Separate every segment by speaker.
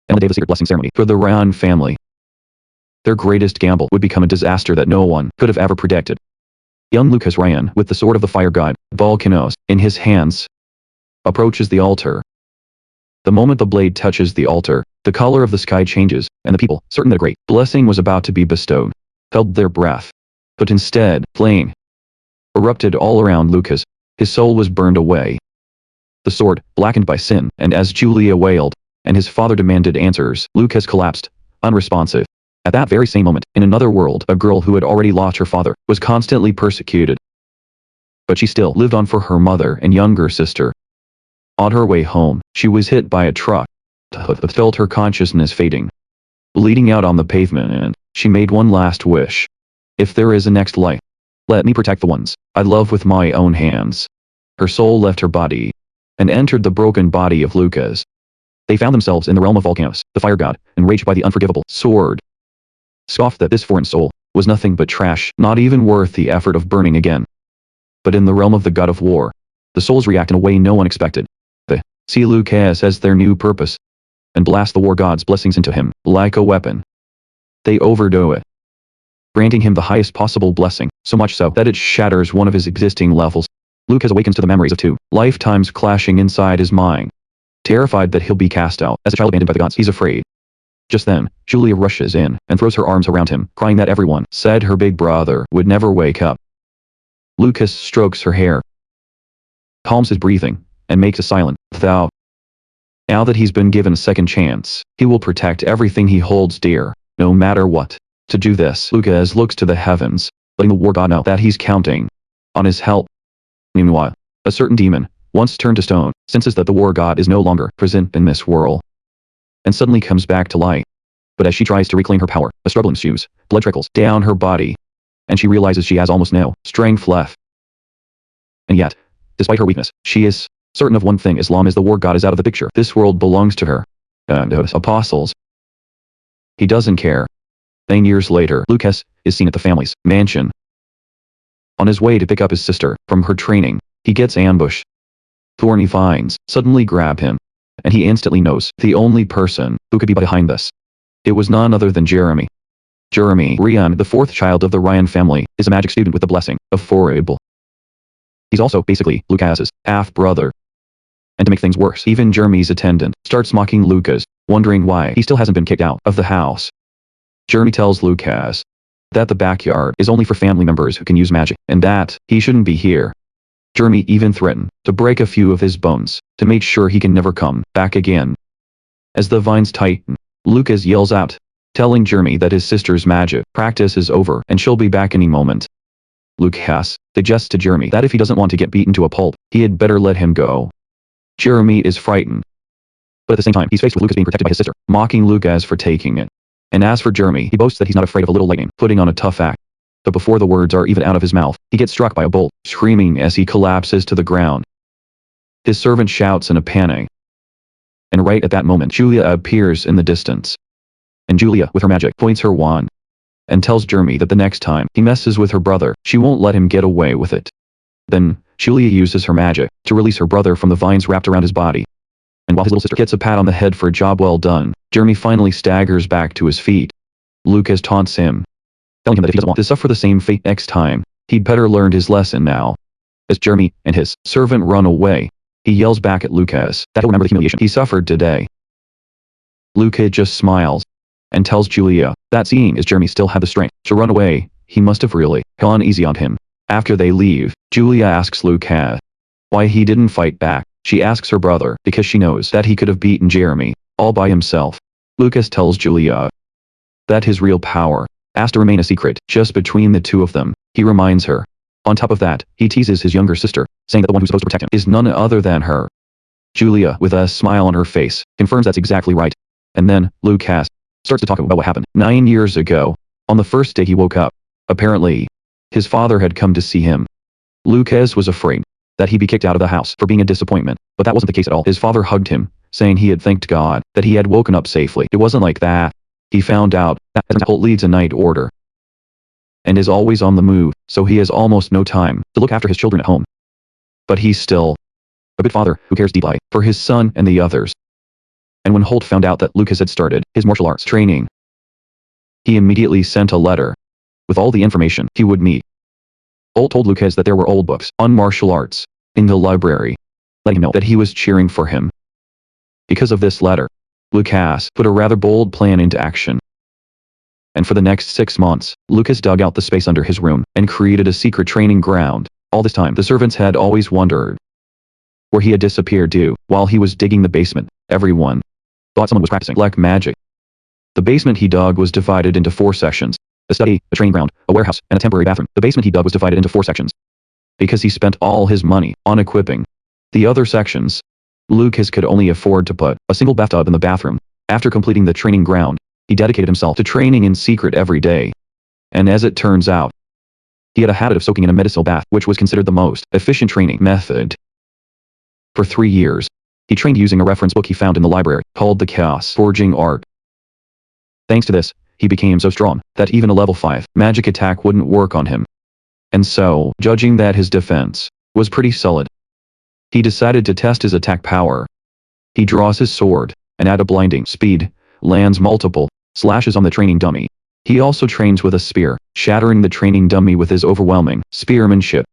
Speaker 1: and on the day of the secret blessing ceremony for the Ryan family. Their greatest gamble would become a disaster that no one could have ever predicted. Young Lucas Ryan, with the sword of the fire god, Volcanos, in his hands, approaches the altar. The moment the blade touches the altar, the color of the sky changes, and the people, certain that a great blessing was about to be bestowed, held their breath. But instead, flame erupted all around Lucas. His soul was burned away. The sword, blackened by sin, and as Julia wailed, and his father demanded answers, Lucas collapsed, unresponsive. At that very same moment, in another world, a girl who had already lost her father was constantly persecuted. But she still lived on for her mother and younger sister. On her way home, she was hit by a truck, felt her consciousness fading, bleeding out on the pavement, and she made one last wish. If there is a next life, let me protect the ones I love with my own hands. Her soul left her body and entered the broken body of Lucas. They found themselves in the realm of Volcanos, the fire god, enraged by the unforgivable sword. Scoffed that this foreign soul was nothing but trash, not even worth the effort of burning again. But in the realm of the god of war, the souls react in a way no one expected. They see Lucas as their new purpose, and blast the war god's blessings into him, like a weapon. They overdo it, granting him the highest possible blessing, so much so that it shatters one of his existing levels. Lucas awakens to the memories of 2 lifetimes clashing inside his mind. Terrified that he'll be cast out as a child abandoned by the gods, he's afraid. Just then, Julia rushes in and throws her arms around him, crying that everyone said her big brother would never wake up. Lucas strokes her hair, calms his breathing, and makes a silent vow. Now that he's been given a second chance, he will protect everything he holds dear, no matter what. To do this, Lucas looks to the heavens, letting the war god know that he's counting on his help. Meanwhile, a certain demon, once turned to stone, senses that the war god is no longer present in this world, and suddenly comes back to life. But as she tries to reclaim her power, a struggle ensues, blood trickles down her body, and she realizes she has almost no strength left. And yet, despite her weakness, she is certain of one thing: as long as the war god is out of the picture, this world belongs to her and his apostles. He doesn't care. 9 years later, Lucas is seen at the family's mansion. On his way to pick up his sister from her training, he gets ambushed. Thorny vines suddenly grab him, and he instantly knows the only person who could be behind this. It was none other than Jeremy. Jeremy Ryan, the 4th child of the Ryan family, is a magic student with the blessing of Forable. He's also basically Lucas's half-brother. And to make things worse, even Jeremy's attendant starts mocking Lucas, wondering why he still hasn't been kicked out of the house. Jeremy tells Lucas that the backyard is only for family members who can use magic, and that he shouldn't be here. Jeremy even threatened to break a few of his bones to make sure he can never come back again. As the vines tighten, Lucas yells out, telling Jeremy that his sister's magic practice is over and she'll be back any moment. Lucas suggests to Jeremy that if he doesn't want to get beaten to a pulp, he had better let him go. Jeremy is frightened, but at the same time he's faced with Lucas being protected by his sister, mocking Lucas for taking it. And as for Jeremy, he boasts that he's not afraid of a little lightning, putting on a tough act. But before the words are even out of his mouth, he gets struck by a bolt, screaming as he collapses to the ground. His servant shouts in a panic. And right at that moment, Julia appears in the distance. And Julia, with her magic, points her wand and tells Jeremy that the next time he messes with her brother, she won't let him get away with it. Then, Julia uses her magic to release her brother from the vines wrapped around his body. And while his little sister gets a pat on the head for a job well done, Jeremy finally staggers back to his feet. Lucas taunts him, telling him that if he doesn't want to suffer the same fate next time, he'd better learn his lesson now. As Jeremy and his servant run away, he yells back at Lucas that he'll remember the humiliation he suffered today. Lucas just smiles and tells Julia that seeing as Jeremy still had the strength to run away, he must have really gone easy on him. After they leave, Julia asks Lucas why he didn't fight back. She asks her brother because she knows that he could have beaten Jeremy all by himself. Lucas tells Julia that his real power has to remain a secret just between the two of them. He reminds her. On top of that, he teases his younger sister, saying that the one who's supposed to protect him is none other than her. Julia, with a smile on her face, confirms that's exactly right. And then, Lucas starts to talk about what happened 9 years ago. On the first day he woke up, apparently, his father had come to see him. Lucas was afraid that he'd be kicked out of the house for being a disappointment, but that wasn't the case at all. His father hugged him, saying he had thanked God that he had woken up safely. It wasn't like that. He found out that Holt leads a night order and is always on the move, so he has almost no time to look after his children at home. But he's still a good father who cares deeply for his son and the others. And when Holt found out that Lucas had started his martial arts training, he immediately sent a letter with all the information he would need. Holt told Lucas that there were old books on martial arts in the library, letting him know that he was cheering for him. Because of this letter, Lucas put a rather bold plan into action. And for the next 6 months, Lucas dug out the space under his room and created a secret training ground. All this time, the servants had always wondered where he had disappeared to. While he was digging the basement, everyone thought someone was practicing black magic. The basement he dug was divided into 4 sections: a study, a training ground, a warehouse, and a temporary bathroom. The basement he dug was divided into 4 sections because he spent all his money on equipping the other sections. Lucas could only afford to put a single bathtub in the bathroom. After completing the training ground, he dedicated himself to training in secret every day. And as it turns out, he had a habit of soaking in a medicinal bath, which was considered the most efficient training method. For 3 years, he trained using a reference book he found in the library, called the Chaos Forging Art. Thanks to this, he became so strong that even a level 5 magic attack wouldn't work on him. And so, judging that his defense was pretty solid, he decided to test his attack power. He draws his sword, and at a blinding speed, lands multiple slashes on the training dummy. He also trains with a spear, shattering the training dummy with his overwhelming spearmanship.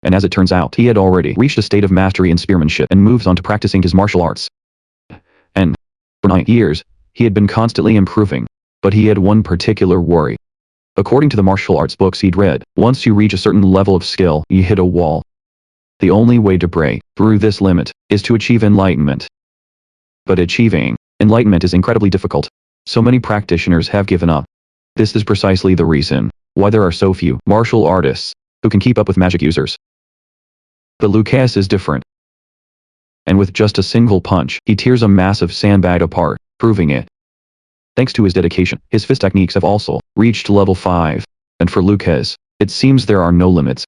Speaker 1: And as it turns out, he had already reached a state of mastery in spearmanship and moves on to practicing his martial arts. And for 9 years, he had been constantly improving, but he had one particular worry. According to the martial arts books he'd read, once you reach a certain level of skill, you hit a wall. The only way to break through this limit is to achieve enlightenment. But achieving enlightenment is incredibly difficult. So many practitioners have given up. This is precisely the reason why there are so few martial artists who can keep up with magic users. But Lucas is different. And with just a single punch, he tears a massive sandbag apart, proving it. Thanks to his dedication, his fist techniques have also reached level 5. And for Lucas, it seems there are no limits.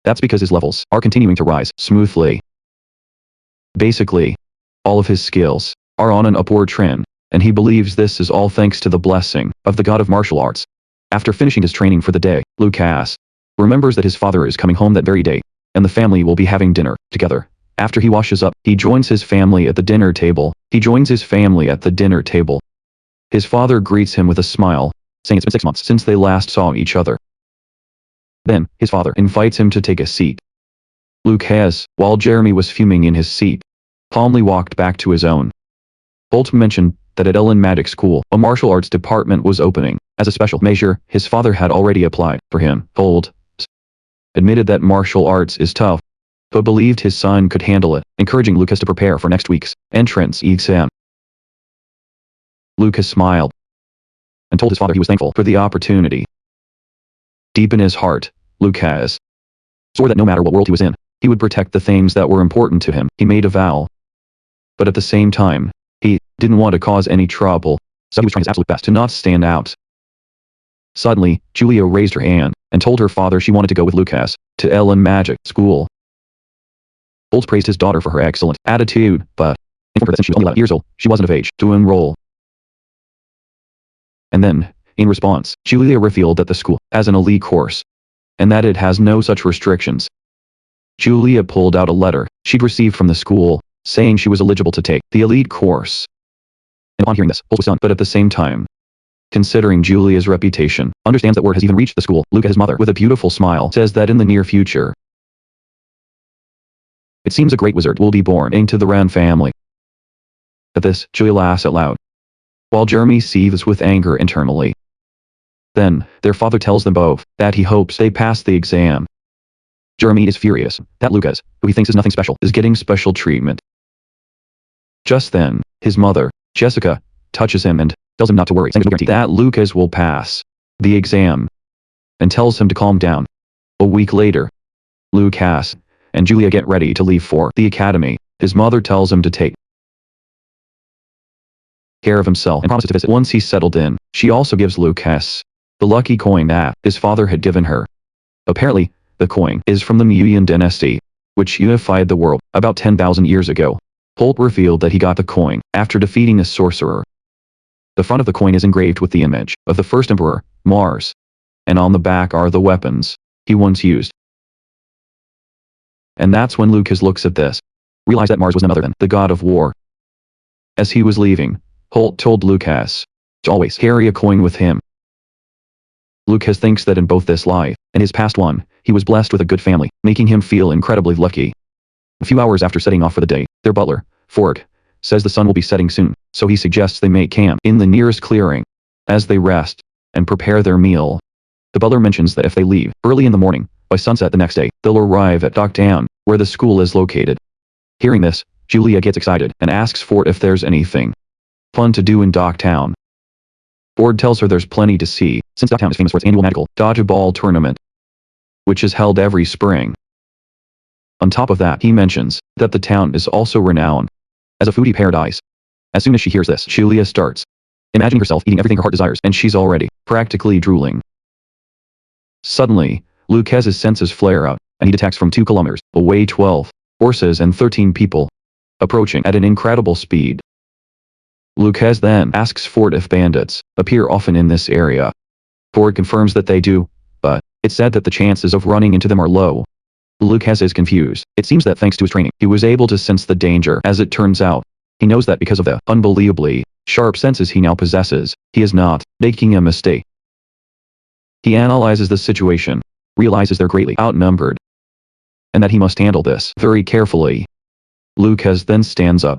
Speaker 1: That's because his levels are continuing to rise smoothly. Basically, all of his skills are on an upward trend, and he believes this is all thanks to the blessing of the god of martial arts. After finishing his training for the day, Lucas remembers that his father is coming home that very day, and the family will be having dinner together. After he washes up, he joins his family at the dinner table. His father greets him with a smile, saying it's been 6 months since they last saw each other. Then, his father invites him to take a seat. Lucas, while Jeremy was fuming in his seat, calmly walked back to his own. Holt mentioned that at Ellen Maddox School, a martial arts department was opening. As a special measure, his father had already applied for him. Holt admitted that martial arts is tough, but believed his son could handle it, encouraging Lucas to prepare for next week's entrance exam. Lucas smiled and told his father he was thankful for the opportunity. Deep in his heart, Lucas swore that no matter what world he was in, he would protect the things that were important to him. He made a vow. But at the same time, he didn't want to cause any trouble, so he was trying his absolute best to not stand out. Suddenly, Julia raised her hand and told her father she wanted to go with Lucas to Ellen Magic School. Holt praised his daughter for her excellent attitude, but informed her that since she was only 11 years old, she wasn't of age to enroll. And then, in response, Julia revealed that the school has an elite course, and that it has no such restrictions. Julia pulled out a letter she'd received from the school, saying she was eligible to take the elite course. And upon hearing this, Holt was stunned, but at the same time, considering Julia's reputation, understands that word has even reached the school. Lucas, his mother, with a beautiful smile, says that in the near future, it seems a great wizard will be born into the Ran family. At this, Julia laughs out loud, while Jeremy seethes with anger internally. Then, their father tells them both that he hopes they pass the exam. Jeremy is furious that Lucas, who he thinks is nothing special, is getting special treatment. Just then, his mother, Jessica, touches him and tells him not to worry, saying there's no guarantee that Lucas will pass the exam, and tells him to calm down. A week later, Lucas and Julia get ready to leave for the academy. His mother tells him to take care of himself and promises to visit once he's settled in. She also gives Lucas the lucky coin that his father had given her. Apparently, the coin is from the Muyan dynasty, which unified the world about 10,000 years ago. Holt revealed that he got the coin after defeating a sorcerer. The front of the coin is engraved with the image of the first emperor, Mars, and on the back are the weapons he once used. And that's when Lucas looks at this, realized that Mars was none other than the god of war. As he was leaving, Holt told Lucas to always carry a coin with him. Lucas thinks that in both this life and his past one, he was blessed with a good family, making him feel incredibly lucky. A few hours after setting off for the day, their butler, Ford, says the sun will be setting soon, so he suggests they make camp in the nearest clearing. As they rest and prepare their meal, the butler mentions that if they leave early in the morning, by sunset the next day, they'll arrive at Docktown, where the school is located. Hearing this, Julia gets excited and asks Ford if there's anything fun to do in Docktown. Ford tells her there's plenty to see, since Docktown is famous for its annual magical dodgeball tournament, which is held every spring. On top of that, he mentions that the town is also renowned as a foodie paradise. As soon as she hears this, Julia starts imagining herself eating everything her heart desires, and she's already practically drooling. Suddenly, Lucas's senses flare out, and he detects from 2 kilometers away 12 horses and 13 people, approaching at an incredible speed. Lucas then asks Ford if bandits appear often in this area. Ford confirms that they do, but it's said that the chances of running into them are low. Lucas is confused. It seems that thanks to his training, he was able to sense the danger. As it turns out, he knows that because of the unbelievably sharp senses he now possesses, he is not making a mistake. He analyzes the situation, realizes they're greatly outnumbered, and that he must handle this very carefully. Lucas then stands up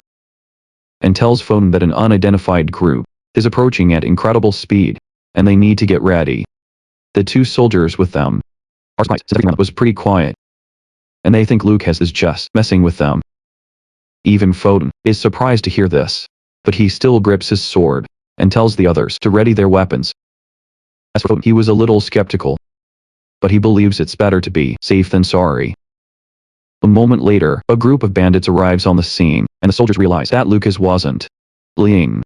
Speaker 1: and tells Foden that an unidentified group is approaching at incredible speed, and they need to get ready. The 2 soldiers with them are spies, since everyone was pretty quiet, and they think Lucas is just messing with them. Even Foden is surprised to hear this, but he still grips his sword and tells the others to ready their weapons. As for Foden, he was a little skeptical, but he believes it's better to be safe than sorry. A moment later, a group of bandits arrives on the scene, and the soldiers realize that Lucas wasn't fleeing.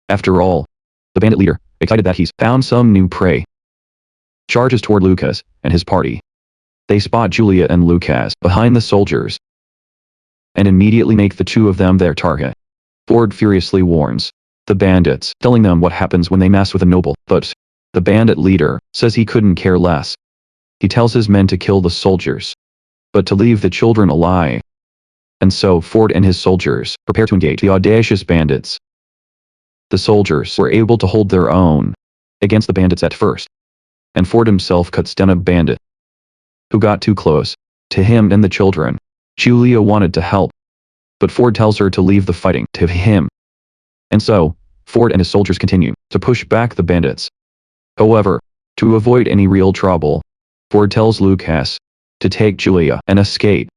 Speaker 1: After all, the bandit leader, excited that he's found some new prey, charges toward Lucas and his party. They spot Julia and Lucas behind the soldiers and immediately make the 2 of them their target. Ford furiously warns the bandits, telling them what happens when they mess with a noble, but the bandit leader says he couldn't care less. He tells his men to kill the soldiers, but to leave the children alive. And so Ford and his soldiers prepare to engage the audacious bandits. The soldiers were able to hold their own against the bandits at first, and Ford himself cuts down a bandit who got too close to him and the children. Julia wanted to help, but Ford tells her to leave the fighting to him. And so, Ford and his soldiers continue to push back the bandits. However, to avoid any real trouble, Ford tells Lucas to take Julia and escape.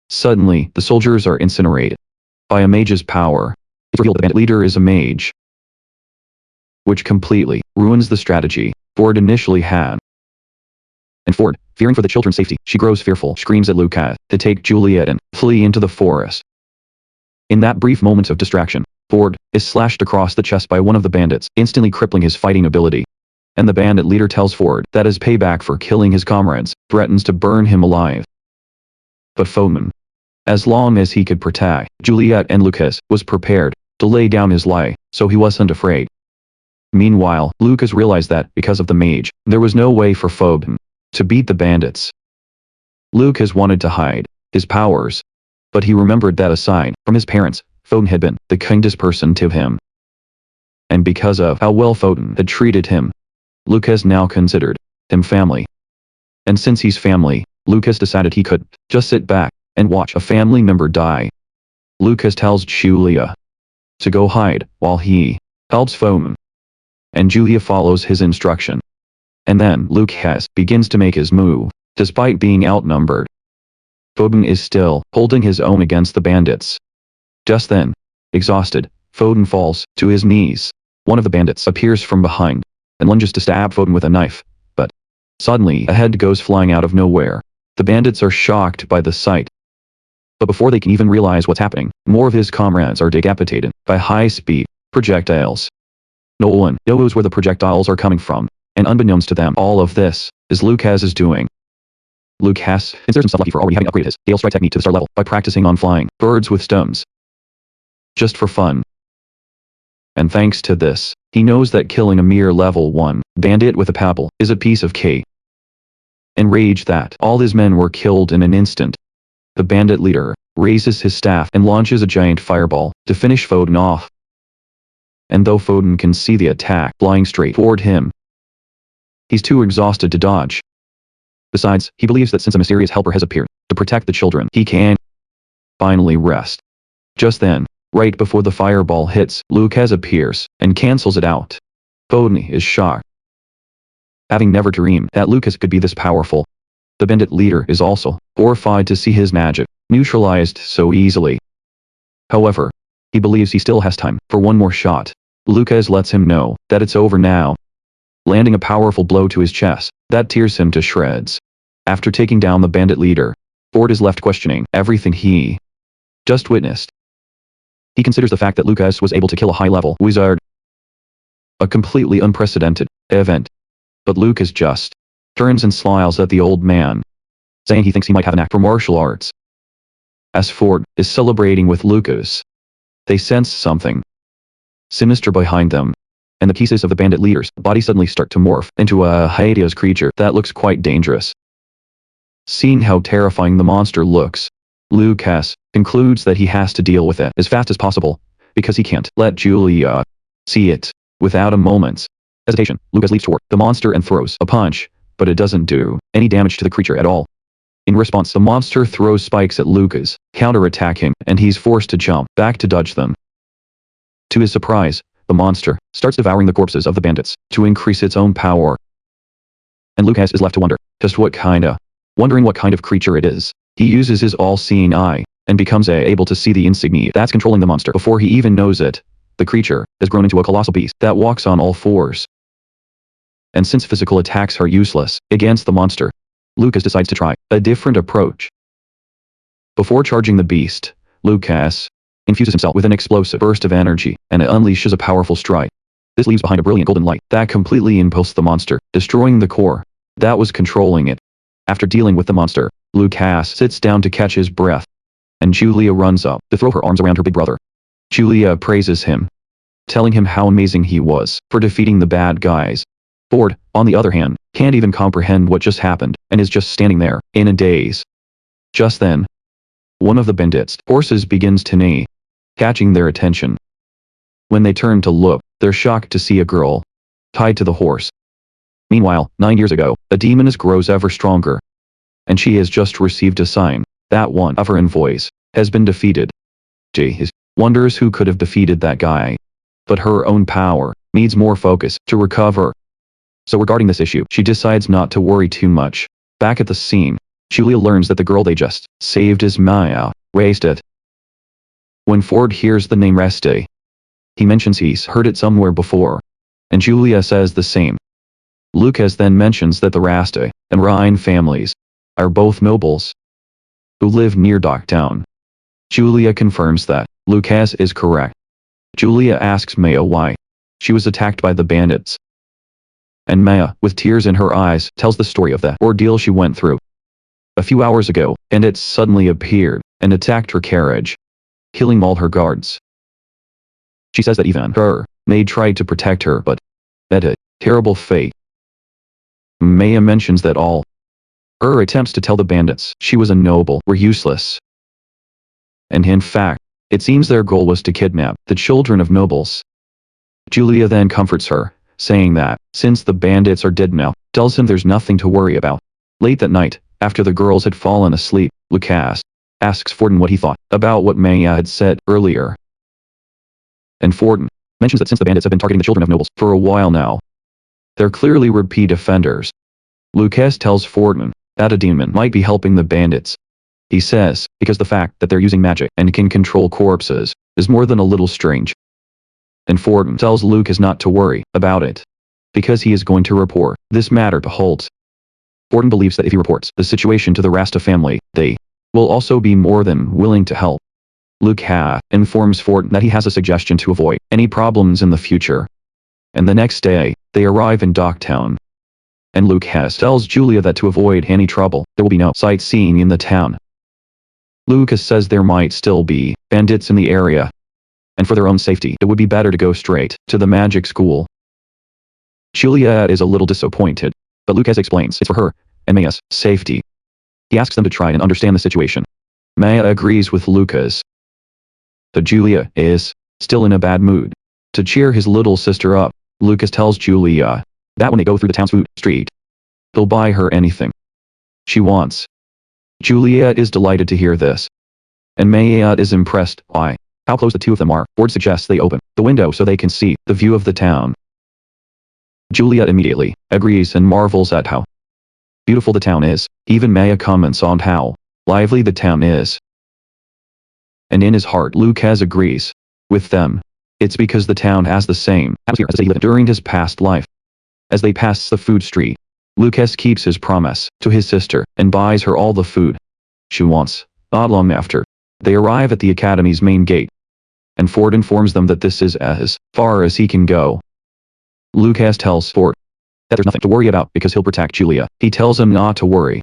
Speaker 1: Suddenly, the soldiers are incinerated by a mage's power. It's revealed the bandit leader is a mage, which completely ruins the strategy Ford initially had. And Ford, fearing for the children's safety, she grows fearful, screams at Lucas to take Juliet and flee into the forest. In that brief moment of distraction, Ford is slashed across the chest by one of the bandits, instantly crippling his fighting ability. And the bandit leader tells Ford that as payback for killing his comrades, threatens to burn him alive. But Foden, as long as he could protect Juliet and Lucas, was prepared to lay down his life, so he wasn't afraid. Meanwhile, Lucas realized that, because of the mage, there was no way for Foden to beat the bandits. Lucas wanted to hide his powers, but he remembered that aside from his parents, Foden had been the kindest person to him. And because of how well Foden had treated him, Lucas now considered him family. And since he's family, Lucas decided he could just sit back and watch a family member die. Lucas tells Julia to go hide while he helps Foden, and Julia follows his instruction. And then Lucas begins to make his move, despite being outnumbered. Foden is still holding his own against the bandits. Just then, exhausted, Foden falls to his knees. One of the bandits appears from behind and lunges to stab Foden with a knife, but suddenly a head goes flying out of nowhere. The bandits are shocked by the sight. But before they can even realize what's happening, more of his comrades are decapitated by high-speed projectiles. No one knows where the projectiles are coming from, and unbeknownst to them, all of this is Lucas's doing. Lucas considers himself lucky for already having upgraded his Gale Strike technique to the star level by practicing on flying birds with stones, just for fun. And thanks to this, he knows that killing a mere level 1 bandit with a pebble is a piece of cake. Enraged that all his men were killed in an instant, the bandit leader raises his staff and launches a giant fireball to finish Foden off. and though Foden can see the attack flying straight toward him, he's too exhausted to dodge. Besides, he believes that since a mysterious helper has appeared to protect the children, he can finally rest. Just then, right before the fireball hits, Lucas appears and cancels it out. Foden is shocked, having never dreamed that Lucas could be this powerful. The bandit leader is also horrified to see his magic neutralized so easily. However, he believes he still has time for one more shot. Lucas lets him know that it's over now, landing a powerful blow to his chest that tears him to shreds. After taking down the bandit leader, Ford is left questioning everything he just witnessed. He considers the fact that Lucas was able to kill a high-level wizard a completely unprecedented event. But Lucas just turns and smiles at the old man, saying he thinks he might have an knack for martial arts. As Ford is celebrating with Lucas, they sense something sinister behind them, and the pieces of the bandit leader's body suddenly start to morph into a hideous creature that looks quite dangerous. Seeing how terrifying the monster looks, Lucas concludes that he has to deal with it as fast as possible, because he can't let Julia see it. Without a moment's hesitation, Lucas leaps toward the monster and throws a punch, but it doesn't do any damage to the creature at all. In response, the monster throws spikes at Lucas, counterattacking, and he's forced to jump back to dodge them. To his surprise, the monster starts devouring the corpses of the bandits to increase its own power. And Lucas is left to wondering what kind of creature it is. He uses his all-seeing eye and becomes able to see the insignia that's controlling the monster before he even knows it. The creature has grown into a colossal beast that walks on all fours. And since physical attacks are useless against the monster, Lucas decides to try a different approach. Before charging the beast, Lucas infuses himself with an explosive burst of energy and unleashes a powerful strike. This leaves behind a brilliant golden light that completely impulsed the monster, destroying the core that was controlling it. After dealing with the monster, Lucas sits down to catch his breath, and Julia runs up to throw her arms around her big brother. Julia praises him, telling him how amazing he was for defeating the bad guys. Ford, on the other hand, can't even comprehend what just happened and is just standing there in a daze. Just then, one of the bandits' horses begins to neigh, catching their attention. When they turn to look, they're shocked to see a girl tied to the horse. Meanwhile, 9 years ago, a demoness grows ever stronger, and she has just received a sign that one of her envoys has been defeated. She wonders who could have defeated that guy, but her own power needs more focus to recover. So regarding this issue, she decides not to worry too much. Back at the scene, Julia learns that the girl they just saved is Maya, Wasted. When Ford hears the name Reste, he mentions he's heard it somewhere before, and Julia says the same. Lucas then mentions that the Rasta and Rhine families are both nobles who live near Docktown. Julia confirms that Lucas is correct. Julia asks Maya why she was attacked by the bandits, and Maya, with tears in her eyes, tells the story of the ordeal she went through. A few hours ago, bandits suddenly appeared and attacked her carriage, killing all her guards. She says that even her maid tried to protect her, but met a terrible fate. Maya mentions that all her attempts to tell the bandits she was a noble were useless. And in fact, it seems their goal was to kidnap the children of nobles. Julia then comforts her, saying that, since the bandits are dead now, tells him there's nothing to worry about. Late that night, after the girls had fallen asleep, Lucas asks Forden what he thought about what Maya had said earlier. And Forden mentions that since the bandits have been targeting the children of nobles for a while now, they're clearly repeat offenders. Lucas tells Forden that a demon might be helping the bandits. He says, because the fact that they're using magic and can control corpses is more than a little strange. And Forden tells Lucas not to worry about it, because he is going to report this matter to Holt. Forden believes that if he reports the situation to the Rasta family, they will also be more than willing to help. Lucas informs Forden that he has a suggestion to avoid any problems in the future. And the next day, they arrive in Docktown. And Lucas tells Julia that to avoid any trouble, there will be no sightseeing in the town. Lucas says there might still be bandits in the area, and for their own safety, it would be better to go straight to the magic school. Julia is a little disappointed, but Lucas explains it's for her and Maya's safety. He asks them to try and understand the situation. Maya agrees with Lucas, but Julia is still in a bad mood. To cheer his little sister up, Lucas tells Julia that when they go through the town's food street, he'll buy her anything she wants. Juliet is delighted to hear this, and Maya is impressed by how close the two of them are. Ford suggests they open the window so they can see the view of the town. Juliet immediately agrees and marvels at how beautiful the town is. Even Maya comments on how lively the town is. And in his heart Lucas agrees with them. It's because the town has the same atmosphere as he lived during his past life. As they pass the food street, Lucas keeps his promise to his sister and buys her all the food she wants. Not long after, they arrive at the academy's main gate, and Ford informs them that this is as far as he can go. Lucas tells Ford that there's nothing to worry about because he'll protect Julia. He tells him not to worry.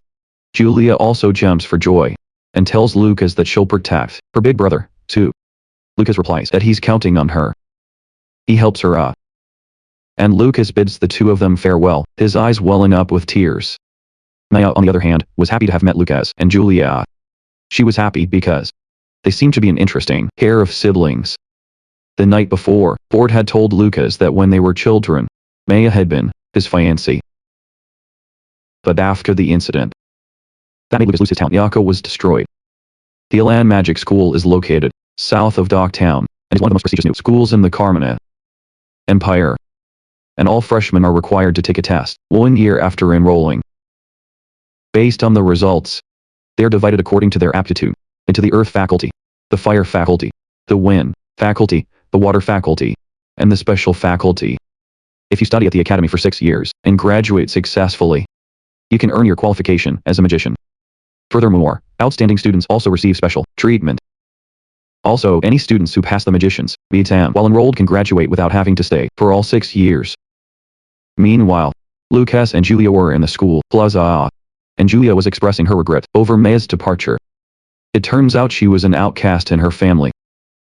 Speaker 1: Julia also jumps for joy and tells Lucas that she'll protect her big brother, too. Lucas replies that he's counting on her. He helps her up, and Lucas bids the two of them farewell, his eyes welling up with tears. Maya, on the other hand, was happy to have met Lucas and Julia. She was happy because they seemed to be an interesting pair of siblings. The night before, Ford had told Lucas that when they were children, Maya had been his fiancée. But after the incident that made Lucas lose his town, Yako was destroyed. The Elan Magic School is located south of Dogtown, and is one of the most prestigious new schools in the Carmina Empire. And all freshmen are required to take a test 1 year after enrolling. Based on the results, they are divided according to their aptitude into the Earth Faculty, the Fire Faculty, the Wind Faculty, the Water Faculty, and the Special Faculty. If you study at the Academy for 6 years and graduate successfully, you can earn your qualification as a magician. Furthermore, outstanding students also receive special treatment. Also, any students who pass the magician's exam while enrolled can graduate without having to stay for all 6 years. Meanwhile, Lucas and Julia were in the school plaza, and Julia was expressing her regret over Maya's departure. It turns out she was an outcast in her family,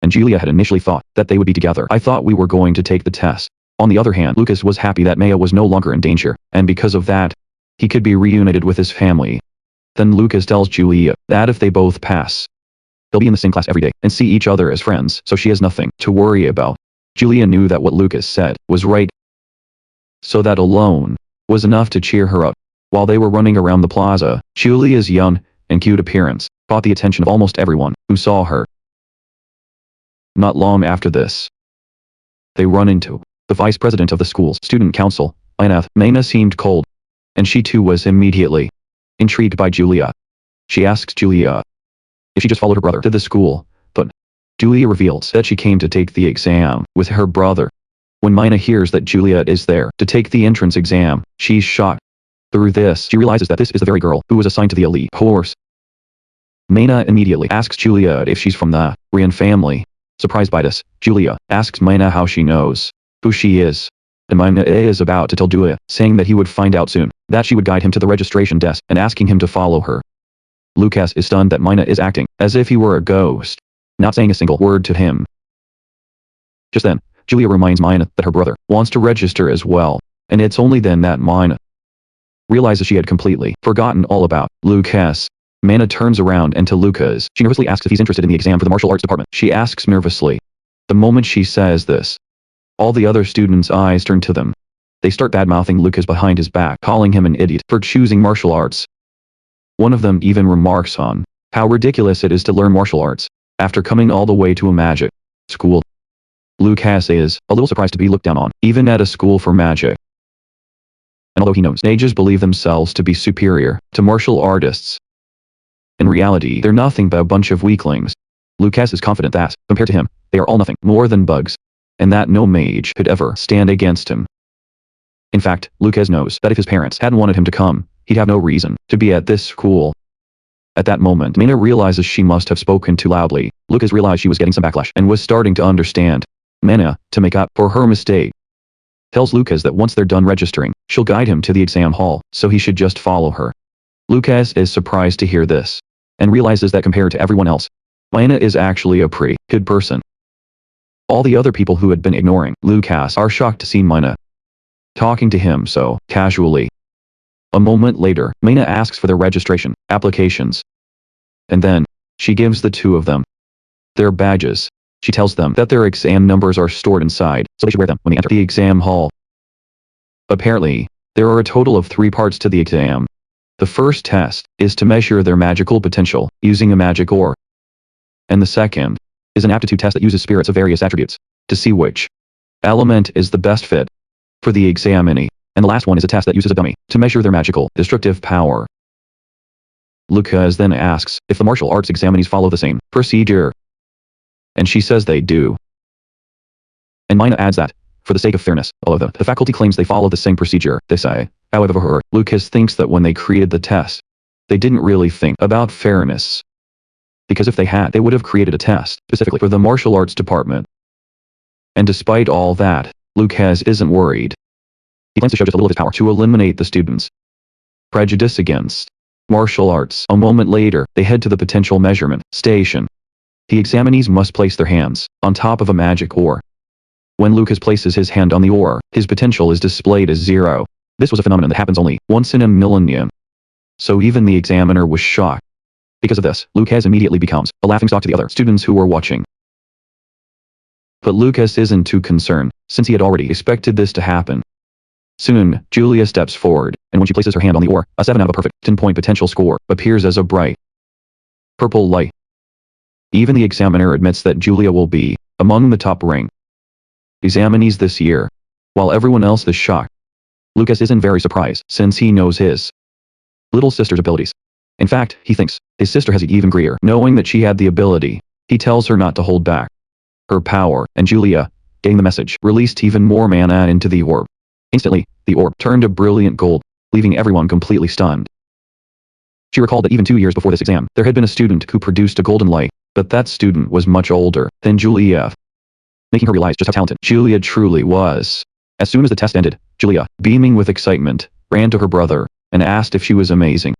Speaker 1: and Julia had initially thought that they would be together. I thought we were going to take the test. On the other hand, Lucas was happy that Maya was no longer in danger, and because of that, he could be reunited with his family. Then Lucas tells Julia that if they both pass, they'll be in the same class every day and see each other as friends, so she has nothing to worry about. Julia knew that what Lucas said was right, so that alone was enough to cheer her up. While they were running around the plaza, Julia's young and cute appearance caught the attention of almost everyone who saw her. Not long after this, they run into the vice president of the school's student council, Ina. Maina seemed cold, and she too was immediately intrigued by Julia. She asks Julia if she just followed her brother to the school, but Julia reveals that she came to take the exam with her brother. When Mina hears that Julia is there to take the entrance exam, she's shocked. Through this, she realizes that this is the very girl who was assigned to the elite course. Mina immediately asks Julia if she's from the Rian family. Surprised by this, Julia asks Mina how she knows who she is. And Mina is about to tell Julia, saying that he would find out soon, that she would guide him to the registration desk and asking him to follow her. Lucas is stunned that Mina is acting as if he were a ghost, not saying a single word to him. Just then, Julia reminds Mina that her brother wants to register as well, and it's only then that Mina realizes she had completely forgotten all about Lucas. Mina turns around and to Lucas, she nervously asks if he's interested in the exam for the martial arts department. She asks nervously. The moment she says this, all the other students' eyes turn to them. They start bad-mouthing Lucas behind his back, calling him an idiot for choosing martial arts. One of them even remarks on how ridiculous it is to learn martial arts after coming all the way to a magic school. Lucas is a little surprised to be looked down on, even at a school for magic. And although he knows mages believe themselves to be superior to martial artists, in reality they're nothing but a bunch of weaklings. Lucas is confident that, compared to him, they are all nothing more than bugs, and that no mage could ever stand against him. In fact, Lucas knows that if his parents hadn't wanted him to come, he'd have no reason to be at this school. At that moment, Mina realizes she must have spoken too loudly. Lucas realized she was getting some backlash and was starting to understand. Mina, to make up for her mistake, tells Lucas that once they're done registering, she'll guide him to the exam hall, so he should just follow her. Lucas is surprised to hear this, and realizes that compared to everyone else, Mina is actually a pretty good person. All the other people who had been ignoring Lucas are shocked to see Mina talking to him so casually. A moment later, Mina asks for their registration applications. And then, she gives the two of them their badges. She tells them that their exam numbers are stored inside, so they should wear them when they enter the exam hall. Apparently, there are a total of 3 parts to the exam. The first test is to measure their magical potential using a magic ore. And the second is an aptitude test that uses spirits of various attributes to see which element is the best fit for the examinee. And the last one is a test that uses a dummy to measure their magical destructive power. Lucas then asks if the martial arts examinees follow the same procedure. And she says they do. And Mina adds that, for the sake of fairness, all of them, the faculty claims they follow the same procedure, they say. However, Lucas thinks that when they created the test, they didn't really think about fairness. Because if they had, they would have created a test specifically for the martial arts department. And despite all that, Lucas isn't worried. He plans to show just a little of his power to eliminate the students' prejudice against martial arts. A moment later, they head to the potential measurement station. The examinees must place their hands on top of a magic ore. When Lucas places his hand on the ore, his potential is displayed as 0. This was a phenomenon that happens only once in a millennium. So even the examiner was shocked. Because of this, Lucas immediately becomes a laughingstock to the other students who were watching. But Lucas isn't too concerned, since he had already expected this to happen. Soon, Julia steps forward, and when she places her hand on the ore, a 7 out of a perfect 10-point potential score appears as a bright purple light. Even the examiner admits that Julia will be among the top-ranked examinees this year. While everyone else is shocked, Lucas isn't very surprised, since he knows his little sister's abilities. In fact, he thinks his sister has it even greater. Knowing that she had the ability, he tells her not to hold back her power, and Julia, getting the message, released even more mana into the orb. Instantly, the orb turned a brilliant gold, leaving everyone completely stunned. She recalled that even 2 years before this exam, there had been a student who produced a golden light, but that student was much older than Julia, making her realize just how talented Julia truly was. As soon as the test ended, Julia, beaming with excitement, ran to her brother and asked if she was amazing.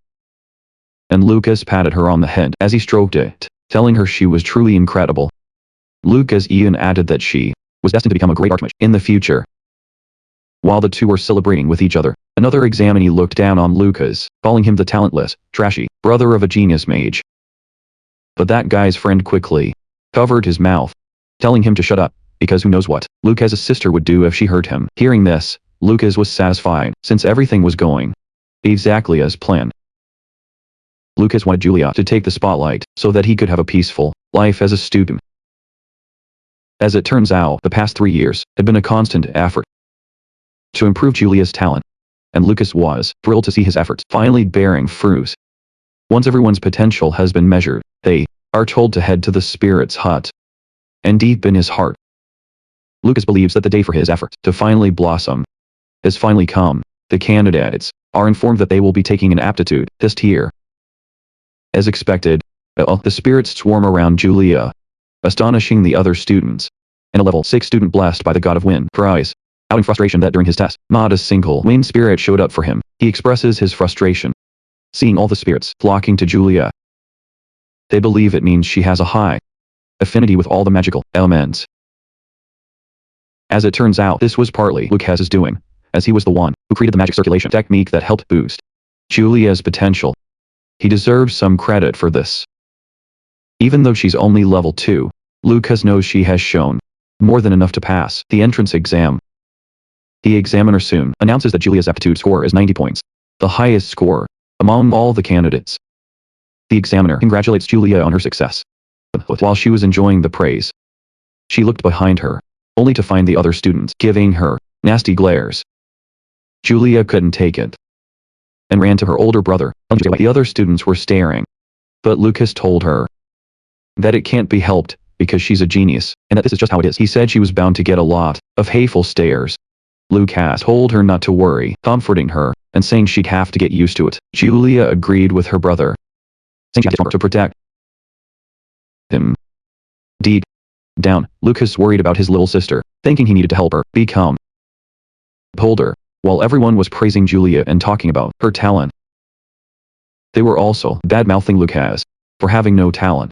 Speaker 1: And Lucas patted her on the head as he stroked it, telling her she was truly incredible. Lucas even added that she was destined to become a great archmage in the future. While the two were celebrating with each other, another examinee looked down on Lucas, calling him the talentless, trashy brother of a genius mage. But that guy's friend quickly covered his mouth, telling him to shut up, because who knows what Lucas's sister would do if she heard him. Hearing this, Lucas was satisfied, since everything was going exactly as planned. Lucas wanted Julia to take the spotlight, so that he could have a peaceful life as a student. As it turns out, the past 3 years had been a constant effort to improve Julia's talent, and Lucas was thrilled to see his efforts finally bearing fruit. Once everyone's potential has been measured, they are told to head to the spirit's hut. And deep in his heart, Lucas believes that the day for his efforts to finally blossom has finally come. The candidates are informed that they will be taking an aptitude test here. As expected, the spirits swarm around Julia, astonishing the other students, and a level 6 student blessed by the god of wind cries out in frustration that during his test, not a single wind spirit showed up for him. He expresses his frustration, seeing all the spirits flocking to Julia. They believe it means she has a high affinity with all the magical elements. As it turns out, this was partly Lucas's doing, as he was the one who created the magic circulation technique that helped boost Julia's potential. He deserves some credit for this. Even though she's only level 2, Lucas knows she has shown more than enough to pass the entrance exam. The examiner soon announces that Julia's aptitude score is 90 points, the highest score among all the candidates. The examiner congratulates Julia on her success. While she was enjoying the praise, she looked behind her, only to find the other students giving her nasty glares. Julia couldn't take it and ran to her older brother. The other students were staring, but Lucas told her that it can't be helped because she's a genius, and that this is just how it is. He said she was bound to get a lot of hateful stares. Lucas told her not to worry, comforting her and saying she'd have to get used to it. Julia agreed with her brother, saying she had to protect him. Deep down, Lucas worried about his little sister, thinking he needed to help her become bolder. While everyone was praising Julia and talking about her talent, they were also bad-mouthing Lucas for having no talent.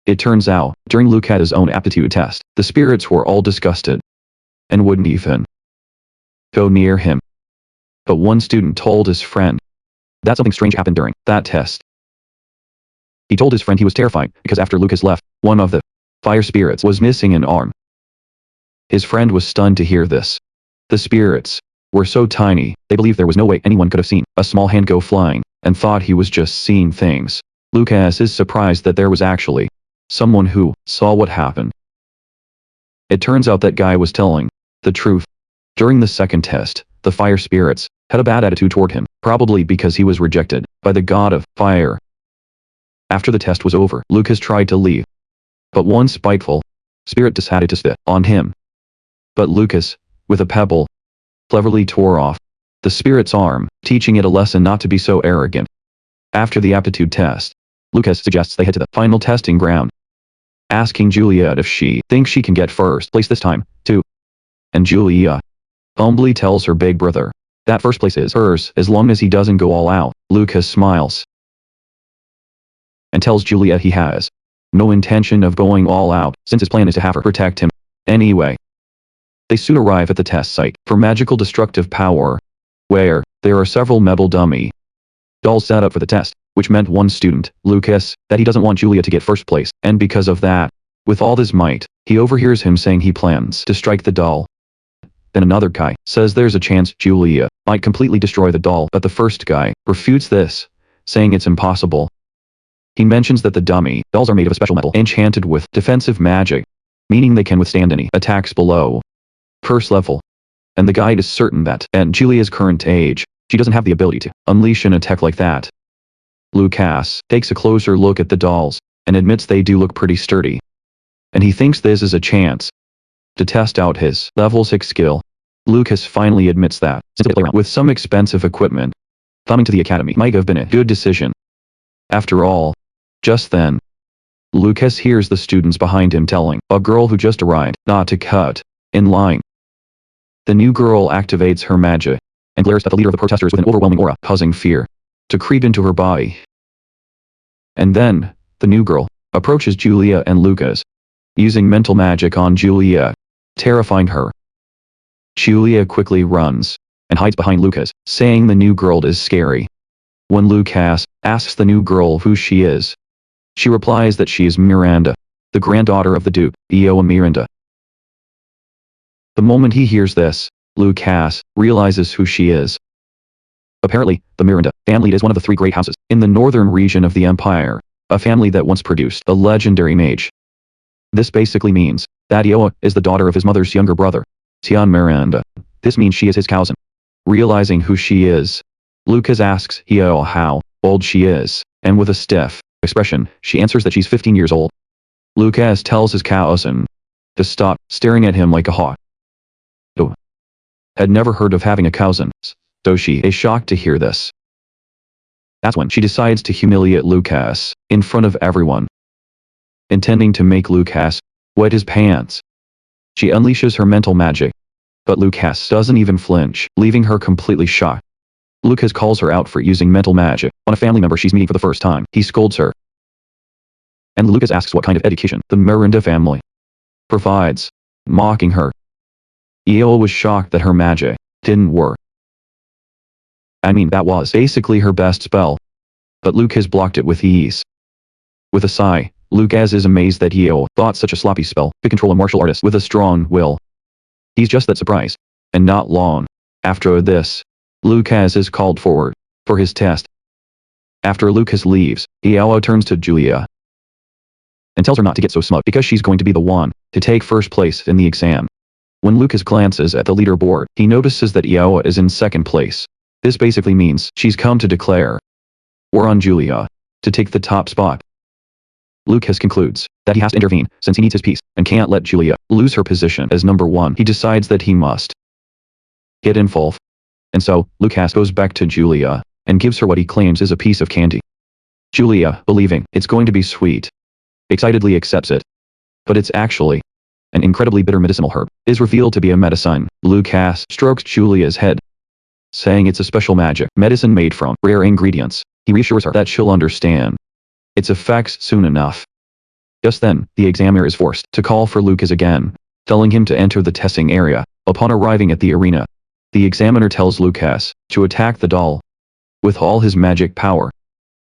Speaker 1: It turns out, during Lucas's own aptitude test, the spirits were all disgusted and wouldn't even go near him. But one student told his friend that something strange happened during that test. He told his friend he was terrified because after Lucas left, one of the fire spirits was missing an arm. His friend was stunned to hear this. The spirits were so tiny, they believed there was no way anyone could have seen a small hand go flying, and thought he was just seeing things. Lucas is surprised that there was actually someone who saw what happened. It turns out that guy was telling the truth. During the second test, the fire spirits had a bad attitude toward him, probably because he was rejected by the god of fire. After the test was over, Lucas tried to leave. But one spiteful spirit decided to spit on him. But Lucas, with a pebble, cleverly tore off the spirit's arm, teaching it a lesson not to be so arrogant. After the aptitude test, Lucas suggests they head to the final testing ground, asking Juliet if she thinks she can get first place this time, too. And Julia humbly tells her big brother that first place is hers as long as he doesn't go all out. Lucas smiles and tells Juliet he has no intention of going all out, since his plan is to have her protect him anyway. They soon arrive at the test site for magical destructive power, where there are several metal dummy dolls set up for the test, which meant one student, Lucas, that he doesn't want Julia to get first place, and because of that, with all his might, he overhears him saying he plans to strike the doll. Then another guy says there's a chance Julia might completely destroy the doll, but the first guy refutes this, saying it's impossible. He mentions that the dummy dolls are made of a special metal enchanted with defensive magic, meaning they can withstand any attacks below first level. And the guide is certain that, at Julia's current age, she doesn't have the ability to unleash an attack like that. Lucas takes a closer look at the dolls, and admits they do look pretty sturdy. And he thinks this is a chance to test out his level 6 skill. Lucas finally admits that, since they play around with some expensive equipment, coming to the academy might have been a good decision. After all, just then, Lucas hears the students behind him telling a girl who just arrived not to cut in line. The new girl activates her magic and glares at the leader of the protesters with an overwhelming aura, causing fear to creep into her body. And then, the new girl approaches Julia and Lucas, using mental magic on Julia, terrifying her. Julia quickly runs and hides behind Lucas, saying the new girl is scary. When Lucas asks the new girl who she is, she replies that she is Miranda, the granddaughter of the Duke, Eo Miranda. The moment he hears this, Lucas realizes who she is. Apparently, the Miranda family is one of the 3 great houses in the northern region of the empire, a family that once produced a legendary mage. This basically means that Eo is the daughter of his mother's younger brother, Tian Miranda. This means she is his cousin. Realizing who she is, Lucas asks Eo how old she is, and with a stiff expression, she answers that she's 15 years old. Lucas tells his cousin to stop staring at him like a hawk. Eo had never heard of having a cousin, so she is shocked to hear this. That's when she decides to humiliate Lucas in front of everyone, intending to make Lucas wet his pants. She unleashes her mental magic, but Lucas doesn't even flinch, leaving her completely shocked. Lucas calls her out for using mental magic on a family member she's meeting for the first time. He scolds her, and Lucas asks what kind of education the Miranda family provides, mocking her. Eo was shocked that her magic didn't work. I mean, that was basically her best spell, but Lucas blocked it with ease. With a sigh, Lucas is amazed that Eo thought such a sloppy spell could control a martial artist with a strong will. He's just that surprised. And not long after this, Lucas is called forward for his test. After Lucas leaves, Eo turns to Julia and tells her not to get so smug because she's going to be the one to take first place in the exam. When Lucas glances at the leaderboard, he notices that Eo is in second place. This basically means she's come to declare war on Julia to take the top spot. Lucas concludes that he has to intervene since he needs his peace and can't let Julia lose her position as number 1. He decides that he must get involved. And so, Lucas goes back to Julia and gives her what he claims is a piece of candy. Julia, believing it's going to be sweet, excitedly accepts it. But it's actually an incredibly bitter medicinal herb, is revealed to be a medicine. Lucas strokes Julia's head, saying it's a special magic medicine made from rare ingredients. He reassures her that she'll understand its effects soon enough. Just then, the examiner is forced to call for Lucas again, telling him to enter the testing area. Upon arriving at the arena, the examiner tells Lucas to attack the doll with all his magic power,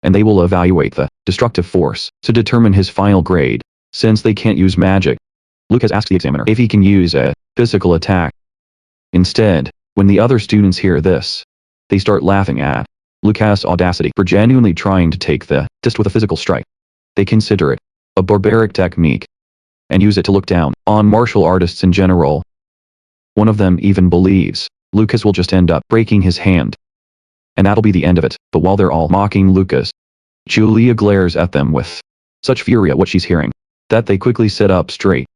Speaker 1: and they will evaluate the destructive force to determine his final grade. Since they can't use magic, Lucas asks the examiner if he can use a physical attack. Instead, when the other students hear this, they start laughing at Lucas' audacity for genuinely trying to take the test with a physical strike. They consider it a barbaric technique and use it to look down on martial artists in general. One of them even believes Lucas will just end up breaking his hand, and that'll be the end of it. But while they're all mocking Lucas, Julia glares at them with such fury at what she's hearing that they quickly sit up straight.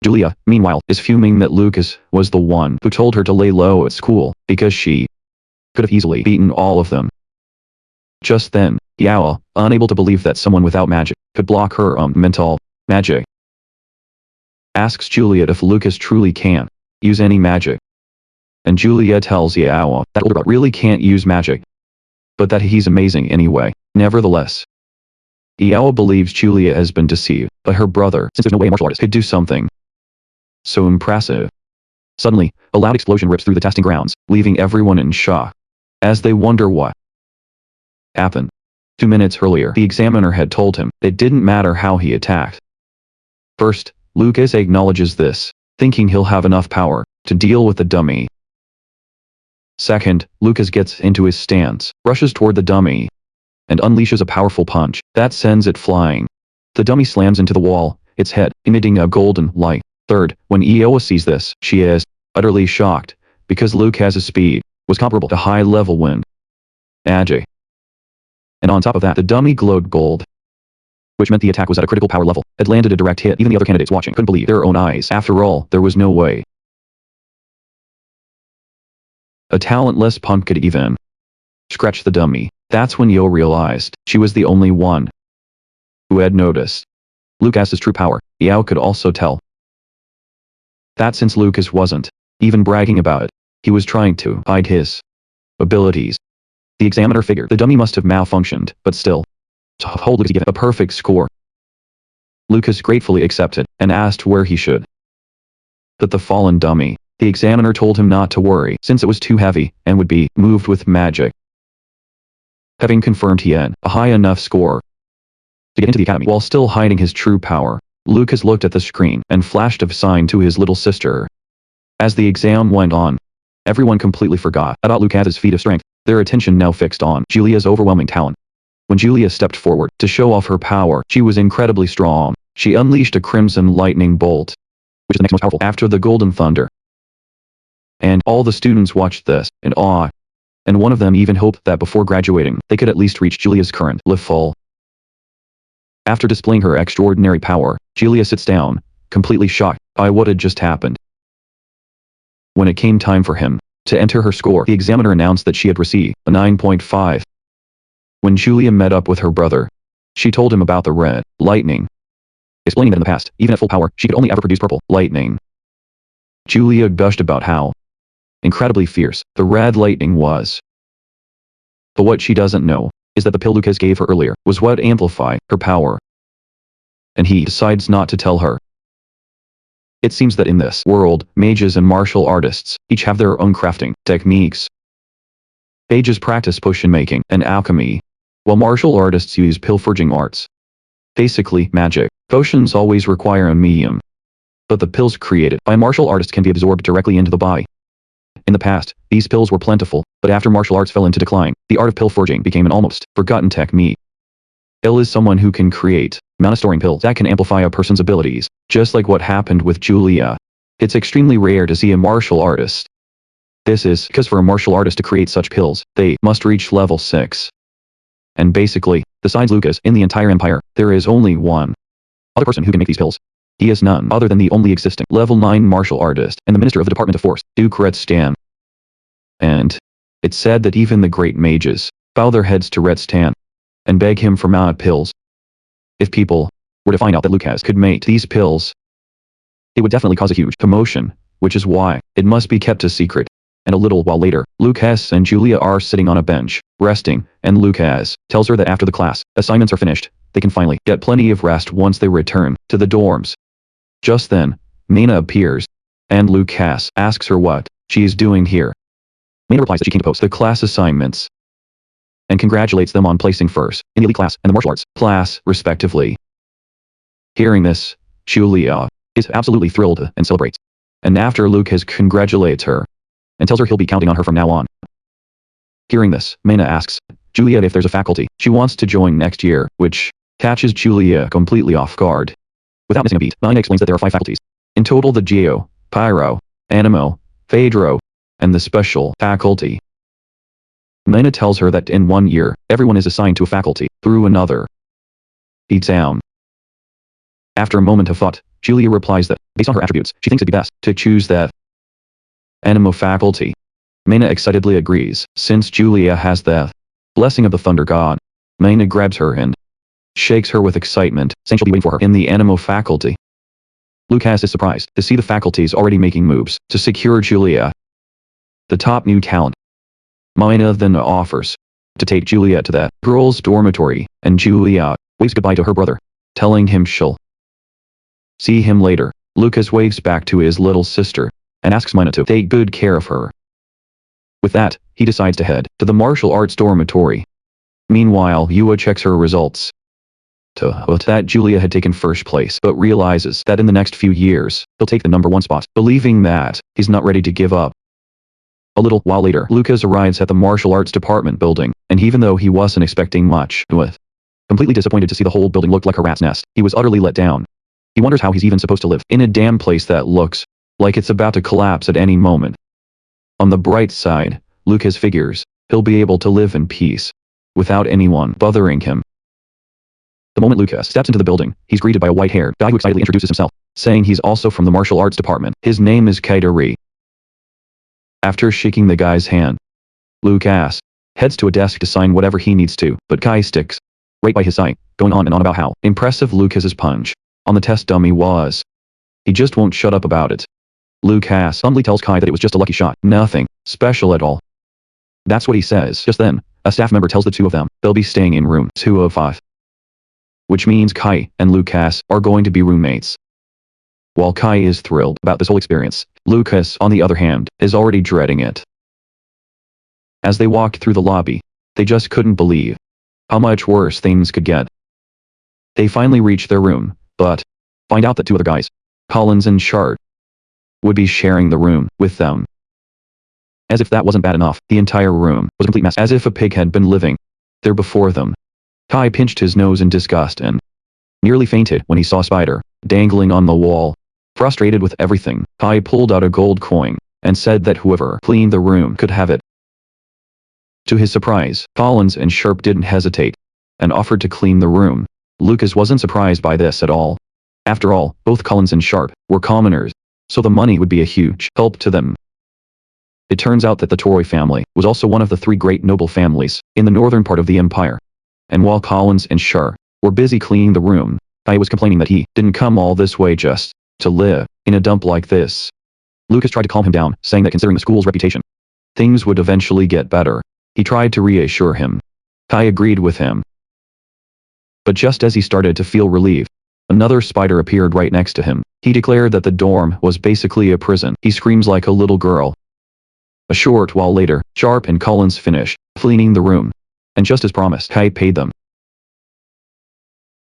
Speaker 1: Julia, meanwhile, is fuming that Lucas was the one who told her to lay low at school because she could have easily beaten all of them. Just then, Yao, unable to believe that someone without magic could block her mental magic, asks Julia if Lucas truly can use any magic. And Julia tells Yao that older brother really can't use magic, but that he's amazing anyway. Nevertheless, Yao believes Julia has been deceived by her brother since there's no way a martial artist could do something so impressive. Suddenly, a loud explosion rips through the testing grounds, leaving everyone in shock as they wonder what happened. 2 minutes earlier, the examiner had told him it didn't matter how he attacked. First, Lucas acknowledges this, thinking he'll have enough power to deal with the dummy. Second, Lucas gets into his stance, rushes toward the dummy, and unleashes a powerful punch that sends it flying. The dummy slams into the wall, its head emitting a golden light. Third, when Iowa sees this, she is utterly shocked, because Lucas's speed was comparable to high-level wind magic. And on top of that, the dummy glowed gold, which meant the attack was at a critical power level. It landed a direct hit. Even the other candidates watching couldn't believe their own eyes. After all, there was no way a talentless punk could even scratch the dummy. That's when Yo realized she was the only one who had noticed Lucas's true power. Yao could also tell that since Lucas wasn't even bragging about it, he was trying to hide his abilities. The examiner figured the dummy must have malfunctioned, but still, told Lucas to give it a perfect score. Lucas gratefully accepted and asked where he should put the fallen dummy. The examiner told him not to worry, since it was too heavy and would be moved with magic. Having confirmed he had a high enough score to get into the academy while still hiding his true power, Lucas looked at the screen and flashed a sign to his little sister. As the exam went on, everyone completely forgot about Lucas's feat of strength, their attention now fixed on Julia's overwhelming talent. When Julia stepped forward to show off her power, she was incredibly strong. She unleashed a crimson lightning bolt, which is the next most powerful after the golden thunder. And all the students watched this in awe, and one of them even hoped that before graduating, they could at least reach Julia's current level. After displaying her extraordinary power, Julia sits down, completely shocked by what had just happened. When it came time for him to enter her score, the examiner announced that she had received a 9.5. When Julia met up with her brother, she told him about the red lightning, explaining that in the past, even at full power, she could only ever produce purple lightning. Julia gushed about how incredibly fierce the red lightning was. But what she doesn't know is that the pill Lucas gave her earlier was what amplified her power. And he decides not to tell her. It seems that in this world, mages and martial artists each have their own crafting techniques. Mages practice potion making and alchemy, while martial artists use pill forging arts. Basically, magic potions always require a medium, but the pills created by martial artists can be absorbed directly into the body. In the past, these pills were plentiful, but after martial arts fell into decline, the art of pill forging became an almost forgotten technique. Ill is someone who can create mana-storing pills that can amplify a person's abilities, just like what happened with Julia. It's extremely rare to see a martial artist. This is because for a martial artist to create such pills, they must reach level 6. And basically, besides Lucas in the entire empire, there is only one other person who can make these pills. He is none other than the only existing level 9 martial artist and the minister of the Department of Force, Duke Red Stan. And it's said that even the great mages bow their heads to Red Stan and beg him for mana pills. If people were to find out that Lucas could make these pills, it would definitely cause a huge commotion, which is why it must be kept a secret. And a little while later, Lucas and Julia are sitting on a bench, resting, and Lucas tells her that after the class assignments are finished, they can finally get plenty of rest once they return to the dorms. Just then, Mina appears, and Lucas asks her what she is doing here. Mina replies that she came to post the class assignments, and congratulates them on placing first in the elite class and the martial arts class, respectively. Hearing this, Julia is absolutely thrilled and celebrates. And after Lucas congratulates her and tells her he'll be counting on her from now on. Hearing this, Mena asks Julia if there's a faculty she wants to join next year, which catches Julia completely off guard. Without missing a beat, Mena explains that there are 5 faculties. In total, the Geo, Pyro, Animo, Phaedro, and the Special faculty. Mena tells her that in 1 year, everyone is assigned to a faculty through another. Beats down. After a moment of thought, Julia replies that, based on her attributes, she thinks it'd be best to choose that Animo faculty. Mena excitedly agrees, since Julia has the blessing of the Thunder God. Mena grabs her and shakes her with excitement, saying she'll be waiting for her in the Animo faculty. Lucas is surprised to see the faculties already making moves to secure Julia, the top new talent. Mena then offers to take Julia to the girls' dormitory, and Julia waves goodbye to her brother, telling him she'll see him later. Lucas waves back to his little sister and asks Mena to take good care of her. With that, he decides to head to the martial arts dormitory. Meanwhile, Yua checks her results. That Julia had taken first place, but realizes that in the next few years, he'll take the #1 spot, believing that he's not ready to give up. A little while later, Lucas arrives at the martial arts department building, and even though he wasn't expecting much, with completely disappointed to see the whole building look like a rat's nest, he was utterly let down. He wonders how he's even supposed to live in a damn place that looks like it's about to collapse at any moment. On the bright side, Lucas figures he'll be able to live in peace without anyone bothering him. The moment Lucas steps into the building, he's greeted by a white-haired guy who excitedly introduces himself, saying he's also from the martial arts department. His name is Kaitari. After shaking the guy's hand, Lucas heads to a desk to sign whatever he needs to, but Kai sticks right by his side, going on and on about how impressive Lucas's punch on the test dummy was. He just won't shut up about it. Lucas humbly tells Kai that it was just a lucky shot, nothing special at all. That's what he says. Just then, a staff member tells the two of them they'll be staying in room 205. Which means Kai and Lucas are going to be roommates. While Kai is thrilled about this whole experience, Lucas, on the other hand, is already dreading it. As they walked through the lobby, they just couldn't believe how much worse things could get. They finally reach their room, but find out that 2 other guys, Collins and Shart, would be sharing the room with them. As if that wasn't bad enough, the entire room was a complete mess, as if a pig had been living there before them. Kai pinched his nose in disgust and nearly fainted when he saw Spider dangling on the wall. Frustrated with everything, Kai pulled out a gold coin and said that whoever cleaned the room could have it. To his surprise, Collins and Sharp didn't hesitate and offered to clean the room. Lucas wasn't surprised by this at all. After all, both Collins and Sharp were commoners, so the money would be a huge help to them. It turns out that the Toroi family was also one of the 3 great noble families in the northern part of the empire. And while Collins and Sharp were busy cleaning the room, Kai was complaining that he didn't come all this way just to live in a dump like this. Lucas tried to calm him down, saying that considering the school's reputation, things would eventually get better. He tried to reassure him. Kai agreed with him. But just as he started to feel relieved, another spider appeared right next to him. He declared that the dorm was basically a prison. He screams like a little girl. A short while later, Sharp and Collins finished cleaning the room. And just as promised, Kai paid them.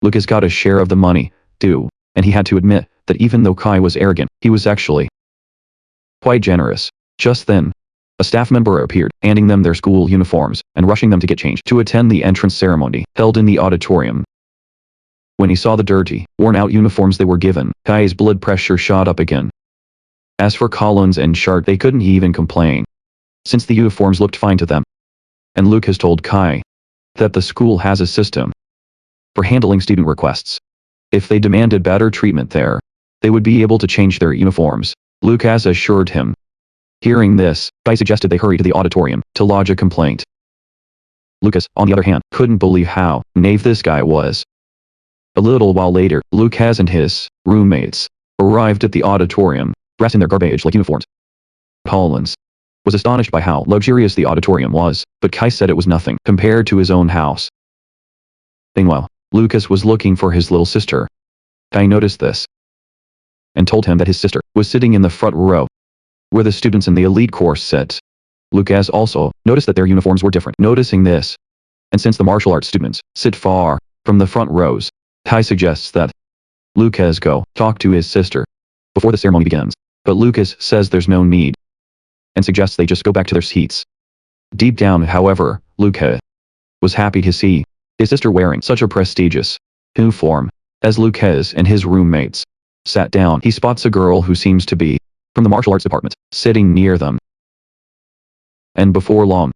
Speaker 1: Lucas got a share of the money, too, and he had to admit that even though Kai was arrogant, he was actually quite generous. Just then, a staff member appeared, handing them their school uniforms and rushing them to get changed to attend the entrance ceremony held in the auditorium. When he saw the dirty, worn-out uniforms they were given, Kai's blood pressure shot up again. As for Collins and Shart, they couldn't even complain, since the uniforms looked fine to them. And Lucas told Kai that the school has a system for handling student requests. If they demanded better treatment there, they would be able to change their uniforms, Lucas assured him. Hearing this, Kai suggested they hurry to the auditorium to lodge a complaint. Lucas, on the other hand, couldn't believe how naive this guy was. A little while later, Lucas and his roommates arrived at the auditorium, dressed in their garbage-like uniforms. Collins was astonished by how luxurious the auditorium was, but Kai said it was nothing compared to his own house. Meanwhile, Lucas was looking for his little sister. Kai noticed this and told him that his sister was sitting in the front row, where the students in the elite course sit. Lucas also noticed that their uniforms were different. Noticing this, and since the martial arts students sit far from the front rows, Kai suggests that Lucas go talk to his sister before the ceremony begins, but Lucas says there's no need and suggests they just go back to their seats. Deep down, however, Lucas was happy to see his sister wearing such a prestigious uniform. As Lucas and his roommates sat down, he spots a girl who seems to be from the martial arts department sitting near them. And before long,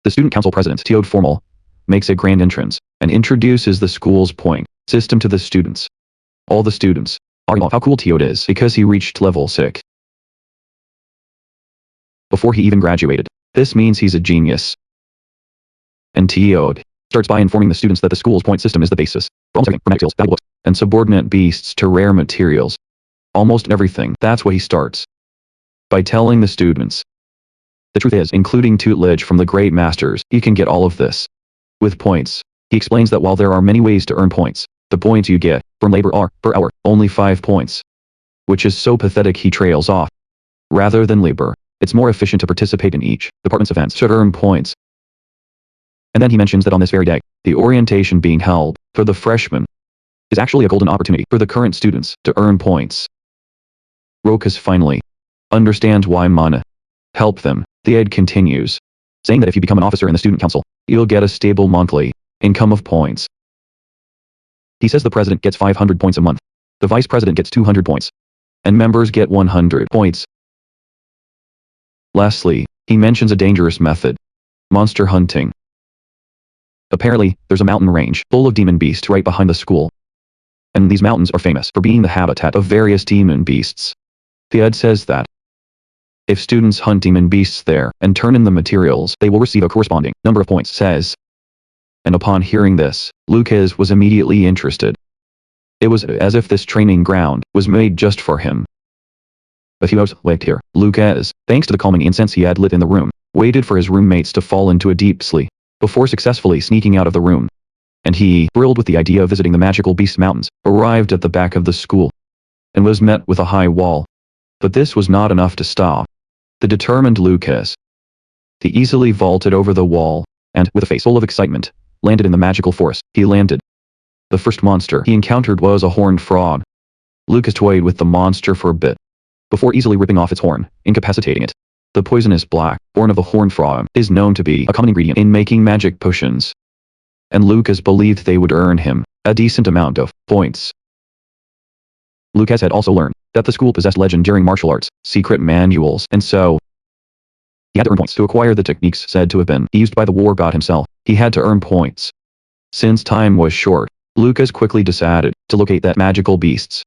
Speaker 1: the student council president, Teode Formal, makes a grand entrance and introduces the school's point system to the students. All the students are how cool Teode is because he reached level 6 before he even graduated. This means he's a genius. And Teode starts by informing the students that the school's point system is the basis for almost everything, from materials, valuable books, and subordinate beasts to rare materials. Almost everything. That's what he starts by telling the students. The truth is, including tutelage from the great masters, he can get all of this with points. He explains that while there are many ways to earn points, the points you get from labor are, per hour, only 5 points. Which is so pathetic he trails off. Rather than labor, it's more efficient to participate in each department's events to earn points. And then he mentions that on this very day, the orientation being held for the freshmen is actually a golden opportunity for the current students to earn points. Rokas finally understands why Mana helped them. The ad continues, saying that if you become an officer in the student council, you'll get a stable monthly income of points. He says the president gets 500 points a month, the vice president gets 200 points, and members get 100 points. Lastly, he mentions a dangerous method: monster hunting. Apparently, there's a mountain range full of demon beasts right behind the school. And these mountains are famous for being the habitat of various demon beasts. The ad says that if students hunt demon beasts there and turn in the materials, they will receive a corresponding number of points, says. And upon hearing this, Lucas was immediately interested. It was as if this training ground was made just for him. A few hours later, Lucas, thanks to the calming incense he had lit in the room, waited for his roommates to fall into a deep sleep before successfully sneaking out of the room. And he, thrilled with the idea of visiting the magical beast mountains, arrived at the back of the school and was met with a high wall. But this was not enough to stop the determined Lucas. He easily vaulted over the wall and, with a face full of excitement, landed in the magical forest. He landed. The first monster he encountered was a horned frog. Lucas toyed with the monster for a bit before easily ripping off its horn, incapacitating it. The poisonous black horn of the horned frog is known to be a common ingredient in making magic potions, and Lucas believed they would earn him a decent amount of points. Lucas had also learned that the school possessed legendary martial arts secret manuals, and so he had to earn points to acquire the techniques said to have been used by the war god himself. He had to earn points. Since time was short, Lucas quickly decided to locate that magical beasts.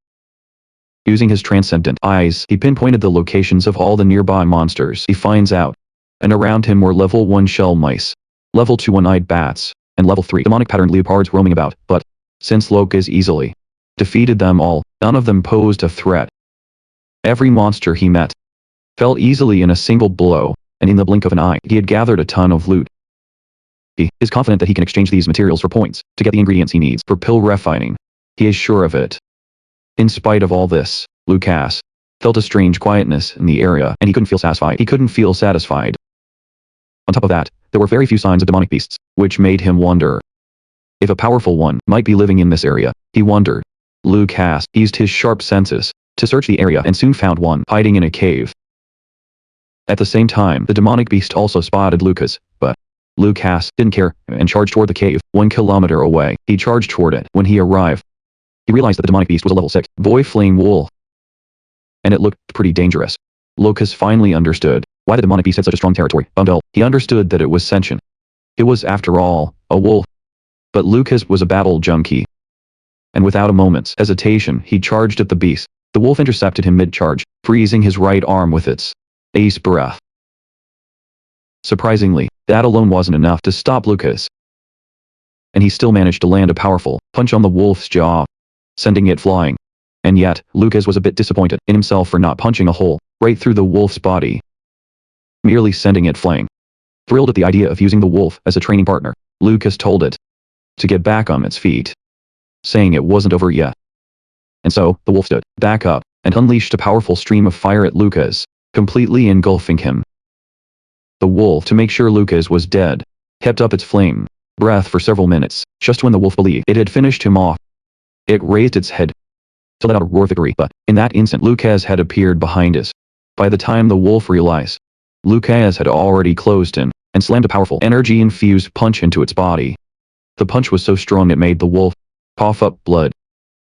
Speaker 1: Using his transcendent eyes, he pinpointed the locations of all the nearby monsters he finds out, and around him were level 1 shell mice, level 2 one-eyed bats, and level 3 demonic patterned leopards roaming about, but since Lucas easily defeated them all, none of them posed a threat. Every monster he met fell easily in a single blow, and in the blink of an eye, he had gathered a ton of loot. He is confident that he can exchange these materials for points to get the ingredients he needs for pill refining. He is sure of it. In spite of all this, Lucas felt a strange quietness in the area, and he couldn't feel satisfied. He couldn't feel satisfied. On top of that, there were very few signs of demonic beasts, which made him wonder if a powerful one might be living in this area. He wondered. Lucas used his sharp senses to search the area and soon found one hiding in a cave. At the same time, the demonic beast also spotted Lucas, but Lucas didn't care and charged toward the cave. 1 kilometer away, he charged toward it. When he arrived, he realized that the demonic beast was a level 6 boy flame wolf, and it looked pretty dangerous. Lucas finally understood why the demonic beast had such a strong territory bundle. He understood that it was sentient. It was, after all, a wolf. But Lucas was a battle junkie, and without a moment's hesitation, he charged at the beast. The wolf intercepted him mid-charge, freezing his right arm with its ace breath. Surprisingly, that alone wasn't enough to stop Lucas, and he still managed to land a powerful punch on the wolf's jaw, sending it flying. And yet, Lucas was a bit disappointed in himself for not punching a hole right through the wolf's body, merely sending it flying. Thrilled at the idea of using the wolf as a training partner, Lucas told it to get back on its feet, saying it wasn't over yet. And so, the wolf stood back up and unleashed a powerful stream of fire at Lucas, completely engulfing him. The wolf, to make sure Lucas was dead, kept up its flame breath for several minutes. Just when the wolf believed it had finished him off, it raised its head to let out a roar of victory, but in that instant Lucas had appeared behind us. By the time the wolf realized, Lucas had already closed in and slammed a powerful energy-infused punch into its body. The punch was so strong it made the wolf cough up blood,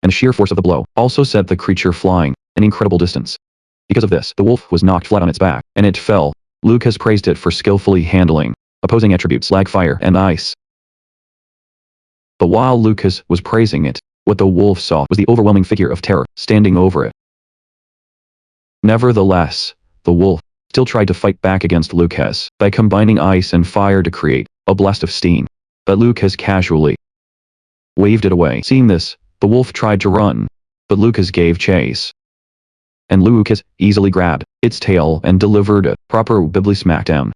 Speaker 1: and the sheer force of the blow also sent the creature flying an incredible distance. Because of this, the wolf was knocked flat on its back, and it fell. Lucas praised it for skillfully handling opposing attributes like fire and ice. But while Lucas was praising it, what the wolf saw was the overwhelming figure of terror standing over it. Nevertheless, the wolf still tried to fight back against Lucas by combining ice and fire to create a blast of steam, but Lucas casually waved it away. Seeing this, the wolf tried to run, but Lucas gave chase. And Lucas easily grabbed its tail and delivered a proper wibbly smackdown.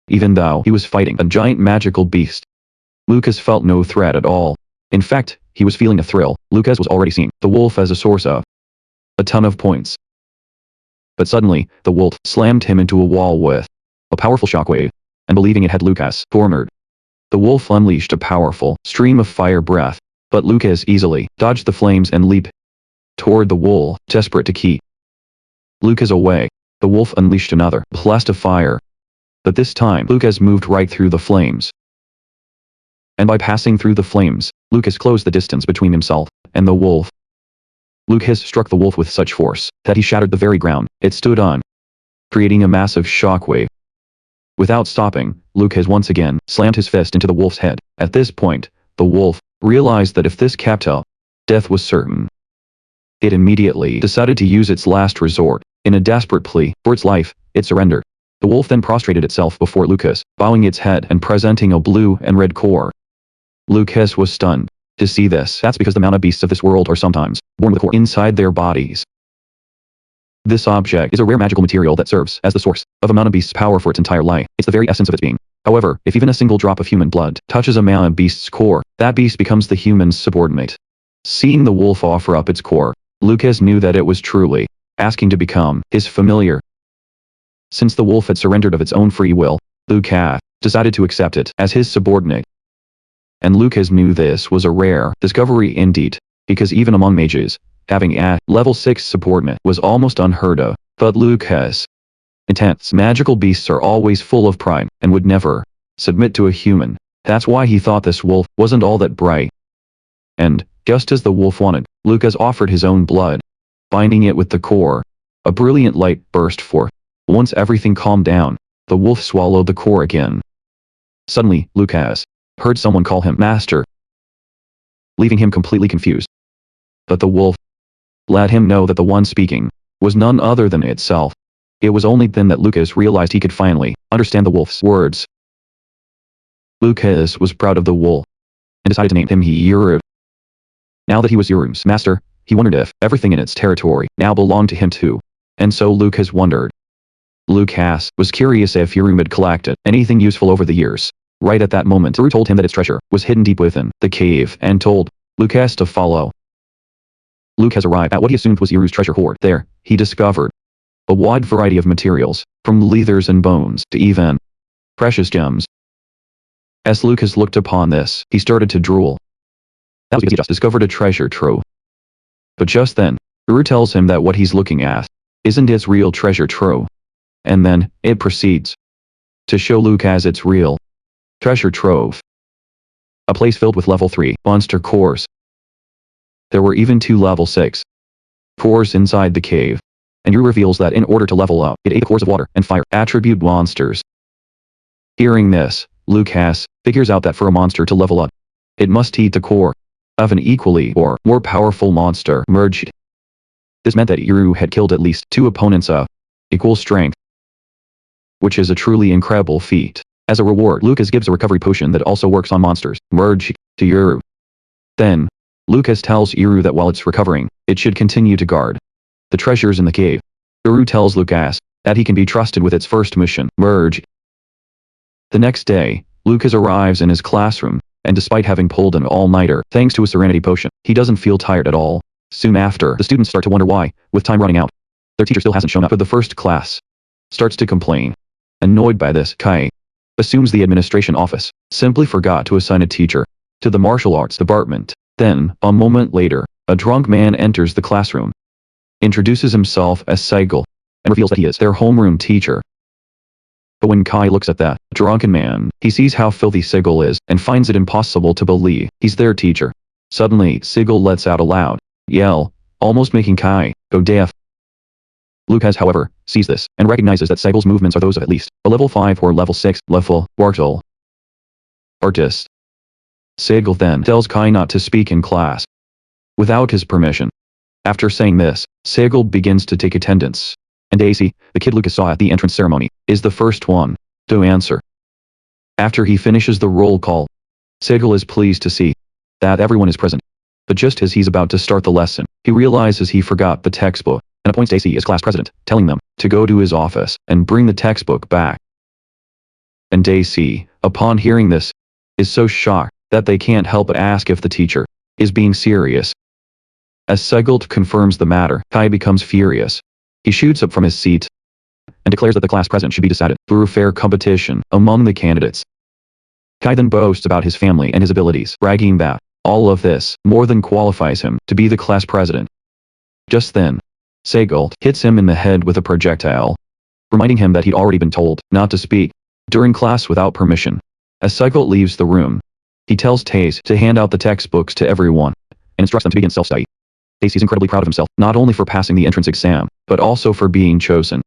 Speaker 1: Even though he was fighting a giant magical beast, Lucas felt no threat at all. In fact, he was feeling a thrill. Lucas was already seeing the wolf as a source of a ton of points. But suddenly, the wolf slammed him into a wall with a powerful shockwave, and believing it had Lucas cornered, the wolf unleashed a powerful stream of fire breath, but Lucas easily dodged the flames and leaped toward the wolf, desperate to keep Lucas away. The wolf unleashed another blast of fire, but this time Lucas moved right through the flames. And by passing through the flames, Lucas closed the distance between himself and the wolf. Lucas struck the wolf with such force that he shattered the very ground it stood on, creating a massive shockwave. Without stopping, Lucas once again slammed his fist into the wolf's head. At this point, the wolf realized that if this kept up, death was certain. It immediately decided to use its last resort. In a desperate plea for its life, it surrendered. The wolf then prostrated itself before Lucas, bowing its head and presenting a blue and red core. Lucas was stunned to see this. That's because the manga beasts of this world are sometimes born with a core inside their bodies. This object is a rare magical material that serves as the source of a manga beast's power for its entire life. It's the very essence of its being. However, if even a single drop of human blood touches a manga beast's core, that beast becomes the human's subordinate. Seeing the wolf offer up its core, Lucas knew that it was truly asking to become his familiar. Since the wolf had surrendered of its own free will, Lucas decided to accept it as his subordinate. And Lucas knew this was a rare discovery indeed, because even among mages, having a level 6 subordinate was almost unheard of. But Lucas' intense magical beasts are always full of pride and would never submit to a human. That's why he thought this wolf wasn't all that bright. And, just as the wolf wanted, Lucas offered his own blood, binding it with the core. A brilliant light burst forth. Once everything calmed down, the wolf swallowed the core again. Suddenly, Lucas heard someone call him master, leaving him completely confused. But the wolf let him know that the one speaking was none other than itself. It was only then that Lucas realized he could finally understand the wolf's words. Lucas was proud of the wolf and decided to name him Yuru. Now that he was Yuru's master, he wondered if everything in its territory now belonged to him too. And so Lucas wondered. Lucas was curious if Yuru had collected anything useful over the years. Right at that moment, Yuru told him that its treasure was hidden deep within the cave and told Lucas to follow. Lucas arrived at what he assumed was Yuru's treasure hoard. There, he discovered a wide variety of materials, from leathers and bones to even precious gems. As Lucas looked upon this, he started to drool. That was because he just discovered a treasure trove. But just then, Yuru tells him that what he's looking at isn't its real treasure trove. And then, it proceeds to show Lucas its real treasure trove. A place filled with level 3 monster cores. There were even 2 level 6 cores inside the cave. And Yuru reveals that in order to level up, it ate the cores of water and fire attribute monsters. Hearing this, Lucas figures out that for a monster to level up, it must eat the core of an equally or more powerful monster merged. This meant that Yuru had killed at least 2 opponents of equal strength, which is a truly incredible feat. As a reward, Lucas gives a recovery potion that also works on monsters merged to Yuru. Then, Lucas tells Yuru that while it's recovering, it should continue to guard the treasures in the cave. Yuru tells Lucas that he can be trusted with its first mission, merge. The next day, Lucas arrives in his classroom, and despite having pulled an all-nighter thanks to a serenity potion, he doesn't feel tired at all. Soon after, the students start to wonder why, with time running out, their teacher still hasn't shown up for the first class. Starts to complain. Annoyed by this, Kai assumes the administration office simply forgot to assign a teacher to the martial arts department. Then, a moment later, A drunk man enters the classroom, introduces himself as Segal, and reveals that he is their homeroom teacher. But when Kai looks at that drunken man, he sees how filthy Segal is and finds it impossible to believe he's their teacher. Suddenly, Segal lets out a loud yell, almost making Kai go deaf. Lucas, however, sees this and recognizes that Segal's movements are those of at least a level 5 or level 6 level martial artist. Segal then tells Kai not to speak in class without his permission. After saying this, Segal begins to take attendance, and Daisy, the kid Lucas saw at the entrance ceremony, is the first one to answer. After he finishes the roll call, Segal is pleased to see that everyone is present. But just as he's about to start the lesson, he realizes he forgot the textbook and appoints Daisy as class president, telling them to go to his office and bring the textbook back. And Daisy, upon hearing this, is so shocked that they can't help but ask if the teacher is being serious. As Segal confirms the matter, Kai becomes furious. He shoots up from his seat and declares that the class president should be decided through fair competition among the candidates. Kai then boasts about his family and his abilities, bragging that all of this more than qualifies him to be the class president. Just then, Segal hits him in the head with a projectile, reminding him that he'd already been told not to speak during class without permission. As Segal leaves the room, he tells Taze to hand out the textbooks to everyone and instructs them to begin self-study. Taze is incredibly proud of himself, not only for passing the entrance exam, but also for being chosen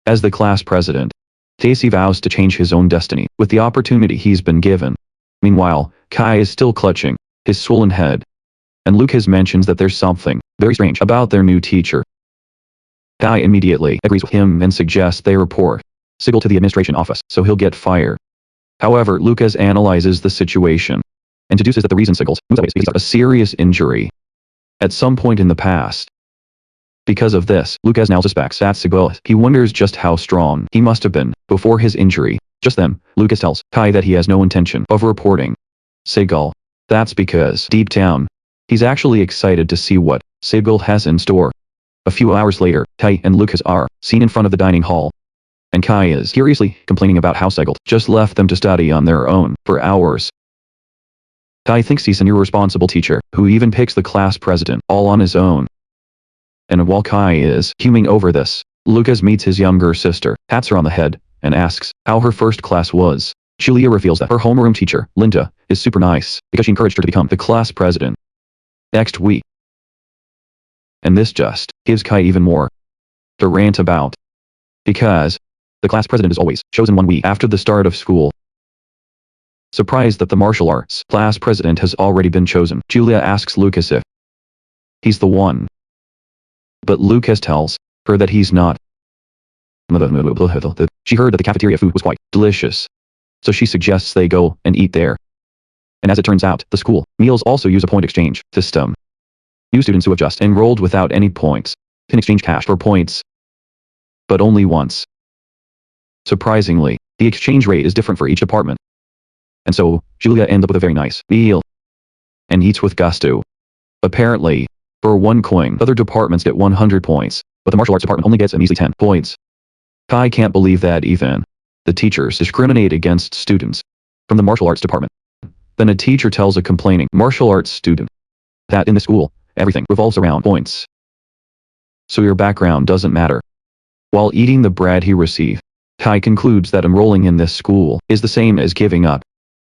Speaker 1: as the class president. Taze vows to change his own destiny with the opportunity he's been given. Meanwhile, Kai is still clutching his swollen head, and Lucas mentions that there's something very strange about their new teacher. Kai immediately agrees with him and suggests they report Segal to the administration office so he'll get fired. However, Lucas analyzes the situation and deduces that the reason Segal's moves away is because of a serious injury at some point in the past. Because of this, Lucas now suspects that Segal, he wonders just how strong he must have been before his injury. Just then, Lucas tells Kai that he has no intention of reporting Segal. That's because, deep down, he's actually excited to see what Segal has in store. A few hours later, Kai and Lucas are seen in front of the dining hall, and Kai is furiously complaining about how Segal just left them to study on their own for hours. Kai thinks he's an irresponsible teacher who even picks the class president all on his own. And while Kai is fuming over this, Lucas meets his younger sister, pats her on the head, and asks how her first class was. Julia reveals that her homeroom teacher, Linda, is super nice because she encouraged her to become the class president next week. And this just gives Kai even more to rant about, because the class president is always chosen 1 week after the start of school. Surprised that the martial arts class president has already been chosen, Julia asks Lucas if he's the one. But Lucas tells her that he's not. She heard that the cafeteria food was quite delicious, so she suggests they go and eat there. And as it turns out, the school meals also use a point exchange system. New students who have just enrolled without any points can exchange cash for points, but only once. Surprisingly, the exchange rate is different for each department. And so, Julia ends up with a very nice meal and eats with gusto. Apparently, for 1 coin, other departments get 100 points, but the martial arts department only gets a measly 10 points. Kai can't believe that even the teachers discriminate against students from the martial arts department. Then a teacher tells a complaining martial arts student that in the school, everything revolves around points. So your background doesn't matter. While eating the bread he received, Kai concludes that enrolling in this school is the same as giving up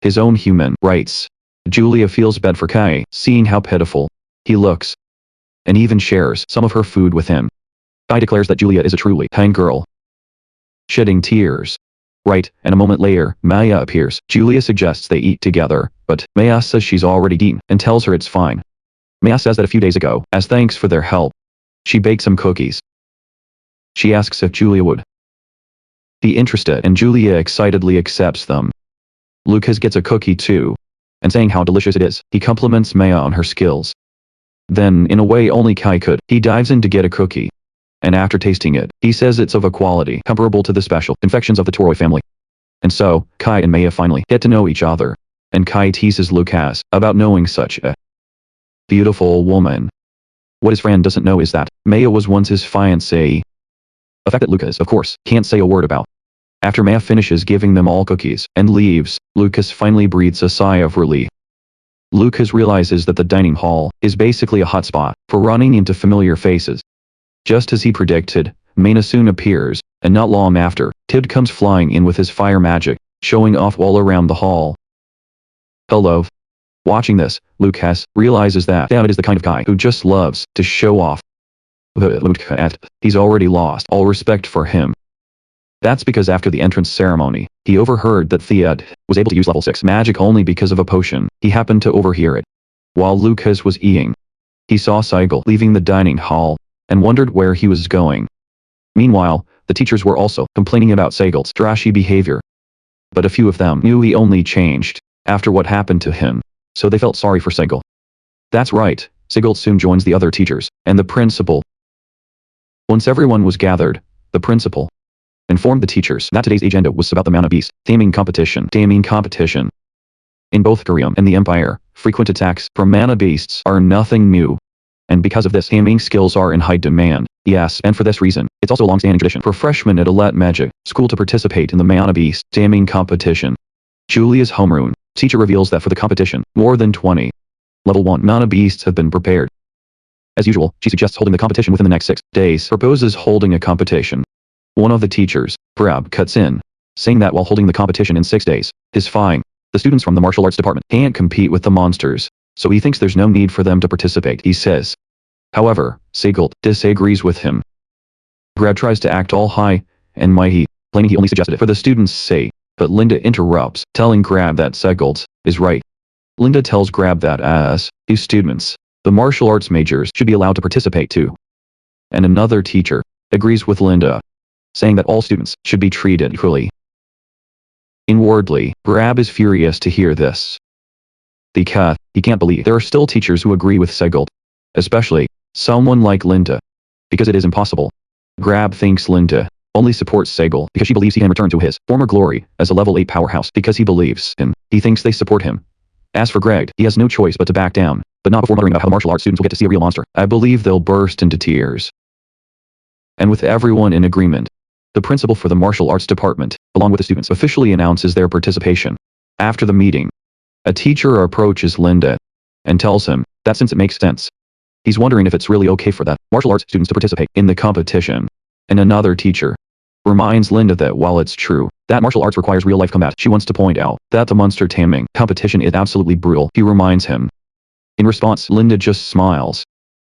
Speaker 1: his own human rights. Julia feels bad for Kai, seeing how pitiful he looks, and even shares some of her food with him. Kai declares that Julia is a truly kind girl, shedding tears. Right, and a moment later, Maya appears. Julia suggests they eat together, but Maya says she's already eaten and tells her it's fine. Maya says that a few days ago, as thanks for their help, she baked some cookies. She asks if Julia would be interested, and Julia excitedly accepts them. Lucas gets a cookie too, and saying how delicious it is, he compliments Maya on her skills. Then, in a way only Kai could, he dives in to get a cookie, and after tasting it, he says it's of a quality comparable to the special confections of the Toroi family. And so, Kai and Maya finally get to know each other, and Kai teases Lucas about knowing such a beautiful woman. What his friend doesn't know is that Maya was once his fiancée, a fact that Lucas, of course, can't say a word about. After Maya finishes giving them all cookies and leaves, Lucas finally breathes a sigh of relief. Lucas realizes that the dining hall is basically a hotspot for running into familiar faces. Just as he predicted, Maina soon appears, and not long after, Tid comes flying in with his fire magic, showing off all around the hall. Hello. Watching this, Lucas realizes that David is the kind of guy who just loves to show off. He's already lost all respect for him. That's because after the entrance ceremony, he overheard that Theod was able to use level 6 magic only because of a potion. He happened to overhear it. While Lucas was eating, he saw Sigel leaving the dining hall, and wondered where he was going. Meanwhile, the teachers were also complaining about Sigel's trashy behavior. But a few of them knew he only changed after what happened to him, so they felt sorry for Sigel. That's right, Sigel soon joins the other teachers, and the principal. Once everyone was gathered, the principal informed the teachers that today's agenda was about the Mana Beast taming competition. In both Korea and the Empire, frequent attacks from Mana Beasts are nothing new. And because of this, taming skills are in high demand. Yes, and for this reason, it's also a long-standing tradition for freshmen at Alet Magic School to participate in the Mana Beast taming competition. Julia's homeroom teacher reveals that for the competition, more than 20 level 1 Mana Beasts have been prepared. As usual, she suggests holding the competition within the next 6 days, proposes holding a competition. One of the teachers, Prab, cuts in, saying that while holding the competition in 6 days is fine. The students from the martial arts department can't compete with the monsters, so he thinks there's no need for them to participate, he says. However, Sigel disagrees with him. Grab tries to act all high and mighty, claiming he only suggested it for the students' sake, but Linda interrupts, telling Grab that Sigel is right. Linda tells Grab that as his students, the martial arts majors should be allowed to participate too. And another teacher agrees with Linda, saying that all students should be treated equally. Inwardly, Grab is furious to hear this. Because he can't believe there are still teachers who agree with Sigel, especially someone like Linda, because it is impossible. Grab thinks Linda only supports Sigel because she believes he can return to his former glory as a level 8 powerhouse because he believes in. He thinks they support him. As for Greg, he has no choice but to back down, but not before muttering about how the martial arts students will get to see a real monster. I believe they'll burst into tears. And with everyone in agreement, the principal for the martial arts department, along with the students, officially announces their participation. After the meeting, a teacher approaches Linda and tells him that since it makes sense, he's wondering if it's really okay for that martial arts students to participate in the competition. And another teacher reminds Linda that while it's true that martial arts requires real-life combat, she wants to point out that the monster taming competition is absolutely brutal. He reminds him. In response, Linda just smiles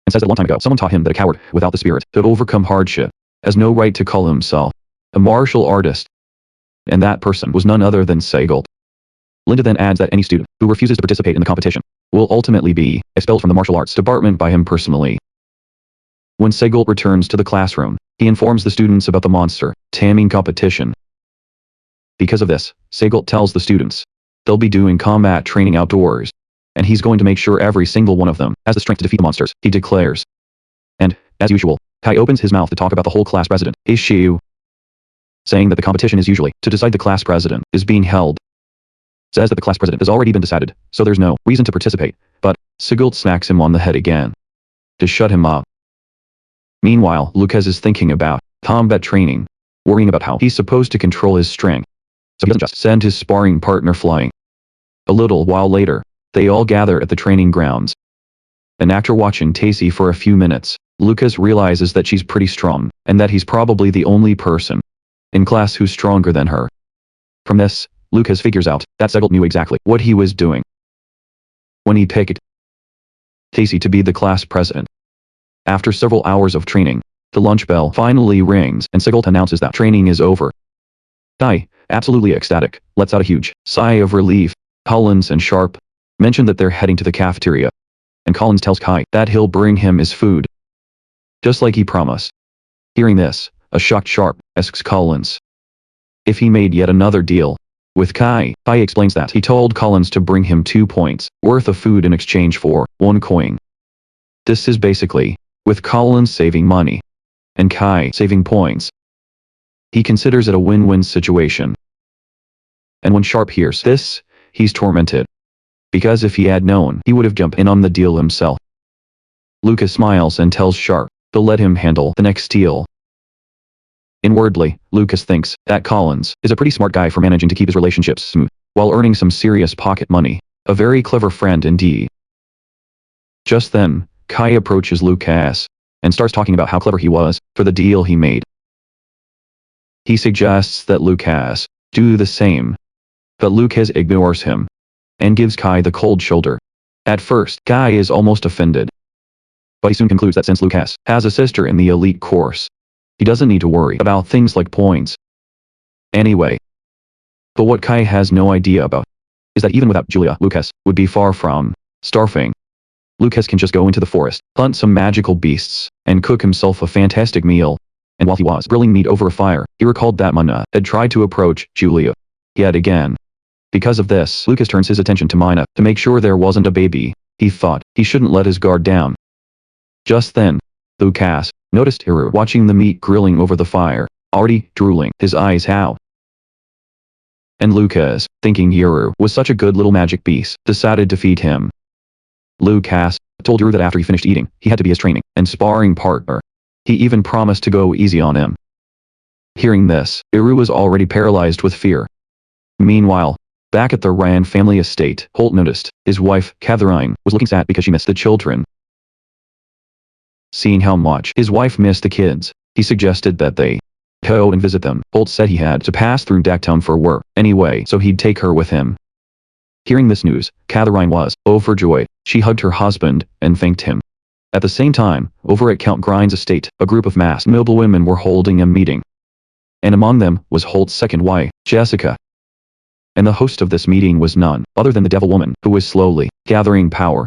Speaker 1: and says that a long time ago, someone taught him that a coward without the spirit to overcome hardship has no right to call himself a martial artist. And that person was none other than Sigel. Linda then adds that any student who refuses to participate in the competition will ultimately be expelled from the martial arts department by him personally. When Sigel returns to the classroom, he informs the students about the monster taming competition. Because of this, Sigel tells the students they'll be doing combat training outdoors, and he's going to make sure every single one of them has the strength to defeat the monsters, he declares. And, as usual, Kai opens his mouth to talk about the whole class president issue, saying that the competition is usually to decide the class president is being held. Says that the class president has already been decided, so there's no reason to participate, but Sigel smacks him on the head again to shut him up. Meanwhile, Lucas is thinking about combat training, worrying about how he's supposed to control his strength, so he doesn't just send his sparring partner flying. A little while later, they all gather at the training grounds. And after watching Tacy for a few minutes, Lucas realizes that she's pretty strong, and that he's probably the only person in class who's stronger than her. From this, Lucas figures out that Sigel knew exactly what he was doing when he picked Tacy to be the class president. After several hours of training, the lunch bell finally rings and Sigel announces that training is over. Kai, absolutely ecstatic, lets out a huge sigh of relief. Collins and Sharp mention that they're heading to the cafeteria, and Collins tells Kai that he'll bring him his food, just like he promised. Hearing this, a shocked Sharp asks Collins if he made yet another deal with Kai. Kai explains that he told Collins to bring him 2 points worth of food in exchange for 1 coin. This is basically with Collins saving money and Kai saving points. He considers it a win-win situation. And when Sharp hears this, he's tormented, because if he had known, he would have jumped in on the deal himself. Lucas smiles and tells Sharp to let him handle the next deal. Inwardly, Lucas thinks that Collins is a pretty smart guy for managing to keep his relationships smooth, while earning some serious pocket money. A very clever friend indeed. Just then, Kai approaches Lucas and starts talking about how clever he was for the deal he made. He suggests that Lucas do the same, but Lucas ignores him and gives Kai the cold shoulder. At first, Kai is almost offended, but he soon concludes that since Lucas has a sister in the elite course, he doesn't need to worry about things like points. Anyway, but what Kai has no idea about is that even without Julia, Lucas would be far from starving. Lucas can just go into the forest, hunt some magical beasts, and cook himself a fantastic meal. And while he was grilling meat over a fire, he recalled that Manhwa had tried to approach Julia yet again. Because of this, Lucas turns his attention to Manhwa to make sure there wasn't a baby. He thought he shouldn't let his guard down. Just then, Lucas noticed Hiru watching the meat grilling over the fire, already drooling his eyes out. And Lucas, thinking Hiru was such a good little magic beast, decided to feed him. Lucas told Hiru that after he finished eating, he had to be his training and sparring partner. He even promised to go easy on him. Hearing this, Hiru was already paralyzed with fear. Meanwhile, back at the Ryan family estate, Holt noticed his wife, Catherine, was looking sad because she missed the children. Seeing how much his wife missed the kids, he suggested that they go and visit them. Holt said he had to pass through Dacktown for work anyway, so he'd take her with him. Hearing this news, Catherine was overjoyed. She hugged her husband and thanked him. At the same time, over at Count Grind's estate, a group of masked noblewomen were holding a meeting. And among them was Holt's second wife, Jessica. And the host of this meeting was none other than the devil woman, who was slowly gathering power.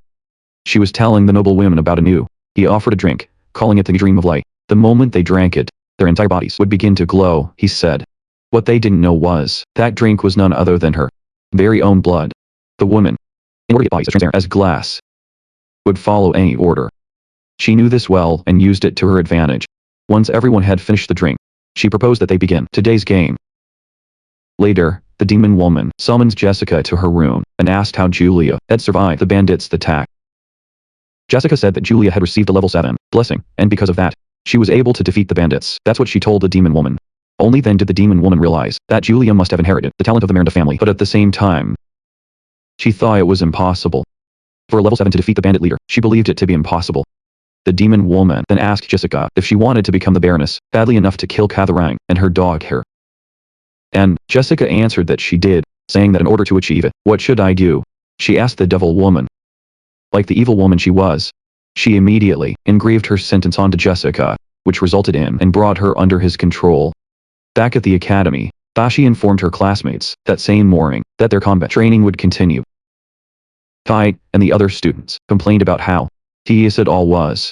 Speaker 1: She was telling the noblewomen about a new. He offered a drink, calling it the Dream of Light. The moment they drank it, their entire bodies would begin to glow, he said. What they didn't know was, that drink was none other than her very own blood. The woman, in order to get bodies as transparent as glass, would follow any order. She knew this well and used it to her advantage. Once everyone had finished the drink, she proposed that they begin today's game. Later, the demon woman summons Jessica to her room and asked how Julia had survived the bandits' attack. Jessica said that Julia had received a level 7 blessing, and because of that, she was able to defeat the bandits. That's what she told the demon woman. Only then did the demon woman realize that Julia must have inherited the talent of the Miranda family, but at the same time, she thought it was impossible. For a level 7 to defeat the bandit leader, she believed it to be impossible. The demon woman then asked Jessica if she wanted to become the Baroness, badly enough to kill Catherine and her dog Hair. And Jessica answered that she did, saying that in order to achieve it, what should I do? She asked the devil woman. Like the evil woman she was, she immediately engraved her sentence onto Jessica, which resulted in and brought her under his control. Back at the academy, Bashi informed her classmates that same morning that their combat training would continue. Kai and the other students complained about how tedious it all was.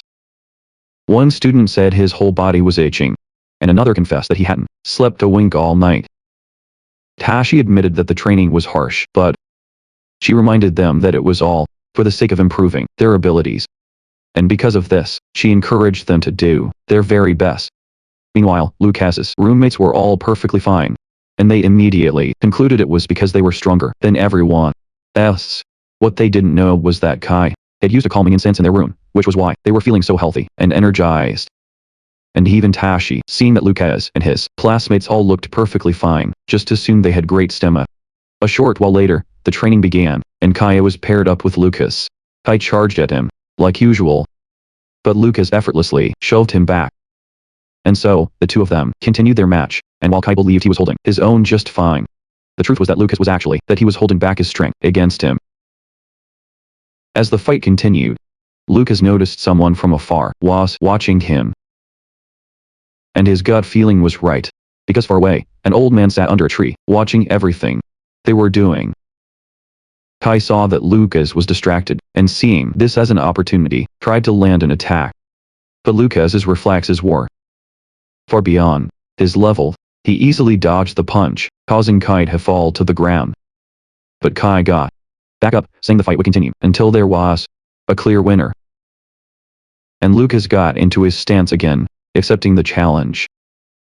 Speaker 1: One student said his whole body was itching, and another confessed that he hadn't slept a wink all night. Tashi admitted that the training was harsh, but she reminded them that it was all for the sake of improving their abilities. And because of this, she encouraged them to do their very best. Meanwhile, Lucas's roommates were all perfectly fine, and they immediately concluded it was because they were stronger than everyone else. What they didn't know was that Kai had used a calming incense in their room, which was why they were feeling so healthy and energized. And even Tashi, seeing that Lucas and his classmates all looked perfectly fine, just assumed they had great stamina. A short while later, the training began, and Kai was paired up with Lucas. Kai charged at him, like usual, but Lucas effortlessly shoved him back. And so, the two of them continued their match, and while Kai believed he was holding his own just fine, the truth was that Lucas was actually that he was holding back his strength against him. As the fight continued, Lucas noticed someone from afar was watching him. And his gut feeling was right, because far away, an old man sat under a tree, watching everything they were doing. Kai saw that Lucas was distracted, and seeing this as an opportunity, tried to land an attack. But Lucas's reflexes were far beyond his level. He easily dodged the punch, causing Kai to fall to the ground. But Kai got back up, saying the fight would continue until there was a clear winner. And Lucas got into his stance again, accepting the challenge.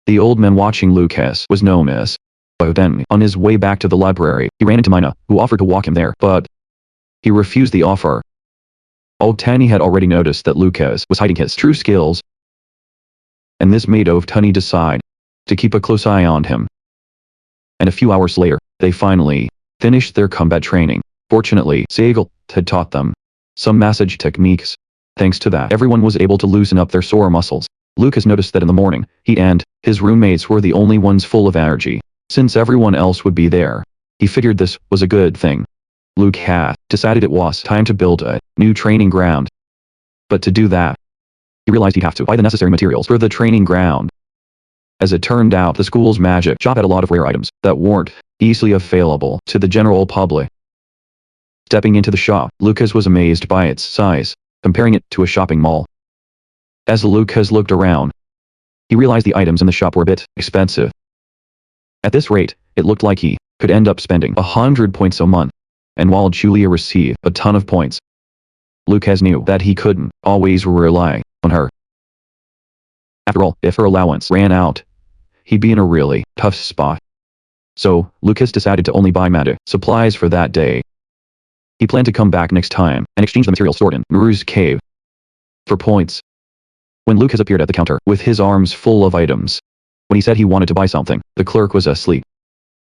Speaker 1: The old man watching Lucas was known as. But then, on his way back to the library, he ran into Mina, who offered to walk him there, but he refused the offer. Tani had already noticed that Lucas was hiding his true skills, and this made Tani decide to keep a close eye on him. And a few hours later, they finally finished their combat training. Fortunately, Segal had taught them some massage techniques. Thanks to that, everyone was able to loosen up their sore muscles. Lucas noticed that in the morning, he and his roommates were the only ones full of energy, since everyone else would be there. He figured this was a good thing. Lucas decided it was time to build a new training ground. But to do that, he realized he'd have to buy the necessary materials for the training ground. As it turned out, the school's magic shop had a lot of rare items that weren't easily available to the general public. Stepping into the shop, Lucas was amazed by its size, comparing it to a shopping mall. As Lucas looked around, he realized the items in the shop were a bit expensive. At this rate, it looked like he could end up spending 100 points a month, and while Julia received a ton of points, Lucas knew that he couldn't always rely on her. After all, if her allowance ran out, he'd be in a really tough spot. So, Lucas decided to only buy magic supplies for that day. He planned to come back next time and exchange the materials stored in Muru's cave for points. When Lucas appeared at the counter with his arms full of items, when he said he wanted to buy something, the clerk was asleep.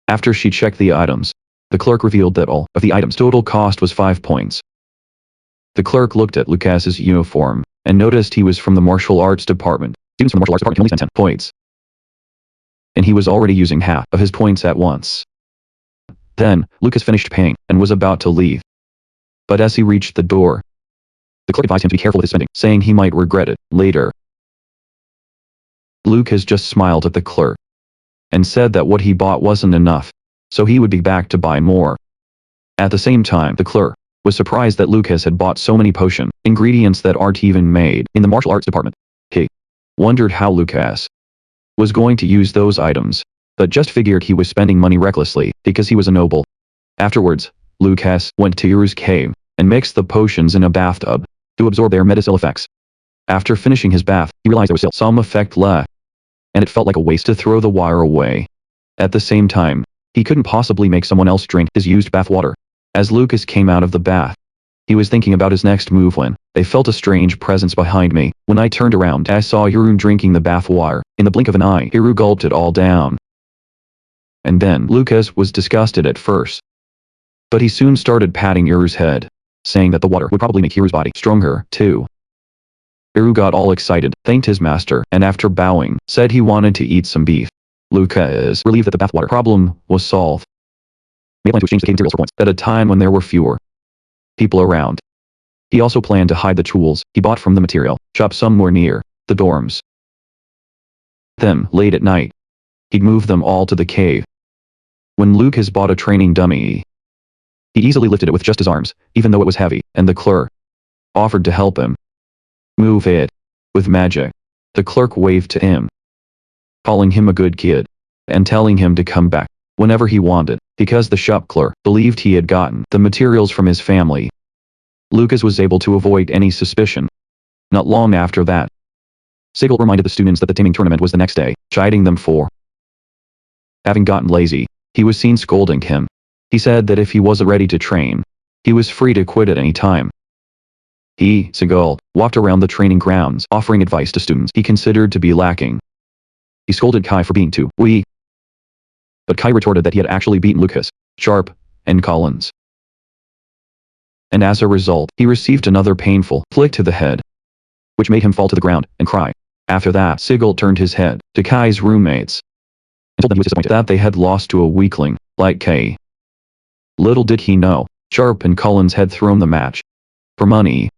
Speaker 1: After she checked the items, the clerk revealed that all of the items' total cost was 5 points. The clerk looked at Lucas's uniform and noticed he was from the martial arts department. Students from the martial arts department can only spend 10 points. And he was already using half of his points at once. Then, Lucas finished paying and was about to leave. But as he reached the door, the clerk advised him to be careful with his spending, saying he might regret it later. Lucas just smiled at the clerk and said that what he bought wasn't enough, so he would be back to buy more. At the same time, the clerk was surprised that Lucas had bought so many potion ingredients that aren't even made in the martial arts department. He wondered how Lucas was going to use those items, but just figured he was spending money recklessly because he was a noble. Afterwards, Lucas went to Iru's cave and mixed the potions in a bathtub to absorb their medicinal effects. After finishing his bath, he realized there was still some effect left, and it felt like a waste to throw the water away. At the same time, he couldn't possibly make someone else drink his used bath water. As Lucas came out of the bath, he was thinking about his next move when they felt a strange presence behind me. When I turned around, I saw Iru drinking the bath water. In the blink of an eye, Iru gulped it all down. And then Lucas was disgusted at first, but he soon started patting Iru's head, saying that the water would probably make Iru's body stronger, too. Iru got all excited, thanked his master, and after bowing, said he wanted to eat some beef. Lucas, relieved that the bathwater problem was solved, made a plan to exchange the cave materials for points at a time when there were fewer people around. He also planned to hide the tools he bought from the material shop somewhere near the dorms. Then, late at night, he'd move them all to the cave. When Lucas bought a training dummy, he easily lifted it with just his arms, even though it was heavy, and the clerk offered to help him move it with magic. The clerk waved to him, calling him a good kid, and telling him to come back whenever he wanted, because the shop clerk believed he had gotten the materials from his family. Lucas was able to avoid any suspicion. Not long after that, Sigil reminded the students that the taming tournament was the next day, chiding them for having gotten lazy. He was seen scolding him. He said that if he wasn't ready to train, he was free to quit at any time. He, Sigil, walked around the training grounds, offering advice to students he considered to be lacking. He scolded Kai for being too weak, but Kai retorted that he had actually beaten Lucas, Sharp, and Collins. And as a result, he received another painful flick to the head, which made him fall to the ground and cry. After that, Sigil turned his head to Kai's roommates and told them he was disappointed that they had lost to a weakling like Kai. Little did he know, Sharp and Collins had thrown the match for money,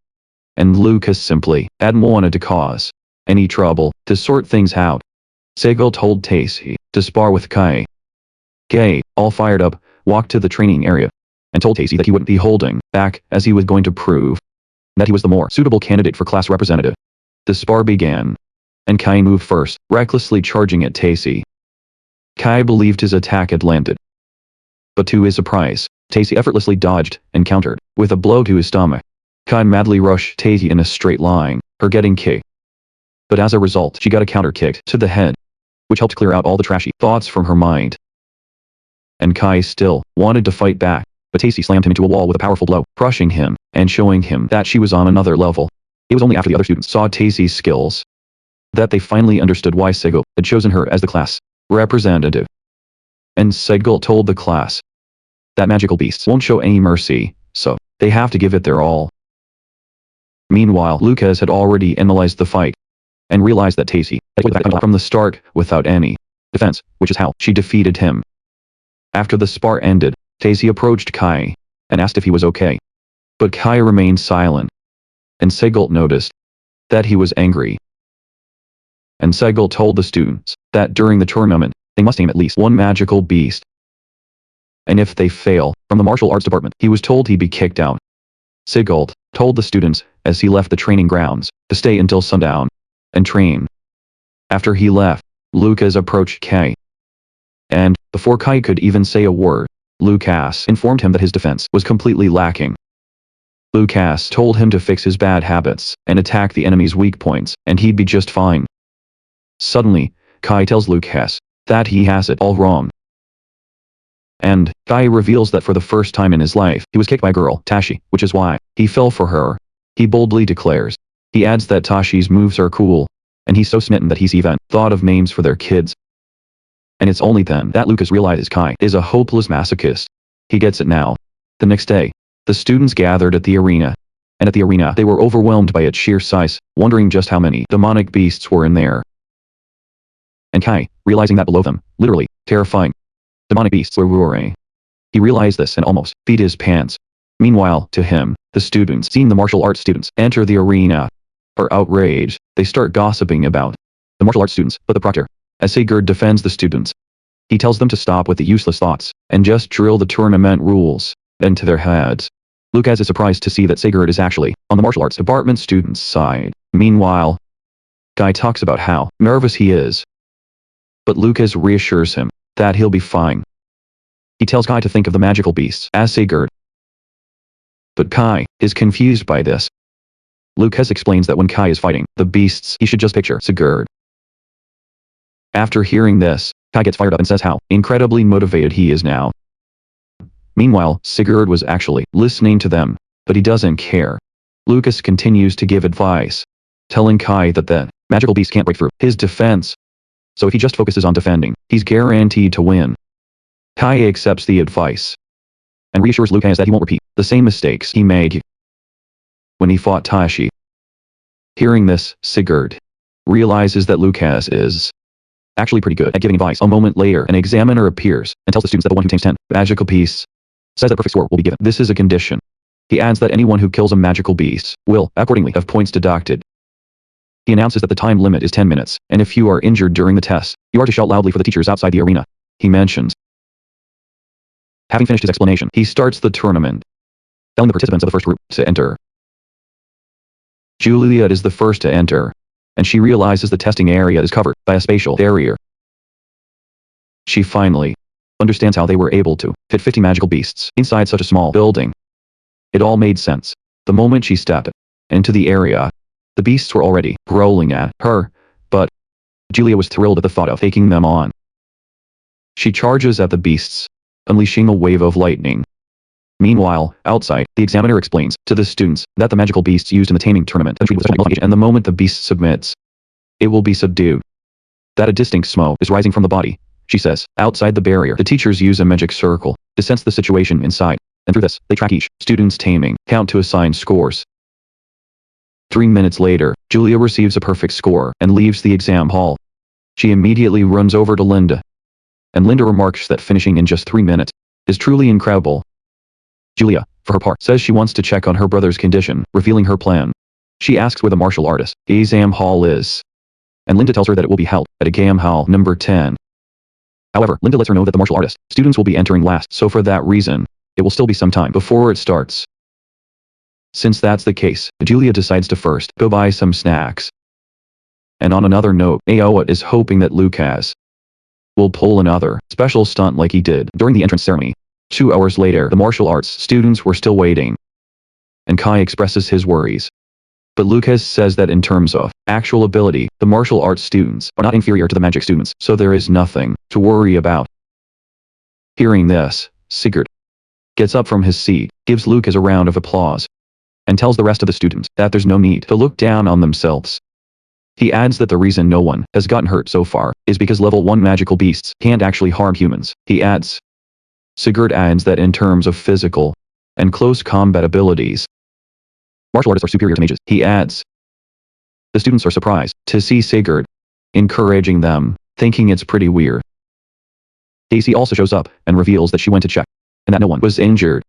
Speaker 1: and Lucas simply hadn't wanted to cause any trouble. To sort things out, Sigil told Tacy to spar with Kai. Kai, all fired up, walked to the training area and told Tacy that he wouldn't be holding back, as he was going to prove that he was the more suitable candidate for class representative. The spar began, and Kai moved first, recklessly charging at Tacy. Kai believed his attack had landed, but to his surprise, Tacy effortlessly dodged and countered with a blow to his stomach. Kai madly rushed Tacy in a straight line, her getting kicked. But as a result, she got a counter kick to the head, which helped clear out all the trashy thoughts from her mind. And Kai still wanted to fight back, but Tacy slammed him into a wall with a powerful blow, crushing him and showing him that she was on another level. It was only after the other students saw Tacy's skills that they finally understood why Sigil had chosen her as the class representative. And Sigil told the class that magical beasts won't show any mercy, so they have to give it their all. Meanwhile, Lucas had already analyzed the fight and realized that Tacy had from the start without any defense, which is how she defeated him. After the spar ended, Tacy approached Kai and asked if he was okay. But Kai remained silent, and Segalt noticed that he was angry. And Segalt told the students that during the tournament, they must aim at least one magical beast. And if they fail, from the martial arts department, he was told he'd be kicked out. Segalt told the students, as he left the training grounds, to stay until sundown and train. After he left, Lucas approached Kai. And, before Kai could even say a word, Lucas informed him that his defense was completely lacking. Lucas told him to fix his bad habits and attack the enemy's weak points, and he'd be just fine. Suddenly, Kai tells Lucas that he has it all wrong. And Kai reveals that for the first time in his life, he was kicked by a girl, Tashi, which is why he fell for her. He boldly declares. He adds that Tashi's moves are cool, and he's so smitten that he's even thought of names for their kids. And it's only then that Lucas realizes Kai is a hopeless masochist. He gets it now. The next day, the students gathered at the arena. And at the arena, they were overwhelmed by its sheer size, wondering just how many demonic beasts were in there. And Kai, realizing that below them, literally, terrifying demonic beasts were roaring. He realized this and almost peed his pants. Meanwhile, to him, the students, seeing the martial arts students enter the arena, are outraged. They start gossiping about the martial arts students, but the proctor, as Sigurd defends the students, he tells them to stop with the useless thoughts and just drill the tournament rules into their heads. Lucas is surprised to see that Sigurd is actually on the martial arts department students' side. Meanwhile, Guy talks about how nervous he is, but Lucas reassures him that he'll be fine. He tells Kai to think of the magical beasts as Sigurd. But Kai is confused by this. Lucas explains that when Kai is fighting the beasts, he should just picture Sigurd. After hearing this, Kai gets fired up and says how incredibly motivated he is now. Meanwhile, Sigurd was actually listening to them, but he doesn't care. Lucas continues to give advice, telling Kai that the magical beast can't break through his defense. So if he just focuses on defending, he's guaranteed to win. Kai accepts the advice and reassures Lucas that he won't repeat the same mistakes he made when he fought Tashi. Hearing this, Sigurd realizes that Lucas is actually pretty good at giving advice. A moment later, an examiner appears and tells the students that the one who tames 10 magical beasts says that perfect score will be given. This is a condition. He adds that anyone who kills a magical beast will, accordingly, have points deducted. He announces that the time limit is 10 minutes, and if you are injured during the test, you are to shout loudly for the teachers outside the arena. He mentions. Having finished his explanation, he starts the tournament, telling the participants of the first group to enter. Juliet is the first to enter, and she realizes the testing area is covered by a spatial barrier. She finally understands how they were able to fit 50 magical beasts inside such a small building. It all made sense. The moment she stepped into the area, the beasts were already growling at her, but Julia was thrilled at the thought of taking them on. She charges at the beasts, unleashing a wave of lightning. Meanwhile, outside, the examiner explains to the students that the magical beasts used in the taming tournament and the moment the beast submits, it will be subdued. That a distinct smoke is rising from the body, she says. Outside the barrier, the teachers use a magic circle to sense the situation inside, and through this, they track each student's taming count to assign scores. 3 minutes later, Julia receives a perfect score and leaves the exam hall. She immediately runs over to Linda, and Linda remarks that finishing in just 3 minutes is truly incredible. Julia, for her part, says she wants to check on her brother's condition, revealing her plan. She asks where the martial artist exam hall is, and Linda tells her that it will be held at exam hall number 10. However, Linda lets her know that the martial artist students will be entering last, so for that reason, it will still be some time before it starts. Since that's the case, Julia decides to first go buy some snacks. And on another note, Aowa is hoping that Lucas will pull another special stunt like he did during the entrance ceremony. 2 hours later, the martial arts students were still waiting, and Kai expresses his worries. But Lucas says that in terms of actual ability, the martial arts students are not inferior to the magic students, so there is nothing to worry about. Hearing this, Sigurd gets up from his seat, gives Lucas a round of applause, and tells the rest of the students that there's no need to look down on themselves. He adds that the reason no one has gotten hurt so far is because level 1 magical beasts can't actually harm humans. He adds, Sigurd adds that in terms of physical and close combat abilities, martial artists are superior to mages. He adds, the students are surprised to see Sigurd, encouraging them, thinking it's pretty weird. Daisy also shows up and reveals that she went to check, and that no one was injured.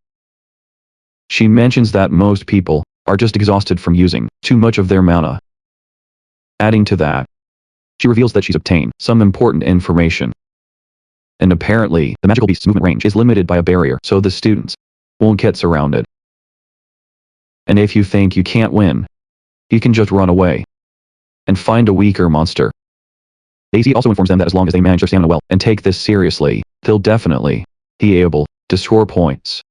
Speaker 1: She mentions that most people are just exhausted from using too much of their mana. Adding to that, she reveals that she's obtained some important information. And apparently, the magical beast's movement range is limited by a barrier, so the students won't get surrounded. And if you think you can't win, you can just run away and find a weaker monster. Daisy also informs them that as long as they manage their stamina well and take this seriously, they'll definitely be able to score points.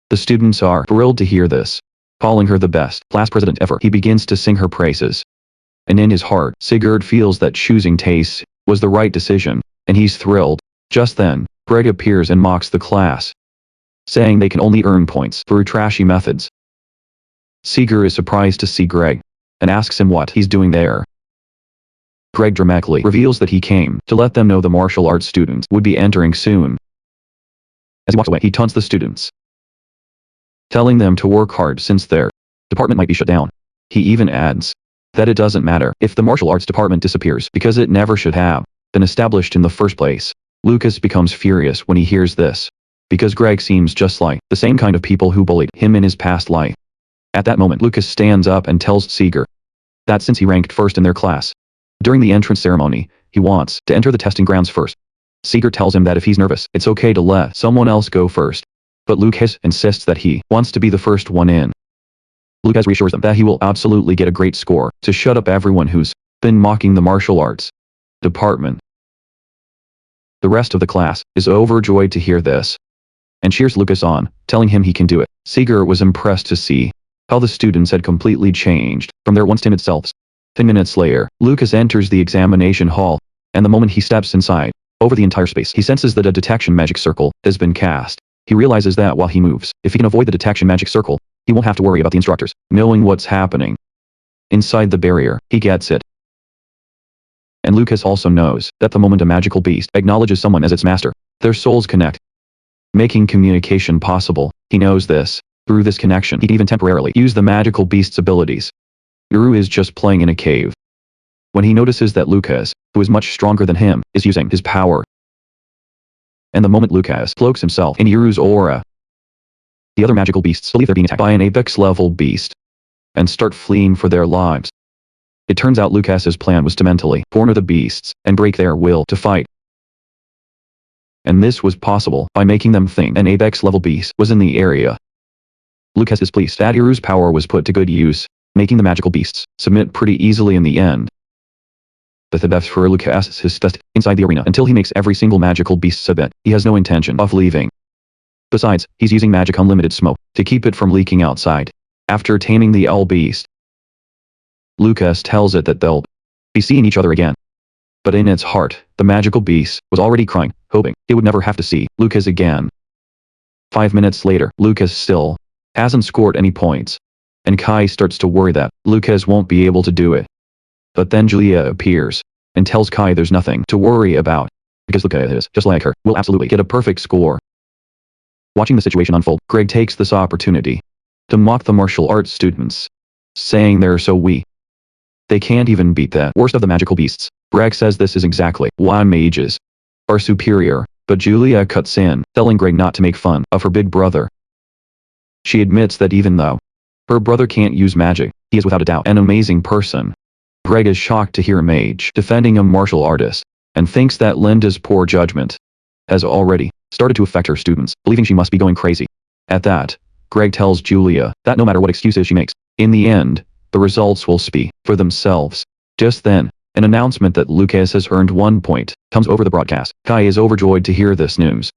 Speaker 1: The students are thrilled to hear this, calling her the best class president ever. He begins to sing her praises. And in his heart, Sigurd feels that choosing Tace was the right decision, and he's thrilled. Just then, Greg appears and mocks the class, saying they can only earn points through trashy methods. Sigurd is surprised to see Greg, and asks him what he's doing there. Greg dramatically reveals that he came to let them know the martial arts students would be entering soon. As he walks away, he taunts the students, telling them to work hard since their department might be shut down. He even adds that it doesn't matter if the martial arts department disappears because it never should have been established in the first place. Lucas becomes furious when he hears this, because Greg seems just like the same kind of people who bullied him in his past life. At that moment, Lucas stands up and tells Sigurd that since he ranked first in their class during the entrance ceremony, he wants to enter the testing grounds first. Sigurd tells him that if he's nervous, it's okay to let someone else go first. But Lucas insists that he wants to be the first one in. Lucas reassures them that he will absolutely get a great score to shut up everyone who's been mocking the martial arts department. The rest of the class is overjoyed to hear this and cheers Lucas on, telling him he can do it. Sigurd was impressed to see how the students had completely changed from their once timid selves. 10 minutes later, Lucas enters the examination hall, and the moment he steps inside, over the entire space, he senses that a detection magic circle has been cast. He realizes that while he moves, if he can avoid the detection magic circle, he won't have to worry about the instructors knowing what's happening inside the barrier. He gets it. And Lucas also knows that the moment a magical beast acknowledges someone as its master, their souls connect, making communication possible. He knows this. Through this connection, he can even temporarily use the magical beast's abilities. Uru is just playing in a cave when he notices that Lucas, who is much stronger than him, is using his power. And the moment Lucas cloaks himself in Uru's aura, the other magical beasts believe they're being attacked by an apex-level beast and start fleeing for their lives. It turns out Lucas's plan was to mentally corner the beasts and break their will to fight. And this was possible by making them think an apex-level beast was in the area. Lucas is pleased that Uru's power was put to good use, making the magical beasts submit pretty easily in the end. But the best for Lucas is his best inside the arena until he makes every single magical beast submit. He has no intention of leaving. Besides, he's using magic unlimited smoke to keep it from leaking outside. After taming the owl beast, Lucas tells it that they'll be seeing each other again. But in its heart, the magical beast was already crying, hoping it would never have to see Lucas again. 5 minutes later, Lucas still hasn't scored any points, and Kai starts to worry that Lucas won't be able to do it. But then Julia appears and tells Kai there's nothing to worry about, because Lucas is just like her, will absolutely get a perfect score. Watching the situation unfold, Greg takes this opportunity to mock the martial arts students, saying they're so weak they can't even beat the worst of the magical beasts. Greg says this is exactly why mages are superior, but Julia cuts in, telling Greg not to make fun of her big brother. She admits that even though her brother can't use magic, he is without a doubt an amazing person. Greg is shocked to hear a mage defending a martial artist, and thinks that Linda's poor judgment has already started to affect her students, believing she must be going crazy. At that, Greg tells Julia that no matter what excuses she makes, in the end, the results will speak for themselves. Just then, an announcement that Lucas has earned 1 point comes over the broadcast. Kai is overjoyed to hear this news.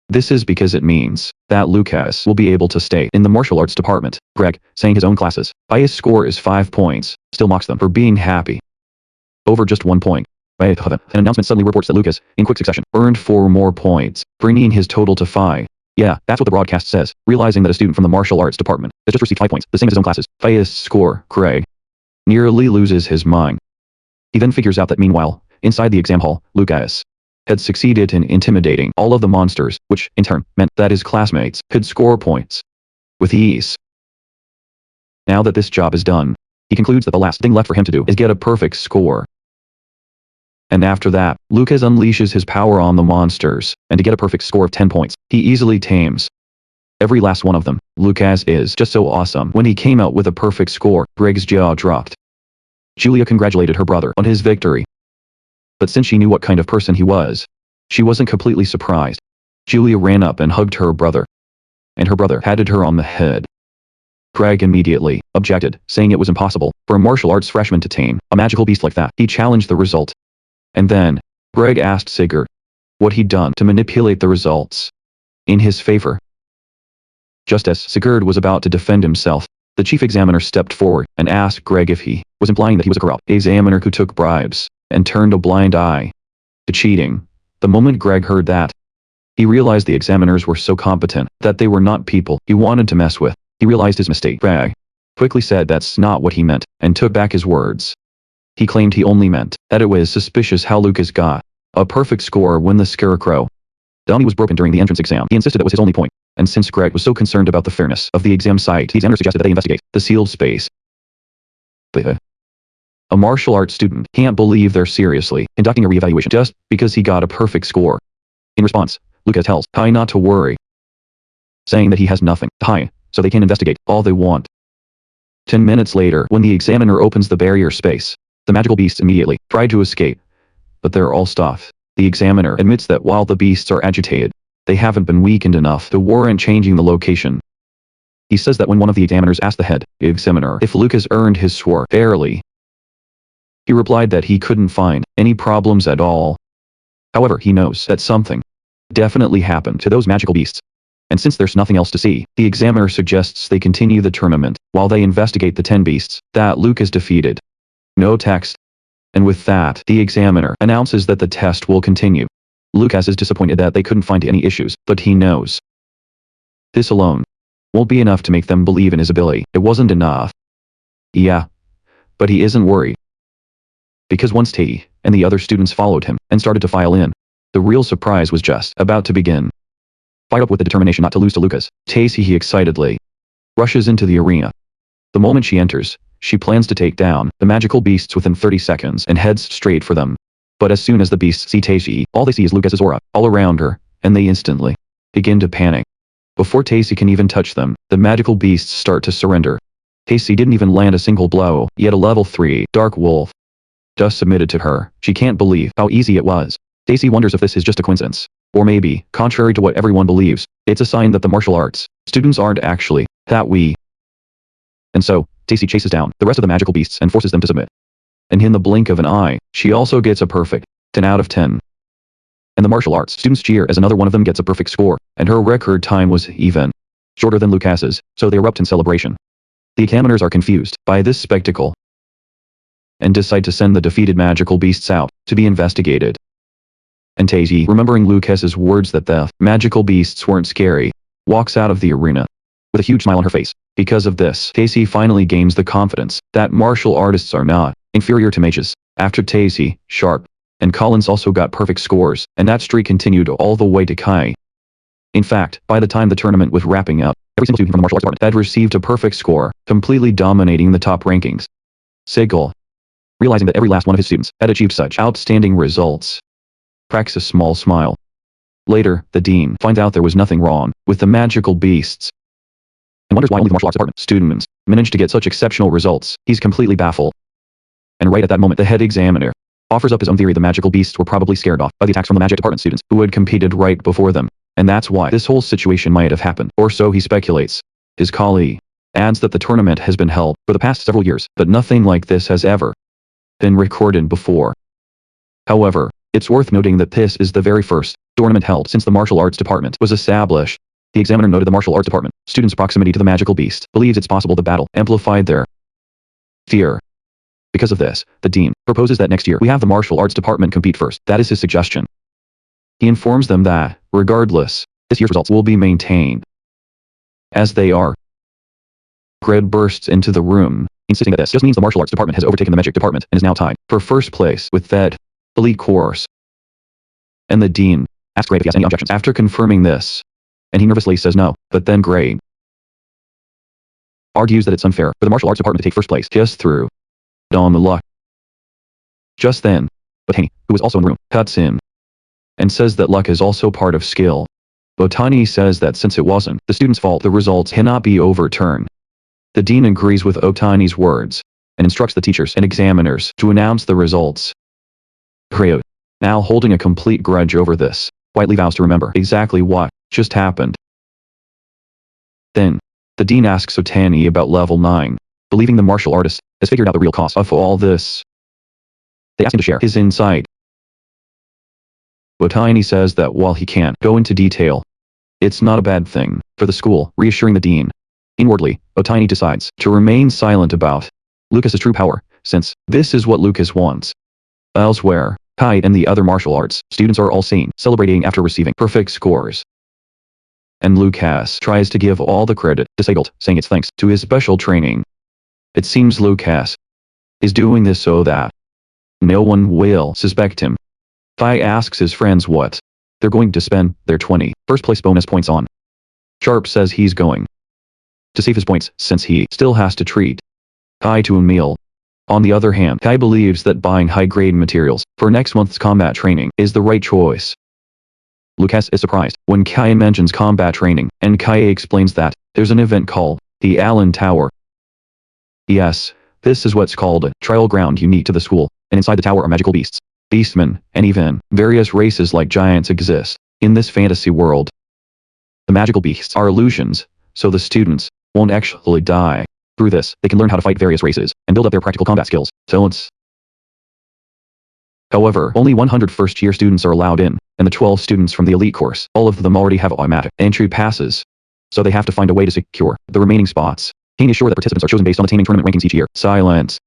Speaker 1: This is because it means that Lucas will be able to stay in the martial arts department. Greg, saying his own classes, his score is 5 points, still mocks them for being happy over just 1 point. An announcement suddenly reports that Lucas, in quick succession, earned 4 more points, bringing his total to 5. Yeah, that's what the broadcast says. Realizing that a student from the martial arts department has just received 5 points, the same as his own classes. Highest score, Greg nearly loses his mind. He then figures out that meanwhile, inside the exam hall, Lucas had succeeded in intimidating all of the monsters, which, in turn, meant that his classmates could score points with ease. Now that this job is done, he concludes that the last thing left for him to do is get a perfect score. And after that, Lucas unleashes his power on the monsters, and to get a perfect score of 10 points, he easily tames every last one of them. Lucas is just so awesome. When he came out with a perfect score, Greg's jaw dropped. Julia congratulated her brother on his victory. But since she knew what kind of person he was, she wasn't completely surprised. Julia ran up and hugged her brother, and her brother patted her on the head. Greg immediately objected, saying it was impossible for a martial arts freshman to tame a magical beast like that. He challenged the result. And then, Greg asked Sigurd what he'd done to manipulate the results in his favor. Just as Sigurd was about to defend himself, the chief examiner stepped forward and asked Greg if he was implying that he was a corrupt examiner who took bribes and turned a blind eye to cheating. The moment Greg heard that, he realized the examiners were so competent that they were not people he wanted to mess with. He realized his mistake. Greg quickly said that's not what he meant and took back his words. He claimed he only meant that it was suspicious how Lucas got a perfect score when the scarecrow dummy was broken during the entrance exam. He insisted that was his only point, and since Greg was so concerned about the fairness of the exam site, the examiner suggested that they investigate the sealed space. But a martial arts student can't believe they're seriously conducting a reevaluation just because he got a perfect score. In response, Lucas tells Kai not to worry, saying that he has nothing to hide, so they can investigate all they want. 10 minutes later, when the examiner opens the barrier space, the magical beasts immediately try to escape, but they're all stopped. The examiner admits that while the beasts are agitated, they haven't been weakened enough to warrant changing the location. He says that when one of the examiners asked the head examiner if Lucas earned his score fairly, he replied that he couldn't find any problems at all. However, he knows that something definitely happened to those magical beasts. And since there's nothing else to see, the examiner suggests they continue the tournament while they investigate the 10 beasts that Lucas defeated. No text. And with that, the examiner announces that the test will continue. Lucas is disappointed that they couldn't find any issues, but he knows this alone won't be enough to make them believe in his ability. It wasn't enough. Yeah. But he isn't worried. Because once Tae and the other students followed him and started to file in, the real surprise was just about to begin. Fired up with the determination not to lose to Lucas, Tae excitedly rushes into the arena. The moment she enters, she plans to take down the magical beasts within 30 seconds and heads straight for them. But as soon as the beasts see Tae, all they see is Lucas's aura all around her, and they instantly begin to panic. Before Tae can even touch them, the magical beasts start to surrender. Tae didn't even land a single blow, yet a level 3 dark wolf just submitted to her. She can't believe how easy it was. Tae wonders if this is just a coincidence. Or maybe, contrary to what everyone believes, it's a sign that the martial arts students aren't actually that weak. And so, Tae chases down the rest of the magical beasts and forces them to submit. And in the blink of an eye, she also gets a perfect 10 out of 10. And the martial arts students cheer as another one of them gets a perfect score, and her record time was even shorter than Lucas's, so they erupt in celebration. The examiners are confused by this spectacle and decide to send the defeated magical beasts out to be investigated. And Tae, remembering Lucas's words that the magical beasts weren't scary, walks out of the arena with a huge smile on her face. Because of this, Tae finally gains the confidence that martial artists are not inferior to mages. After Tae, Sharp, and Collins also got perfect scores, and that streak continued all the way to Kai. In fact, by the time the tournament was wrapping up, every single student from the martial arts department had received a perfect score, completely dominating the top rankings. Sigil, realizing that every last one of his students had achieved such outstanding results, cracks a small smile. Later, the dean finds out there was nothing wrong with the magical beasts and wonders why only the martial arts department students managed to get such exceptional results. He's completely baffled. And right at that moment, the head examiner offers up his own theory: the magical beasts were probably scared off by the attacks from the magic department students who had competed right before them. And that's why this whole situation might have happened, or so he speculates. His colleague adds that the tournament has been held for the past several years, but nothing like this has ever been recorded before. However, it's worth noting that this is the very first tournament held since the martial arts department was established. The examiner noted the martial arts department students' proximity to the magical beast believes it's possible the battle amplified their fear. Because of this, the dean proposes that next year we have the martial arts department compete first. That is his suggestion. He informs them that, regardless, this year's results will be maintained as they are. Gred bursts into the room, insisting that this just means the martial arts department has overtaken the magic department and is now tied for first place with that elite course. And the dean asks Gray if he has any objections. After confirming this, and he nervously says no, but then Gray argues that it's unfair for the martial arts department to take first place just through on the luck. Just then, Botani, who was also in the room, cuts in and says that luck is also part of skill. Botani says that since it wasn't the student's fault, the results cannot be overturned. The dean agrees with Otani's words and instructs the teachers and examiners to announce the results. Ryo, now holding a complete grudge over this, quietly vows to remember exactly what just happened. Then, the dean asks Otani about level 9, believing the martial artist has figured out the real cause of all this. They ask him to share his insight. Otani says that while he can't go into detail, it's not a bad thing for the school, reassuring the dean. Inwardly, Otani decides to remain silent about Lucas's true power, since this is what Lucas wants. Elsewhere, Kai and the other martial arts students are all seen celebrating after receiving perfect scores. And Lucas tries to give all the credit to Sagalt, saying it's thanks to his special training. It seems Lucas is doing this so that no one will suspect him. Kai asks his friends what they're going to spend their 20 first place bonus points on. Sharp says he's going to save his points since he still has to treat Kai to a meal. On the other hand, Kai believes that buying high-grade materials for next month's combat training is the right choice. Lucas is surprised when Kai mentions combat training, and Kai explains that there's an event called the Allen Tower. Yes, this is what's called a trial ground unique to the school, and inside the tower are magical beasts, beastmen, and even various races like giants exist in this fantasy world. The magical beasts are illusions, so the students won't actually die. Through this, they can learn how to fight various races and build up their practical combat skills. However, only 100 first-year students are allowed in, and the 12 students from the elite course, all of them already have automatic entry passes. So they have to find a way to secure the remaining spots. Kane is sure that participants are chosen based on attaining tournament rankings each year. Silence.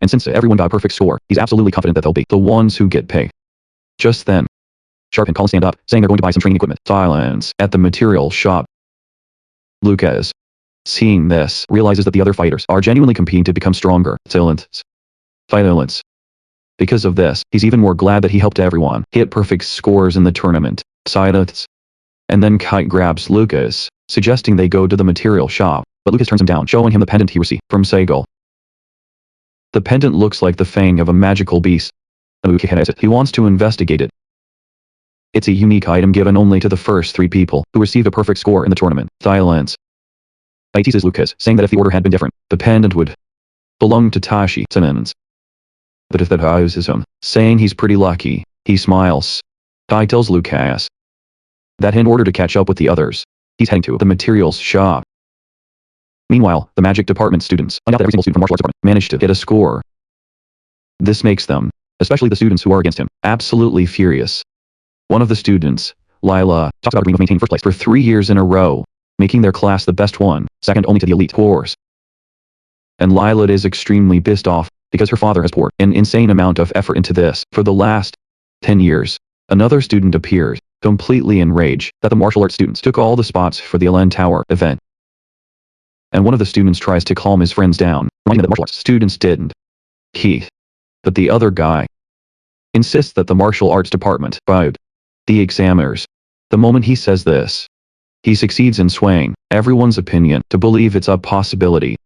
Speaker 1: And since everyone got a perfect score, he's absolutely confident that they'll be the ones who get paid. Just then, Sharp and Colin stand up, saying they're going to buy some training equipment. Silence. At the material shop, Lucas, seeing this, realizes that the other fighters are genuinely competing to become stronger. Silence. Because of this, he's even more glad that he helped everyone hit perfect scores in the tournament. Silence. And then Kite grabs Lucas, suggesting they go to the material shop, but Lucas turns him down, showing him the pendant he received from Segal. The pendant looks like the fang of a magical beast. He wants to investigate it. It's a unique item given only to the first 3 people who received a perfect score in the tournament. Silence. He teases Lucas, saying that if the order had been different, the pendant would belong to Tashi Simmons. But if that houses him, saying he's pretty lucky, he smiles. Kai tells Lucas that in order to catch up with the others, he's heading to the materials shop. Meanwhile, the magic department students find out that every single student from martial arts department managed to get a score. This makes them, especially the students who are against him, absolutely furious. One of the students, Lila, talks about her dream of maintaining first place for 3 years in a row, making their class the best one, second only to the elite course. And Lila is extremely pissed off because her father has poured an insane amount of effort into this for the last 10 years. Another student appears, completely enraged that the martial arts students took all the spots for the Allen Tower event. And one of the students tries to calm his friends down, reminding them that the martial arts students didn't. But the other guy insists that the martial arts department bribed the examiners. The moment he says this, he succeeds in swaying everyone's opinion to believe it's a possibility.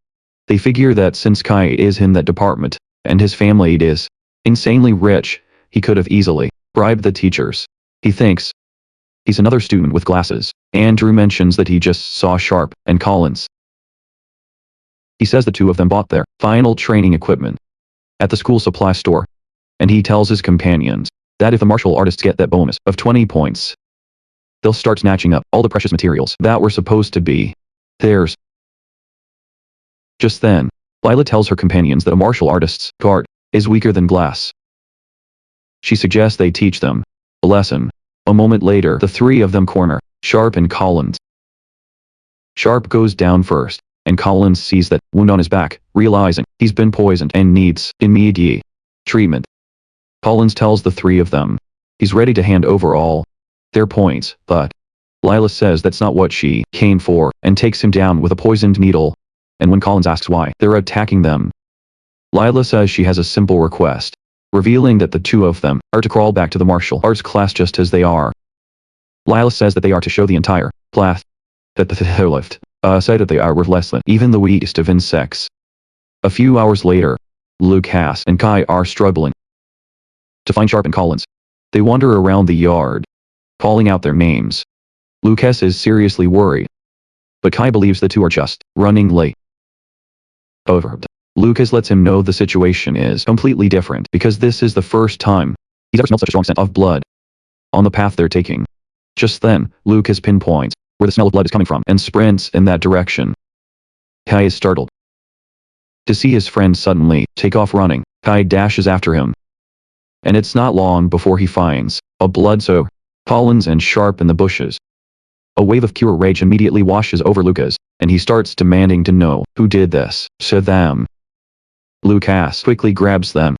Speaker 1: They figure that since Kai is in that department, and his family is insanely rich, he could have easily bribed the teachers. He thinks he's another student with glasses. Andrew mentions that he just saw Sharp and Collins. He says the 2 of them bought their final training equipment at the school supply store, and he tells his companions that if the martial artists get that bonus of 20 points, they'll start snatching up all the precious materials that were supposed to be theirs. Just then, Lila tells her companions that a martial artist's guard is weaker than glass. She suggests they teach them a lesson. A moment later, the 3 of them corner Sharp and Collins. Sharp goes down first, and Collins sees that wound on his back, realizing he's been poisoned and needs immediate treatment. Collins tells the 3 of them he's ready to hand over all their points, but Lila says that's not what she came for and takes him down with a poisoned needle. And when Collins asks why they're attacking them, Lila says she has a simple request. revealing that the two of them are to crawl back to the martial arts class just as they are. Lila says that they are to show the entire class that the lift, said that they are worthless, even the weakest of insects. A few hours later, Lucas and Kai are struggling to find Sharp and Collins. They wander around the yard, calling out their names. Lucas is seriously worried, but Kai believes the two are just running late. However, Lucas lets him know the situation is completely different because this is the first time he's ever smelled such a strong scent of blood on the path they're taking. Just then, Lucas pinpoints where the smell of blood is coming from and sprints in that direction. Kai is startled to see his friend suddenly take off running. Kai dashes after him, and it's not long before he finds a blood-soaked Collins and Sharp in the bushes. A wave of pure rage immediately washes over Lucas, and he starts demanding to know who did this to them. Lucas quickly grabs them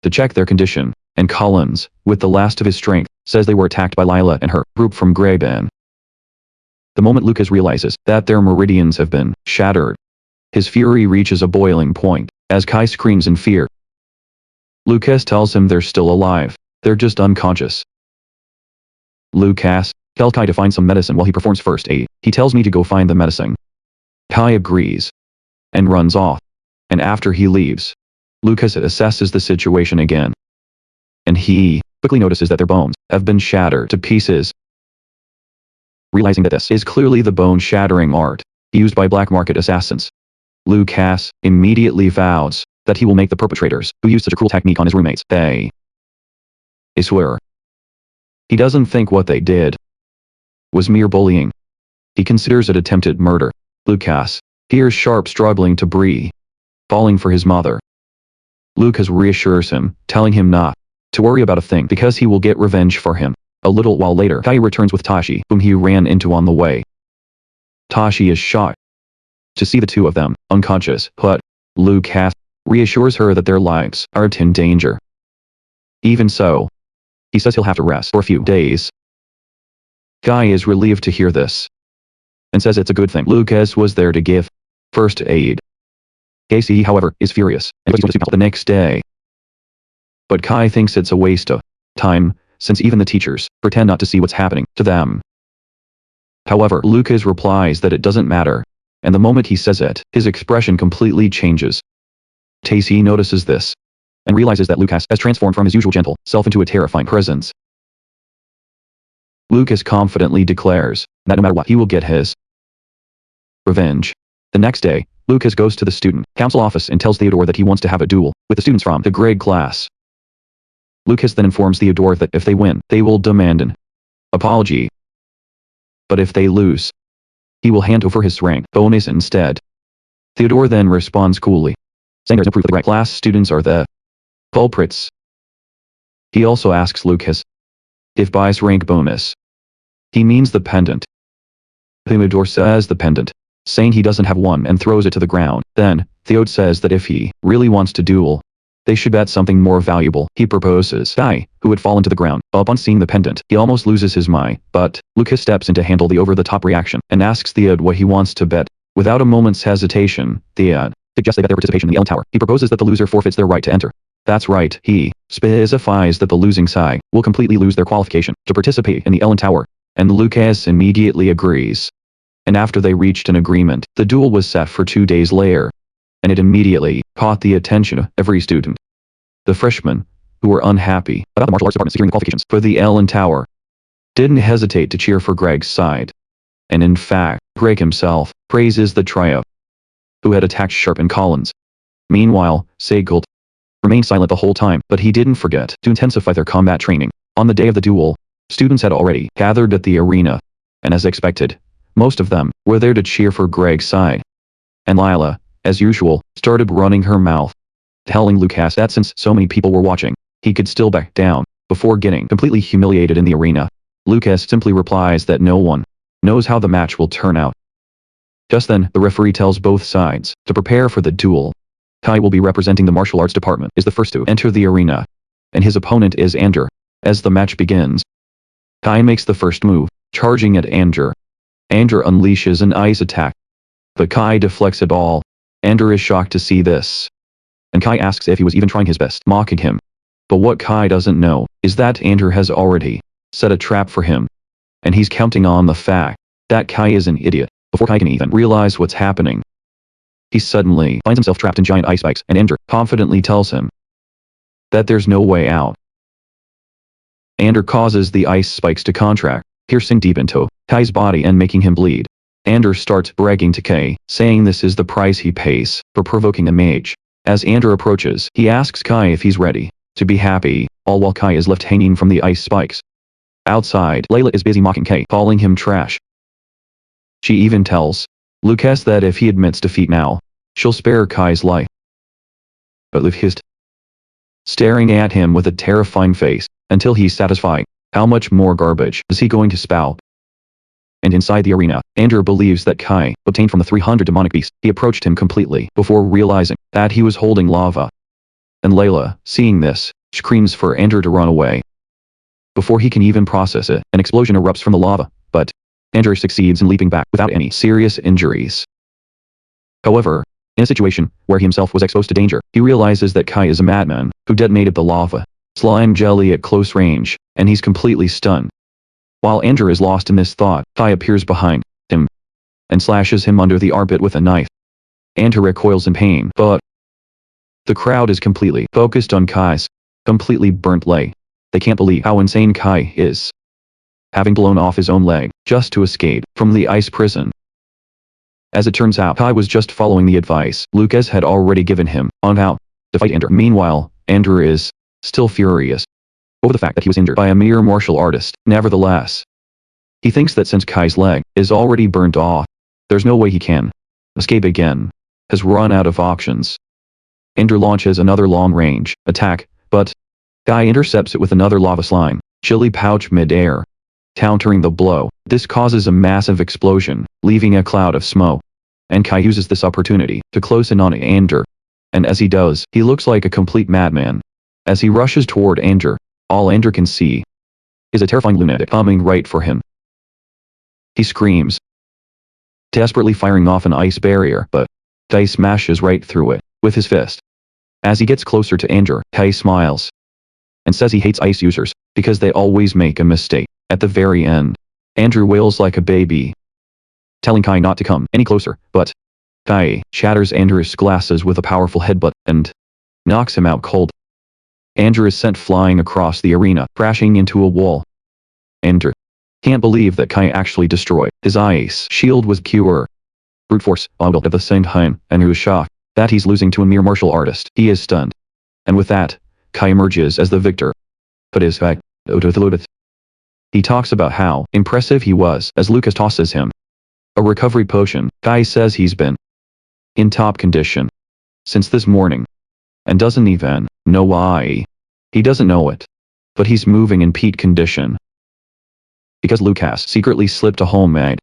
Speaker 1: to check their condition, and Collins, with the last of his strength, says they were attacked by Lila and her group from Graben. The moment Lucas realizes that their meridians have been shattered, his fury reaches a boiling point as Kai screams in fear. Lucas tells him they're still alive, they're just unconscious. Lucas tells Kai to find some medicine while he performs first aid. He tells me to go find the medicine. Kai agrees and runs off, and after he leaves, Lucas assesses the situation again, and he quickly notices that their bones have been shattered to pieces. Realizing that this is clearly the bone-shattering art used by black market assassins, Lucas immediately vows that he will make the perpetrators who used such a cruel technique on his roommates pay. I swear. He doesn't think what they did was mere bullying. He considers it attempted murder. Lucas hears Sharp struggling to breathe, falling for his mother. Lucas reassures him, telling him not to worry about a thing because he will get revenge for him. A little while later, Kai returns with Tashi, whom he ran into on the way. Tashi is shocked to see the two of them unconscious, but Lucas reassures her that their lives aren't in danger. Even so, he says he'll have to rest for a few days. Kai is relieved to hear this, and says it's a good thing Lucas was there to give first aid. Casey, however, is furious, and goes to the next day. But Kai thinks it's a waste of time, since even the teachers pretend not to see what's happening to them. However, Lucas replies that it doesn't matter, and the moment he says it, his expression completely changes. Casey notices this, and realizes that Lucas has transformed from his usual gentle self into a terrifying presence. Lucas confidently declares that no matter what, he will get his revenge. The next day, Lucas goes to the student council office and tells Theodore that he wants to have a duel with the students from the grade class. Lucas then informs Theodore that if they win, they will demand an apology. But if they lose, he will hand over his rank bonus instead. Theodore then responds coolly, saying there's no proof that the grade class students are the culprits. He also asks Lucas if buys rank bonus. He means the pendant. Theodore says the pendant, saying he doesn't have one, and throws it to the ground. Then, Theod says that if he really wants to duel, they should bet something more valuable. He proposes Kai, who would fall into the ground. Upon seeing the pendant, he almost loses his mind, but Lucas steps in to handle the over-the-top reaction, and asks Theod what he wants to bet. Without a moment's hesitation, Theod suggests they bet their participation in the Ellen Tower. He proposes that the loser forfeits their right to enter. That's right, he specifies that the losing side will completely lose their qualification to participate in the Ellen Tower, and Lucas immediately agrees. And after they reached an agreement, the duel was set for 2 days later, and it immediately caught the attention of every student. The freshmen, who were unhappy about the martial arts department securing the qualifications for the Ellen Tower, didn't hesitate to cheer for Greg's side. And in fact, Greg himself praises the trio who had attacked Sharp and Collins. Meanwhile, Sagelt remained silent the whole time, but he didn't forget to intensify their combat training. On the day of the duel, students had already gathered at the arena, and as expected, most of them were there to cheer for Greg's side. And Lila, as usual, started running her mouth, telling Lucas that since so many people were watching, he could still back down before getting completely humiliated in the arena. Lucas simply replies that no one knows how the match will turn out. Just then, the referee tells both sides to prepare for the duel. Kai will be representing the martial arts department, is the first to enter the arena, and his opponent is Ander. As the match begins, Kai makes the first move, charging at Ander. Ander unleashes an ice attack, but Kai deflects it all. Ander is shocked to see this, and Kai asks if he was even trying his best, mocking him. But what Kai doesn't know is that Andrew has already set a trap for him. And he's counting on the fact that Kai is an idiot before Kai can even realize what's happening. He suddenly finds himself trapped in giant ice spikes, and Andrew confidently tells him that there's no way out. Andrew causes the ice spikes to contract, piercing deep into Kai's body and making him bleed. Andrew starts bragging to Kai, saying this is the price he pays for provoking a mage. As Andrew approaches, he asks Kai if he's ready to be happy, all while Kai is left hanging from the ice spikes. Outside, Layla is busy mocking Kai, calling him trash. She even tells Lucas that if he admits defeat now, she'll spare Kai's life. But Luke hissed, staring at him with a terrifying face, until he's satisfied. How much more garbage is he going to spout? And inside the arena, Andrew believes that Kai obtained from the 300 demonic beasts. He approached him completely before realizing that he was holding lava. And Layla, seeing this, screams for Andrew to run away. Before he can even process it, an explosion erupts from the lava, but Andrew succeeds in leaping back without any serious injuries. However, in a situation where he himself was exposed to danger, he realizes that Kai is a madman who detonated the lava slime jelly at close range, and he's completely stunned. While Andrew is lost in this thought, Kai appears behind him and slashes him under the armpit with a knife. Andrew recoils in pain, but the crowd is completely focused on Kai's completely burnt leg. They can't believe how insane Kai is, having blown off his own leg just to escape from the ice prison. As it turns out, Kai was just following the advice Lucas had already given him on how to fight Andrew. Meanwhile, Andrew is still furious over the fact that he was injured by a mere martial artist. Nevertheless, he thinks that since Kai's leg is already burnt off, there's no way he can escape again. Has run out of options. Andrew launches another long-range attack, but Kai intercepts it with another lava slime chili pouch mid-air, countering the blow. This causes a massive explosion, leaving a cloud of smoke. And Kai uses this opportunity to close in on Andrew. And as he does, he looks like a complete madman. As he rushes toward Andrew, all Andrew can see is a terrifying lunatic coming right for him. He screams, desperately firing off an ice barrier, but Kai smashes right through it with his fist. As he gets closer to Andrew, Kai smiles and says he hates ice users because they always make a mistake. At the very end, Andrew wails like a baby, telling Kai not to come any closer, but Kai shatters Andrew's glasses with a powerful headbutt and knocks him out cold. Andrew is sent flying across the arena, crashing into a wall. Andrew can't believe that Kai actually destroyed his ice shield with pure brute force, but at the same time, Andrew is shocked that he's losing to a mere martial artist. He is stunned. And with that, Kai emerges as the victor. But his fact, he talks about how impressive he was as Lucas tosses him a recovery potion. Kai says he's been in top condition since this morning and doesn't even know why. He doesn't know it, but he's moving in peak condition because Lucas secretly slipped a homemade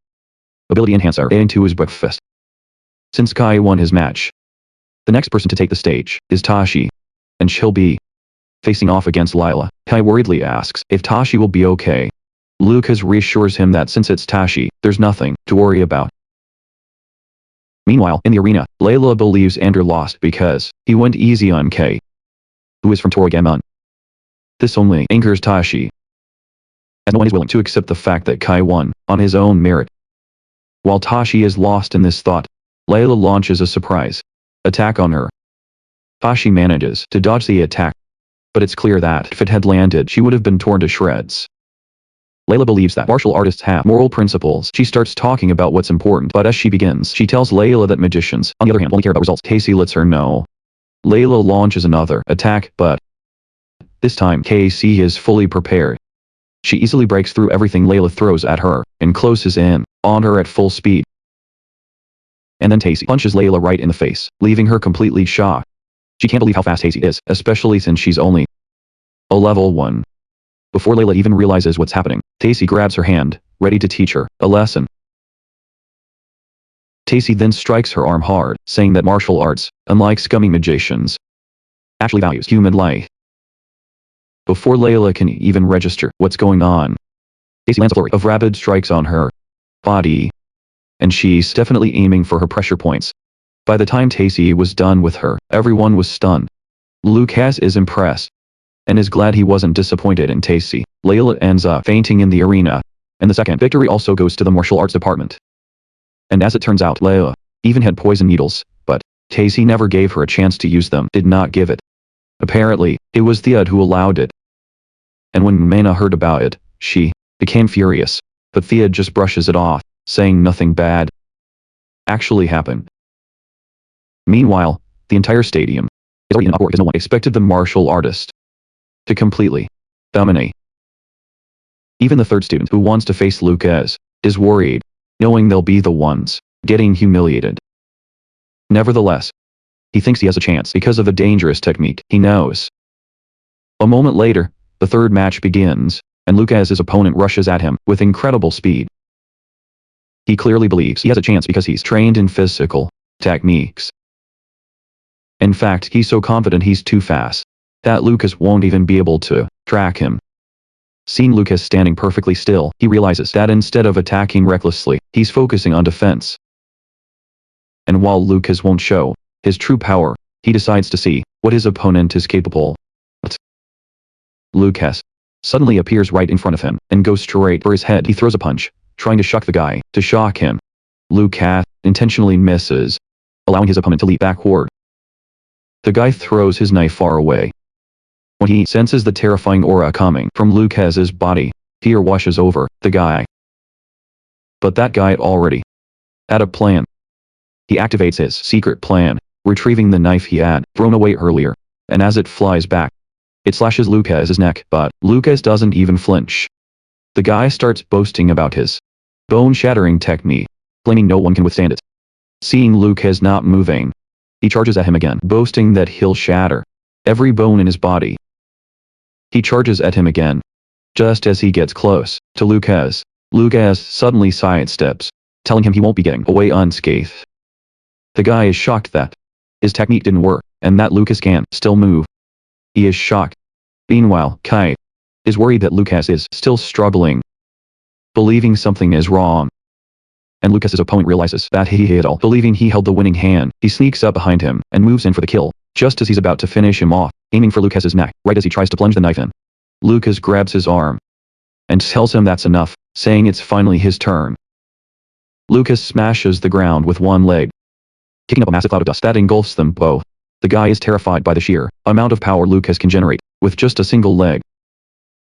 Speaker 1: ability enhancer into his breakfast. Since Kai won his match, the next person to take the stage is Tashi, and she'll be facing off against Lila. Kai worriedly asks if Tashi will be okay. Lucas reassures him that since it's Tashi, there's nothing to worry about. Meanwhile, in the arena, Layla believes Andrew lost because he went easy on Kai, who is from Toragamon. This only angers Tashi, as no one is willing to accept the fact that Kai won on his own merit. While Tashi is lost in this thought, Layla launches a surprise attack on her. Tashi manages to dodge the attack, but it's clear that if it had landed, she would have been torn to shreds. Layla believes that martial artists have moral principles. She starts talking about what's important, but as she begins, she tells Layla that magicians, on the other hand, only care about results. Casey lets her know. Layla launches another attack, but this time Casey is fully prepared. She easily breaks through everything Layla throws at her and closes in on her at full speed. And then Casey punches Layla right in the face, leaving her completely shocked. She can't believe how fast Casey is, especially since she's only a level 1. Before Layla even realizes what's happening, Casey grabs her hand, ready to teach her a lesson. Casey then strikes her arm hard, saying that martial arts, unlike scummy magicians, actually values human life. Before Layla can even register what's going on, Casey lands a flurry of rapid strikes on her body, and she's definitely aiming for her pressure points. By the time Casey was done with her, everyone was stunned. Lucas is impressed and is glad he wasn't disappointed in Tacy. Layla ends up fainting in the arena, and the second victory also goes to the martial arts department. And as it turns out, Layla even had poison needles, but Tacy never gave her a chance to use them, did not give it. Apparently, it was Theod who allowed it. And when Mana heard about it, she became furious, but Theod just brushes it off, saying nothing bad actually happened. Meanwhile, the entire stadium is already in uproar because no one expected the martial artist to completely dominate. Even the third student who wants to face Lucas is worried, knowing they'll be the ones getting humiliated. Nevertheless, he thinks he has a chance because of the dangerous technique he knows. A moment later, the third match begins, and Lucas's opponent rushes at him with incredible speed. He clearly believes he has a chance because he's trained in physical techniques. In fact, he's so confident he's too fast that Lucas won't even be able to track him. Seeing Lucas standing perfectly still, he realizes that instead of attacking recklessly, he's focusing on defense. And while Lucas won't show his true power, he decides to see what his opponent is capable of. Lucas suddenly appears right in front of him and goes straight for his head. He throws a punch, trying to shock the guy. To shock him, Lucas intentionally misses, allowing his opponent to leap backward. The guy throws his knife far away. When he senses the terrifying aura coming from Lucas's body, fear washes over the guy. But that guy already had a plan. He activates his secret plan, retrieving the knife he had thrown away earlier, and as it flies back, it slashes Lucas's neck, but Lucas doesn't even flinch. The guy starts boasting about his bone-shattering technique, claiming no one can withstand it. Seeing Lucas not moving, he charges at him again, boasting that he'll shatter every bone in his body. He charges at him again. Just as he gets close to Lucas, Lucas suddenly sidesteps, telling him he won't be getting away unscathed. The guy is shocked that his technique didn't work, and that Lucas can still move. He is shocked. Meanwhile, Kai is worried that Lucas is still struggling, believing something is wrong. And Lucas's opponent realizes that he hit all, believing he held the winning hand. He sneaks up behind him and moves in for the kill, just as he's about to finish him off, aiming for Lucas's neck, right as he tries to plunge the knife in. Lucas grabs his arm and tells him that's enough, saying it's finally his turn. Lucas smashes the ground with one leg, kicking up a massive cloud of dust that engulfs them both. The guy is terrified by the sheer amount of power Lucas can generate with just a single leg.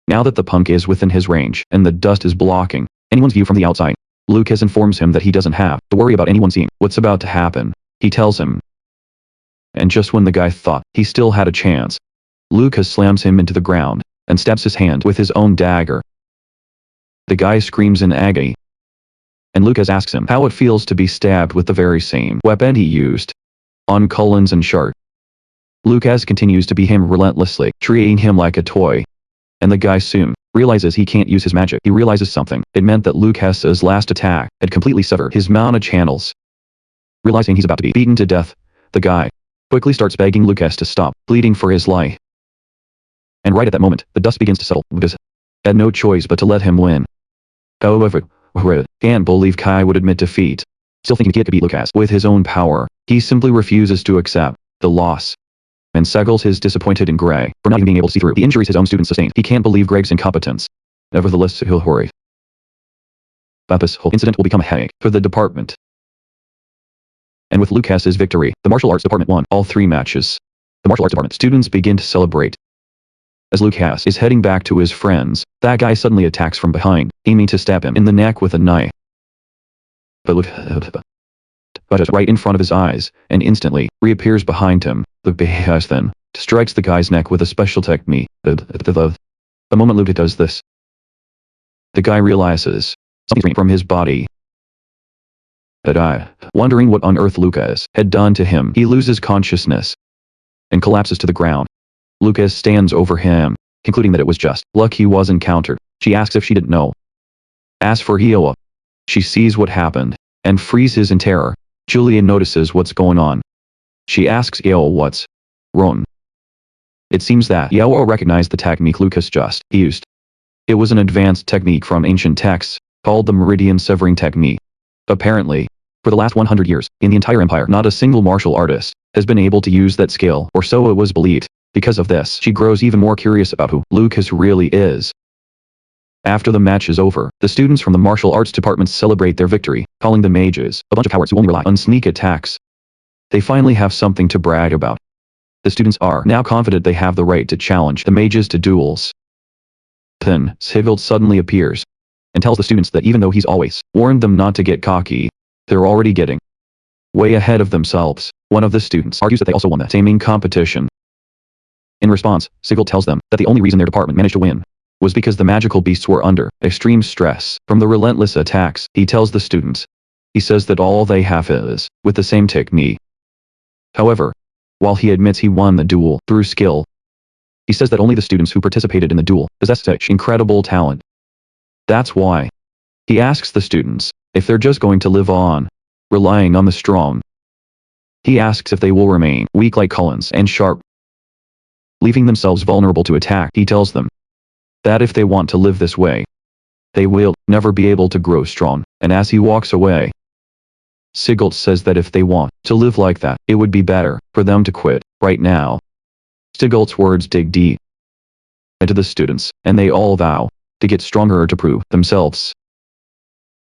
Speaker 1: Now that the punk is within his range and the dust is blocking anyone's view from the outside, Lucas informs him that he doesn't have to worry about anyone seeing what's about to happen. He tells him. And just when the guy thought he still had a chance, Lucas slams him into the ground and stabs his hand with his own dagger. The guy screams in agony, and Lucas asks him how it feels to be stabbed with the very same weapon he used on Cullens and Shark. Lucas continues to beat him relentlessly, treating him like a toy. And the guy soon realizes he can't use his magic. He realizes something. It meant that Lucas's last attack had completely severed his mana channels. Realizing he's about to be beaten to death, the guy quickly starts begging Lucas to stop bleeding for his life. And right at that moment, the dust begins to settle. Lucas had no choice but to let him win. However, can't believe Kai would admit defeat. Still thinking he could beat Lucas with his own power, he simply refuses to accept the loss. And Segel's is disappointed in Greg for not even being able to see through the injuries his own students sustained. He can't believe Greg's incompetence. Nevertheless, he'll worry about this whole incident will become a headache for the department. And with Lucas's victory, the martial arts department won all 3 matches. The martial arts department students begin to celebrate. As Lucas is heading back to his friends, that guy suddenly attacks from behind, aiming to stab him in the neck with a knife. But Lucas right in front of his eyes, and instantly reappears behind him. Lucas then strikes the guy's neck with a special technique. The moment Lucas does this, the guy realizes something from his body. Wondering what on earth Lucas had done to him, he loses consciousness and collapses to the ground. Lucas stands over him, concluding that it was just luck he was encountered. She asks if she didn't know. As for Hioa, she sees what happened and freezes in terror. Julia notices what's going on. She asks Hioa what's wrong. It seems that Hioa recognized the technique Lucas just used. It was an advanced technique from ancient texts, called the Meridian Severing Technique. Apparently, for the last 100 years, in the entire empire, not a single martial artist has been able to use that skill, or so it was believed. Because of this, she grows even more curious about who Lucas really is. After the match is over, the students from the martial arts department celebrate their victory, calling them mages, a bunch of cowards who only rely on sneak attacks. They finally have something to brag about. The students are now confident they have the right to challenge the mages to duels. Then, Sigurd suddenly appears and tells the students that even though he's always warned them not to get cocky, they're already getting way ahead of themselves. One of the students argues that they also won the taming competition. In response, Sigurd tells them that the only reason their department managed to win was because the magical beasts were under extreme stress from the relentless attacks. He tells the students. He says that all they have is with the same technique. However, while he admits he won the duel through skill, he says that only the students who participated in the duel possessed such incredible talent. That's why he asks the students if they're just going to live on, relying on the strong. He asks if they will remain weak like Collins and Sharp, leaving themselves vulnerable to attack. He tells them that if they want to live this way, they will never be able to grow strong, and as he walks away, Sigurd says that if they want to live like that, it would be better for them to quit right now. Sigurd's words dig deep into the students, and they all vow to get stronger to prove themselves.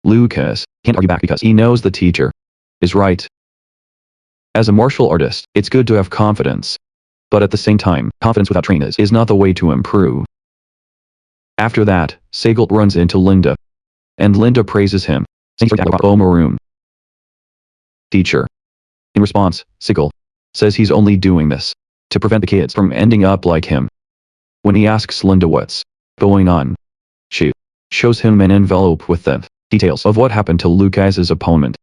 Speaker 1: Lucas can't argue back because he knows the teacher is right. As a martial artist, it's good to have confidence, but at the same time, confidence without training is not the way to improve. After that, Sigurd runs into Linda, and Linda praises him, saying he's right maroon. Teacher. In response, Sigurd says he's only doing this to prevent the kids from ending up like him. When he asks Linda what's going on, she shows him an envelope with the details of what happened to Lucas's opponent.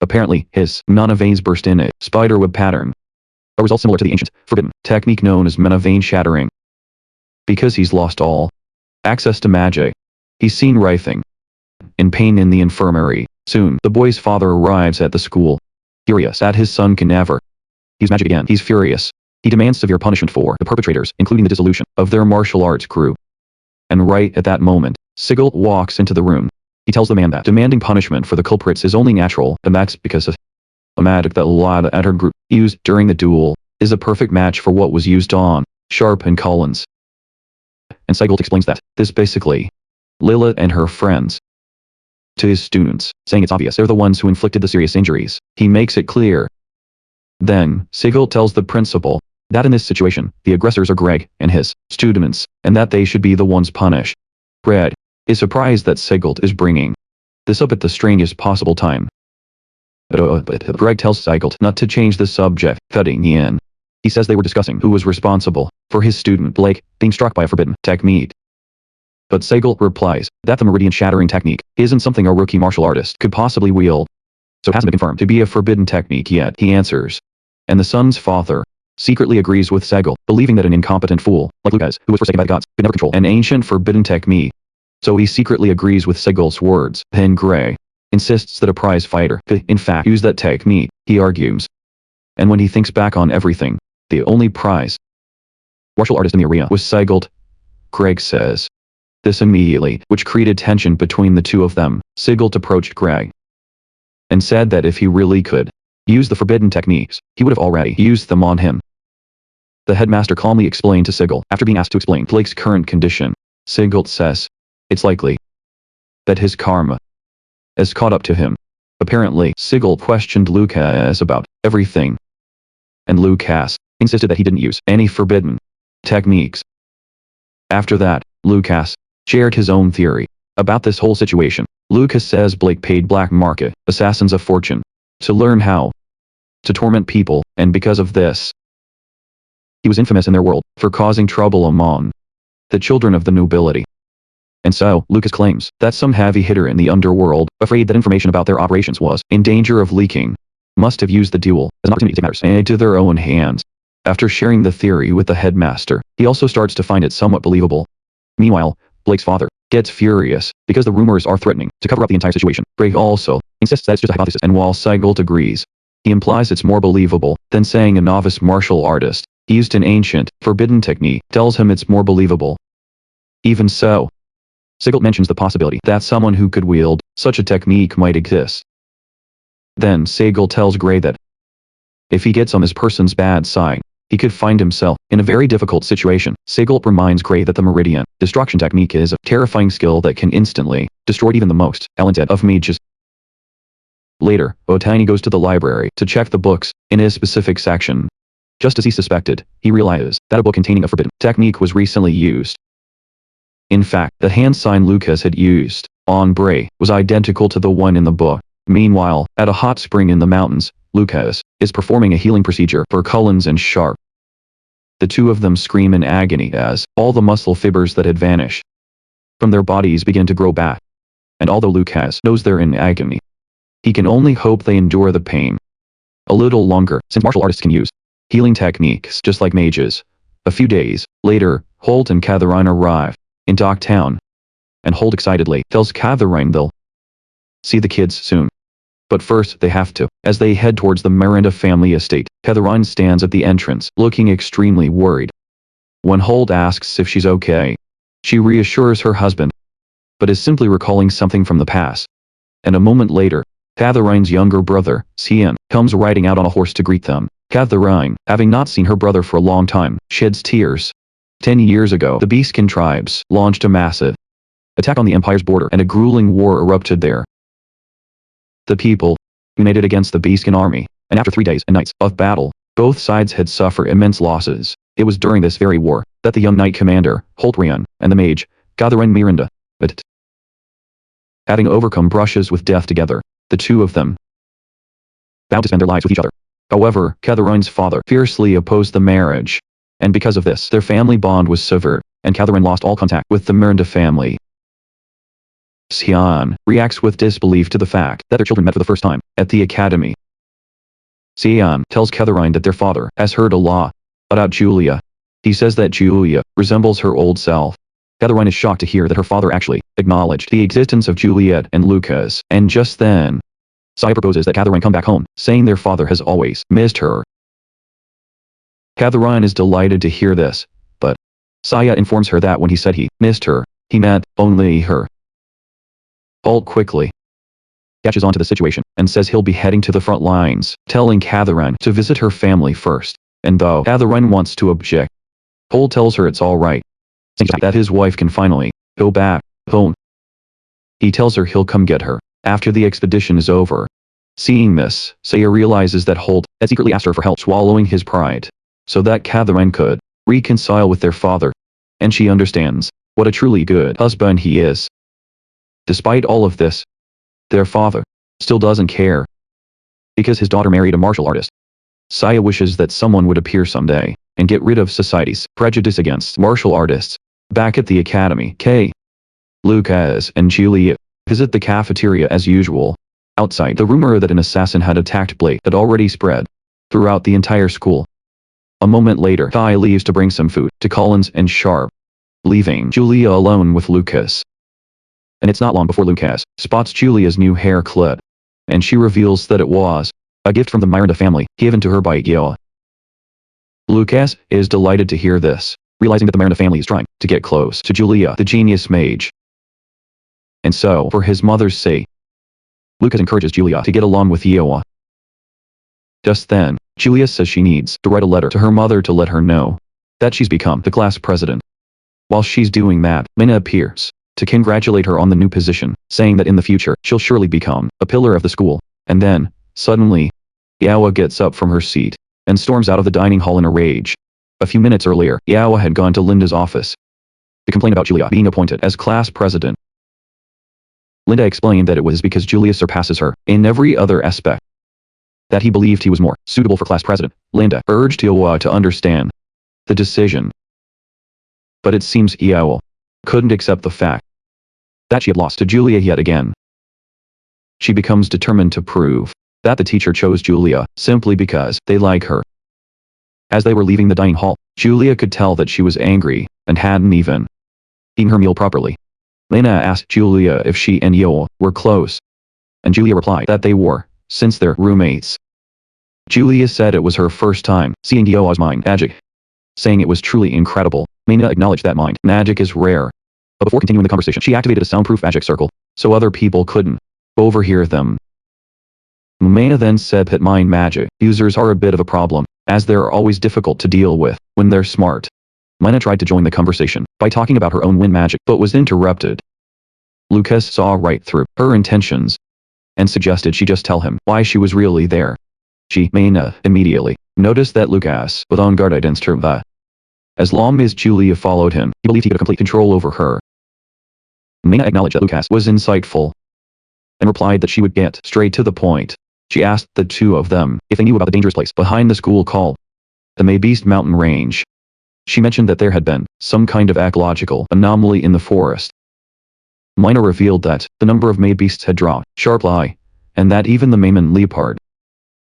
Speaker 1: Apparently, his mana veins burst in a spiderweb pattern, a result similar to the ancient, forbidden technique known as mana vein shattering. Because he's lost all access to magic, he's seen writhing in pain in the infirmary. Soon, the boy's father arrives at the school, furious that his son can never use magic again. He's furious. He demands severe punishment for the perpetrators, including the dissolution of their martial arts crew. And right at that moment, Sigurd walks into the room. He tells the man that demanding punishment for the culprits is only natural, and that's because a magic that Lada and her group used during the duel is a perfect match for what was used on Sharp and Collins. And Sigurd explains that this basically Lila and her friends to his students, saying it's obvious they're the ones who inflicted the serious injuries. He makes it clear. Then, Sigurd tells the principal that in this situation, the aggressors are Greg and his students, and that they should be the ones punished. Greg is surprised that Sigurd is bringing this up at the strangest possible time. But Greg tells Sigurd not to change the subject, cutting in. He says they were discussing who was responsible for his student Blake being struck by a forbidden technique. But Sigurd replies that the meridian shattering technique isn't something a rookie martial artist could possibly wield, so it hasn't been confirmed to be a forbidden technique yet, he answers. And the son's father secretly agrees with Sigurd, believing that an incompetent fool, like Lucas, who was forsaken by the gods, could never control an ancient forbidden technique. So he secretly agrees with Sigurd's words. Then Gray insists that a prize fighter could, in fact, use that technique, he argues. And when he thinks back on everything, the only prize martial artist in the arena was Sigurd. Greg says this immediately, which created tension between the two of them. Sigurd approached Greg and said that if he really could use the forbidden techniques, he would have already used them on him. The headmaster calmly explained to Sigurd, after being asked to explain Blake's current condition. Sigurd says it's likely that his karma has caught up to him. Apparently, Sigurd questioned Lucas about everything, and Lucas insisted that he didn't use any forbidden techniques. After that, Lucas shared his own theory about this whole situation. Lucas says Blake paid black market assassins a fortune to learn how to torment people, and because of this, he was infamous in their world for causing trouble among the children of the nobility. And so, Lucas claims that some heavy hitter in the underworld, afraid that information about their operations was in danger of leaking, must have used the duel as an opportunity to take matters into their own hands. After sharing the theory with the headmaster, he also starts to find it somewhat believable. Meanwhile, Blake's father gets furious because the rumors are threatening to cover up the entire situation. Greg also insists that it's just a hypothesis, and while Sigurd agrees, he implies it's more believable than saying a novice martial artist used an ancient, forbidden technique tells him it's more believable. Even so, Sigurd mentions the possibility that someone who could wield such a technique might exist. Then Sigurd tells Grey that if he gets on this person's bad side, he could find himself in a very difficult situation. Sigurd reminds Gray that the Meridian destruction technique is a terrifying skill that can instantly destroy even the most talented of mages. Later, Otani goes to the library to check the books in a specific section. Just as he suspected, he realizes that a book containing a forbidden technique was recently used. In fact, the hand sign Lucas had used on Bray was identical to the one in the book. Meanwhile, at a hot spring in the mountains, Lucas is performing a healing procedure for Cullens and Sharp. The two of them scream in agony as all the muscle fibers that had vanished from their bodies begin to grow back. And although Lucas knows they're in agony, he can only hope they endure the pain a little longer, since martial artists can use healing techniques just like mages. A few days later, Holt and Catherine arrive in Docktown, and Holt excitedly tells Catherine they'll see the kids soon. But first they have to. As they head towards the Miranda family estate, Catherine stands at the entrance, looking extremely worried. When Holt asks if she's okay, she reassures her husband, but is simply recalling something from the past. And a moment later, Catherine's younger brother, Cian, comes riding out on a horse to greet them. Catherine, having not seen her brother for a long time, sheds tears. 10 years ago, the Beastkin tribes launched a massive attack on the Empire's border, and a grueling war erupted there. The people united against the Beastkin army, and after 3 days and nights of battle, both sides had suffered immense losses. It was during this very war that the young knight commander, Holt Ryan, and the mage, Catherine Miranda, met. Having overcome brushes with death together, the two of them vowed to spend their lives with each other. However, Catherine's father fiercely opposed the marriage, and because of this, their family bond was severed, and Catherine lost all contact with the Miranda family. Cian reacts with disbelief to the fact that their children met for the first time at the academy. Cian tells Catherine that their father has heard a lot about Julia. He says that Julia resembles her old self. Catherine is shocked to hear that her father actually acknowledged the existence of Juliet and Lucas, and just then, Saya proposes that Catherine come back home, saying their father has always missed her. Catherine is delighted to hear this, but Saya informs her that when he said he missed her, he meant only her. Holt quickly catches on to the situation and says he'll be heading to the front lines, telling Catherine to visit her family first. And though Catherine wants to object, Holt tells her it's alright, saying that his wife can finally go back home. He tells her he'll come get her after the expedition is over. Seeing this, Saya realizes that Holt had secretly asked her for help swallowing his pride, so that Catherine could reconcile with their father, and she understands what a truly good husband he is. Despite all of this, their father still doesn't care, because his daughter married a martial artist. Saya wishes that someone would appear someday and get rid of society's prejudice against martial artists. Back at the academy, Kay, Lucas, and Julia visit the cafeteria as usual. Outside, the rumor that an assassin had attacked Blake had already spread throughout the entire school. A moment later, Kai leaves to bring some food to Collins and Sharp, leaving Julia alone with Lucas. And it's not long before Lucas spots Julia's new hair clip, and she reveals that it was a gift from the Miranda family given to her by Gyoa. Lucas is delighted to hear this, realizing that the Miranda family is trying to get close to Julia, the genius mage. And so, for his mother's sake, Lucas encourages Julia to get along with Gyoa. Just then, Julia says she needs to write a letter to her mother to let her know that she's become the class president. While she's doing that, Mina appears to congratulate her on the new position, saying that in the future, she'll surely become a pillar of the school. And then, suddenly, Yawa gets up from her seat and storms out of the dining hall in a rage. A few minutes earlier, Yawa had gone to Linda's office to complain about Julia being appointed as class president. Linda explained that it was because Julia surpasses her in every other aspect, that he believed he was more suitable for class president. Linda urged Yawa to understand the decision, but it seems Yawa couldn't accept the fact that she had lost to Julia yet again. She becomes determined to prove that the teacher chose Julia simply because they like her. As they were leaving the dining hall, Julia could tell that she was angry and hadn't even eaten her meal properly. Lena asked Julia if she and Yoa were close, and Julia replied that they were, since they're roommates. Julia said it was her first time seeing Yoa's mind magic, saying it was truly incredible. Lena acknowledged that mind magic is rare, but before continuing the conversation, she activated a soundproof magic circle, so other people couldn't overhear them. Mena then said that mind magic users are a bit of a problem, as they're always difficult to deal with when they're smart. Mina tried to join the conversation by talking about her own wind magic but was interrupted. Lucas saw right through her intentions and suggested she just tell him why she was really there. Mina immediately noticed that Lucas was on guard against her. As long as Julia followed him, he believed he could have complete control over her. Mina acknowledged that Lucas was insightful and replied that she would get straight to the point. She asked the two of them if they knew about the dangerous place behind the school called the Maybeast Mountain Range. She mentioned that there had been some kind of ecological anomaly in the forest. Mina revealed that the number of Maybeasts had drawn sharp eye, and that even the Mayman leopard,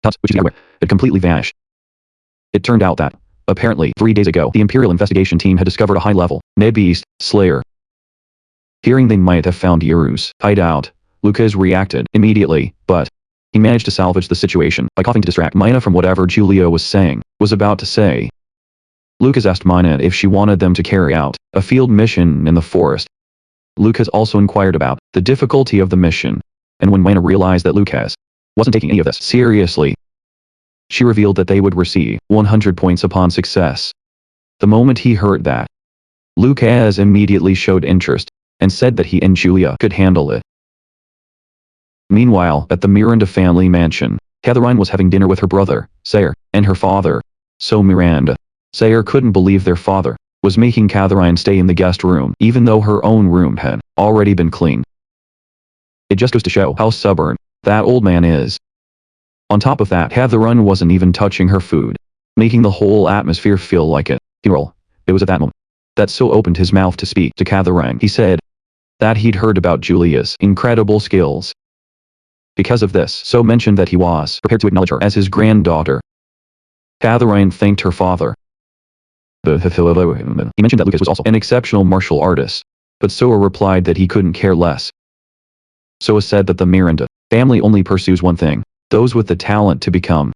Speaker 1: which is had completely vanished. It turned out that, apparently 3 days ago, the Imperial investigation team had discovered a high-level Maybeast slayer. Hearing they might have found Yeru's hideout, Lucas reacted immediately, but he managed to salvage the situation by coughing to distract Mina from whatever Julia was about to say. Lucas asked Mina if she wanted them to carry out a field mission in the forest. Lucas also inquired about the difficulty of the mission, and when Mina realized that Lucas wasn't taking any of this seriously, she revealed that they would receive 100 points upon success. The moment he heard that, Lucas immediately showed interest and said that he and Julia could handle it. Meanwhile, at the Miranda family mansion, Catherine was having dinner with her brother, Sayer, and her father. So Miranda, Sayer couldn't believe their father was making Catherine stay in the guest room even though her own room had already been cleaned. It just goes to show how stubborn that old man is. On top of that, Catherine wasn't even touching her food, making the whole atmosphere feel like a funeral. It was at that moment that So opened his mouth to speak to Catherine. He said that he'd heard about Julia's incredible skills. Because of this, So mentioned that he was prepared to acknowledge her as his granddaughter. Catherine thanked her father. He mentioned that Lucas was also an exceptional martial artist, but Soa replied that he couldn't care less. Soa said that the Miranda family only pursues one thing, those with the talent to become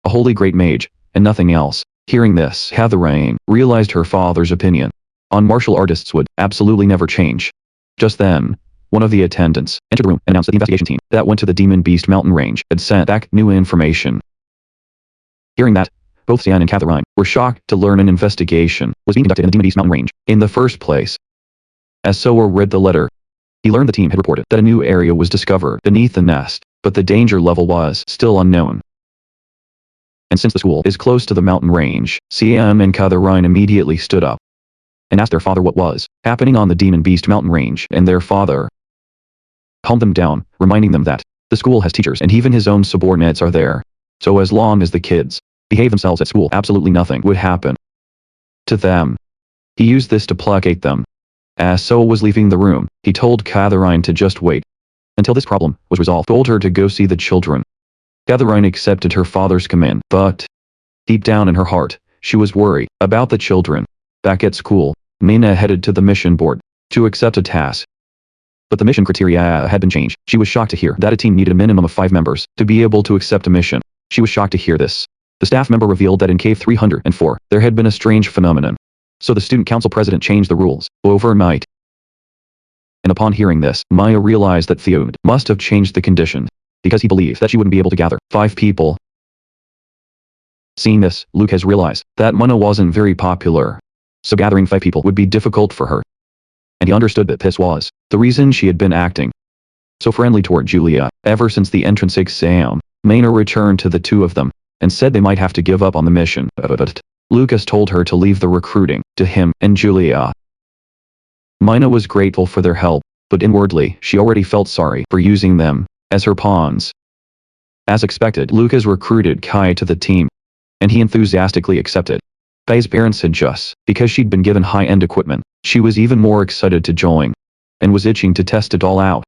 Speaker 1: a holy great mage, and nothing else. Hearing this, Catherine realized her father's opinion on martial artists would absolutely never change. Just then, one of the attendants entered the room and announced that the investigation team that went to the Demon Beast Mountain Range had sent back new information. Hearing that, both Sian and Catherine were shocked to learn an investigation was being conducted in the Demon Beast Mountain Range in the first place. As Soa read the letter, he learned the team had reported that a new area was discovered beneath the nest, but the danger level was still unknown. And since the school is close to the mountain range, Siam and Catherine immediately stood up and asked their father what was happening on the Demon Beast Mountain Range, and their father calmed them down, reminding them that the school has teachers and even his own subordinates are there. So as long as the kids behave themselves at school, absolutely nothing would happen to them. He used this to placate them. As So was leaving the room, he told Catherine to just wait until this problem was resolved, told her to go see the children. Catherine accepted her father's command, but deep down in her heart, she was worried about the children. Back at school, Mina headed to the mission board to accept a task. But the mission criteria had been changed. She was shocked to hear that a team needed a minimum of 5 members to be able to accept a mission. She was shocked to hear this. The staff member revealed that in Cave 304, there had been a strange phenomenon. So the student council president changed the rules overnight. And upon hearing this, Maya realized that Theod must have changed the conditions, because he believed that she wouldn't be able to gather 5 people. Seeing this, Lucas realized that Mana wasn't very popular, so gathering 5 people would be difficult for her. And he understood that this was the reason she had been acting so friendly toward Julia ever since the entrance exam. Maynard returned to the two of them and said they might have to give up on the mission. But Lucas told her to leave the recruiting to him and Julia. Mina was grateful for their help, but inwardly she already felt sorry for using them as her pawns. As expected, Lucas recruited Kai to the team, and he enthusiastically accepted. Kai's parents had just, because she'd been given high-end equipment, she was even more excited to join, and was itching to test it all out.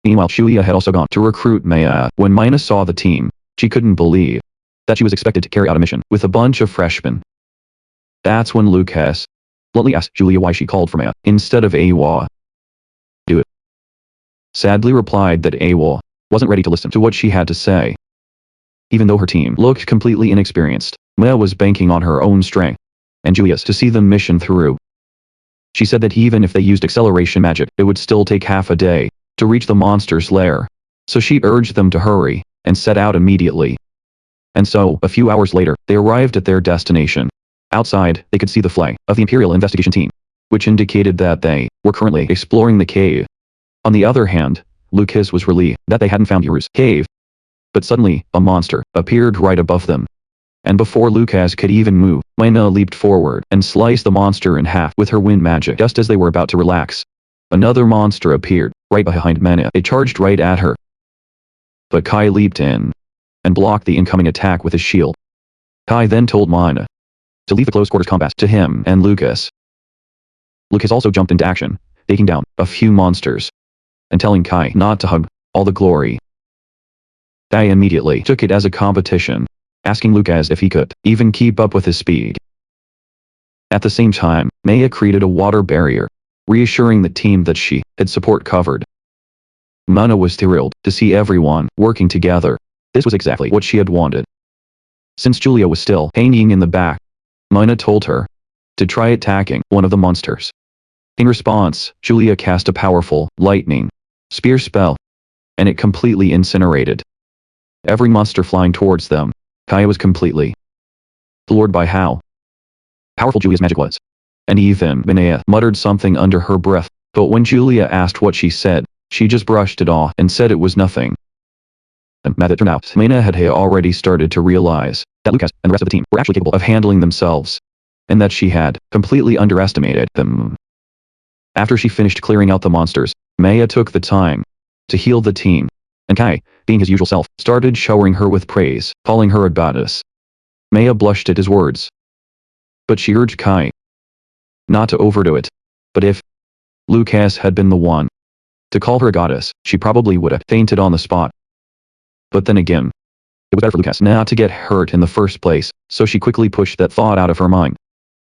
Speaker 1: Meanwhile, Julia had also gone to recruit Maya. When Mina saw the team, she couldn't believe that she was expected to carry out a mission with a bunch of freshmen. That's when Lucas bluntly asked Julia why she called for Maya instead of Awa. Do it. Sadly replied that Awa wasn't ready to listen to what she had to say. Even though her team looked completely inexperienced, Maya was banking on her own strength and Julia's to see the mission through. She said that even if they used acceleration magic, it would still take half a day to reach the monster's lair, so she urged them to hurry and set out immediately. And so, a few hours later, they arrived at their destination. Outside, they could see the flag of the Imperial Investigation Team, which indicated that they were currently exploring the cave. On the other hand, Lucas was relieved that they hadn't found Yuru's cave. But suddenly, a monster appeared right above them. And before Lucas could even move, Mina leaped forward and sliced the monster in half with her wind magic just as they were about to relax. Another monster appeared right behind Mina. It charged right at her. But Kai leaped in and blocked the incoming attack with his shield. Kai then told Mina to leave the close quarters combat to him and Lucas. Lucas also jumped into action, taking down a few monsters and telling Kai not to hug all the glory. Kai immediately took it as a competition, asking Lucas if he could even keep up with his speed. At the same time, Maya created a water barrier, reassuring the team that she had support covered. Mana was thrilled to see everyone working together. This was exactly what she had wanted. Since Julia was still hanging in the back, Mana told her to try attacking one of the monsters. In response, Julia cast a powerful lightning spear spell, and it completely incinerated every monster flying towards them. Kai was completely floored by how powerful Julia's magic was. And even Minaya muttered something under her breath, but when Julia asked what she said, she just brushed it off and said it was nothing. And as it turned out, Mina had already started to realize that Lucas and the rest of the team were actually capable of handling themselves, and that she had completely underestimated them. After she finished clearing out the monsters, Maya took the time to heal the team, and Kai, being his usual self, started showering her with praise, calling her a goddess. Maya blushed at his words, but she urged Kai not to overdo it. But if Lucas had been the one to call her a goddess, she probably would have fainted on the spot. But then again, it was better for Lucas not to get hurt in the first place, so she quickly pushed that thought out of her mind.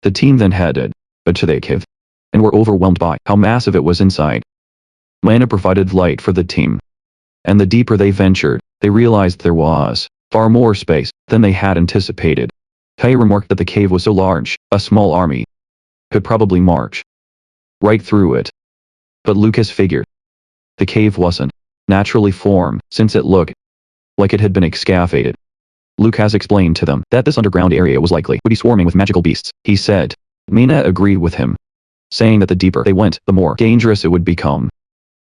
Speaker 1: The team then headed to the cave, and were overwhelmed by how massive it was inside. Lana provided light for the team, and the deeper they ventured, they realized there was far more space than they had anticipated. Kai remarked that the cave was so large, a small army could probably march right through it. But Lucas figured the cave wasn't naturally formed, since it looked like it had been excavated. Lucas explained to them that this underground area was likely would be swarming with magical beasts. He said. Mina agreed with him, saying that the deeper they went, the more dangerous it would become.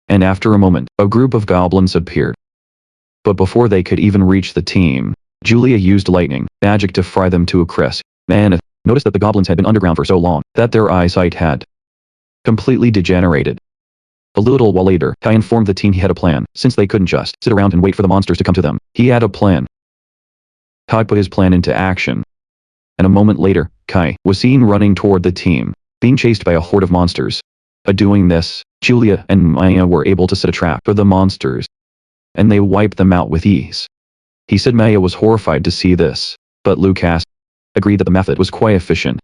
Speaker 1: And after a moment, a group of goblins appeared. But before they could even reach the team, Julia used lightning magic to fry them to a crisp. And noticed that the goblins had been underground for so long that their eyesight had completely degenerated. A little while later, Kai informed the team he had a plan, since they couldn't just sit around and wait for the monsters to come to them. He had a plan. Kai put his plan into action. And a moment later, Kai was seen running toward the team, being chased by a horde of monsters. By doing this, Julia and Maya were able to set a trap for the monsters, and they wiped them out with ease. He said Maya was horrified to see this, but Lucas agreed that the method was quite efficient.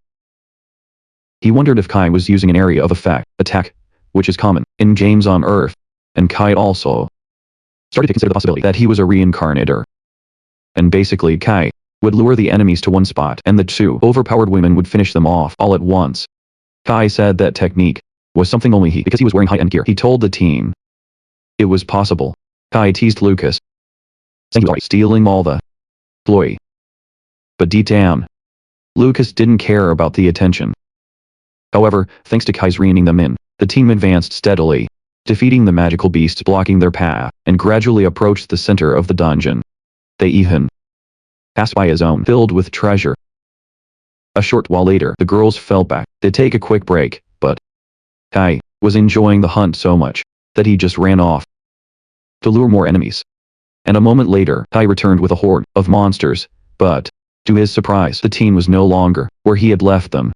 Speaker 1: He wondered if Kai was using an area of effect attack, which is common in games on Earth, and Kai also started to consider the possibility that he was a reincarnator. And basically Kai would lure the enemies to one spot, and the two overpowered women would finish them off all at once. Kai said that technique was something only he, because he was wearing high-end gear. He told the team it was possible. Kai teased Lucas, saying he was already stealing all the glory. But deep down, Lucas didn't care about the attention. However, thanks to Kai's reining them in, the team advanced steadily, defeating the magical beasts blocking their path, and gradually approached the center of the dungeon. They even passed by a zone filled with treasure. A short while later, the girls fell back to take a quick break, but Kai was enjoying the hunt so much that he just ran off to lure more enemies. And a moment later, Kai returned with a horde of monsters, but to his surprise, the team was no longer where he had left them.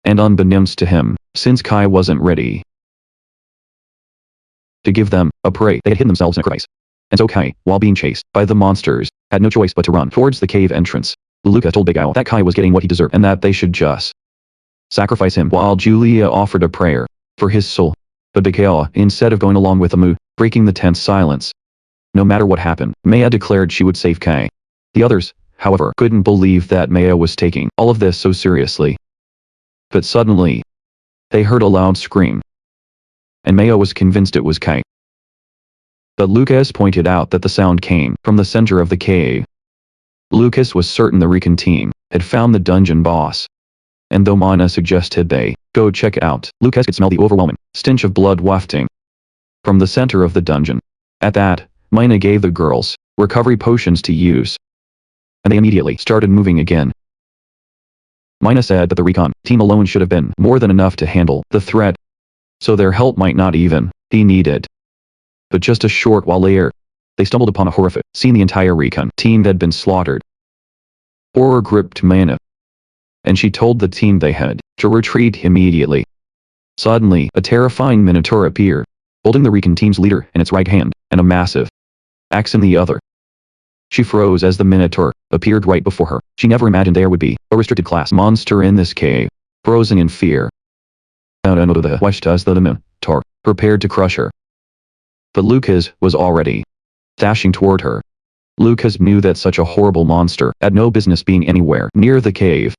Speaker 1: And unbeknownst to him, since Kai wasn't ready to give them a prey, they had hidden themselves in a crevice. And so Kai, while being chased by the monsters, had no choice but to run towards the cave entrance. Lucas told Big Owl that Kai was getting what he deserved and that they should just sacrifice him, while Julia offered a prayer for his soul. But Big Owl, instead of going along with the move, breaking the tense silence. No matter what happened, Maya declared she would save Kai. The others, however, couldn't believe that Maya was taking all of this so seriously. But suddenly, they heard a loud scream, and Maya was convinced it was Kai. But Lucas pointed out that the sound came from the center of the cave. Lucas was certain the recon team had found the dungeon boss. And though Mana suggested they go check it out, Lucas could smell the overwhelming stench of blood wafting from the center of the dungeon. At that, Mina gave the girls recovery potions to use, and they immediately started moving again. Mina said that the recon team alone should have been more than enough to handle the threat, so their help might not even be needed. But just a short while later, they stumbled upon a horrific scene. The entire recon team had been slaughtered. Horror gripped Mina, and she told the team they had to retreat immediately. Suddenly, a terrifying minotaur appeared, holding the recon team's leader in its right hand and a massive axe in the other. She froze as the minotaur appeared right before her. She never imagined there would be a restricted class monster in this cave, frozen in fear. Out under the watched as the minotaur prepared to crush her. But Lucas was already dashing toward her. Lucas knew that such a horrible monster had no business being anywhere near the cave.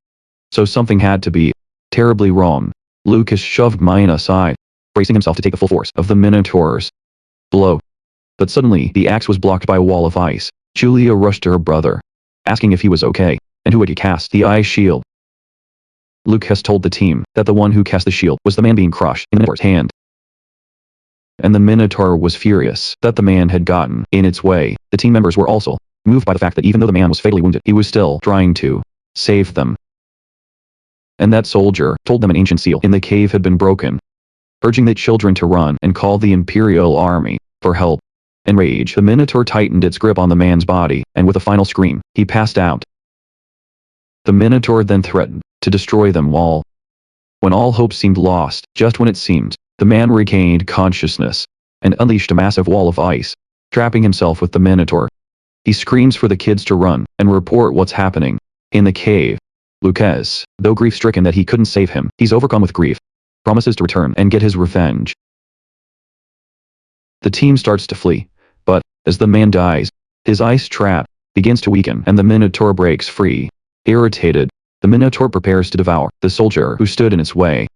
Speaker 1: So something had to be terribly wrong. Lucas shoved Mina aside, bracing himself to take the full force of the minotaur's blow. But suddenly, the axe was blocked by a wall of ice. Julia rushed to her brother, asking if he was okay, and who had cast the ice shield. Lucas told the team that the one who cast the shield was the man being crushed in the Minotaur's hand. And the Minotaur was furious that the man had gotten in its way. The team members were also moved by the fact that even though the man was fatally wounded, he was still trying to save them. And that soldier told them an ancient seal in the cave had been broken, urging the children to run and call the Imperial Army for help. Enraged, the Minotaur tightened its grip on the man's body, and with a final scream, he passed out. The Minotaur then threatened to destroy them all. When all hope seemed lost, just when it seemed, the man regained consciousness and unleashed a massive wall of ice, trapping himself with the Minotaur. He screams for the kids to run and report what's happening in the cave. Lucas, though grief-stricken that he couldn't save him, he's overcome with grief, promises to return and get his revenge. The team starts to flee, but as the man dies, his ice trap begins to weaken and the Minotaur breaks free. Irritated, the Minotaur prepares to devour the soldier who stood in its way.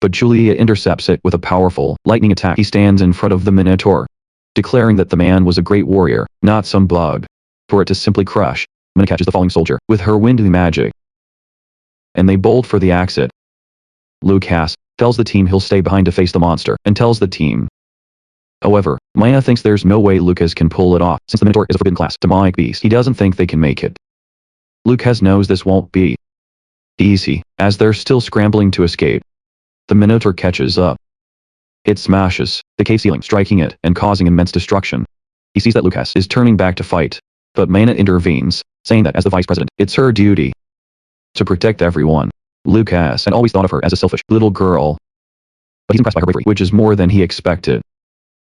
Speaker 1: But Julia intercepts it with a powerful lightning attack. He stands in front of the Minotaur, declaring that the man was a great warrior, not some bug, for it to simply crush. Mina catches the falling soldier with her windy magic, and they bolt for the exit. Lucas tells the team he'll stay behind to face the monster, and tells the team. However, Maya thinks there's no way Lucas can pull it off, since the Minotaur is a forbidden class demonic beast. He doesn't think they can make it. Lucas knows this won't be easy, as they're still scrambling to escape. The Minotaur catches up. It smashes the cave ceiling, striking it and causing immense destruction. He sees that Lucas is turning back to fight, but Mana intervenes, saying that as the vice president, it's her duty to protect everyone. Lucas had always thought of her as a selfish little girl, but he's impressed by her bravery, which is more than he expected.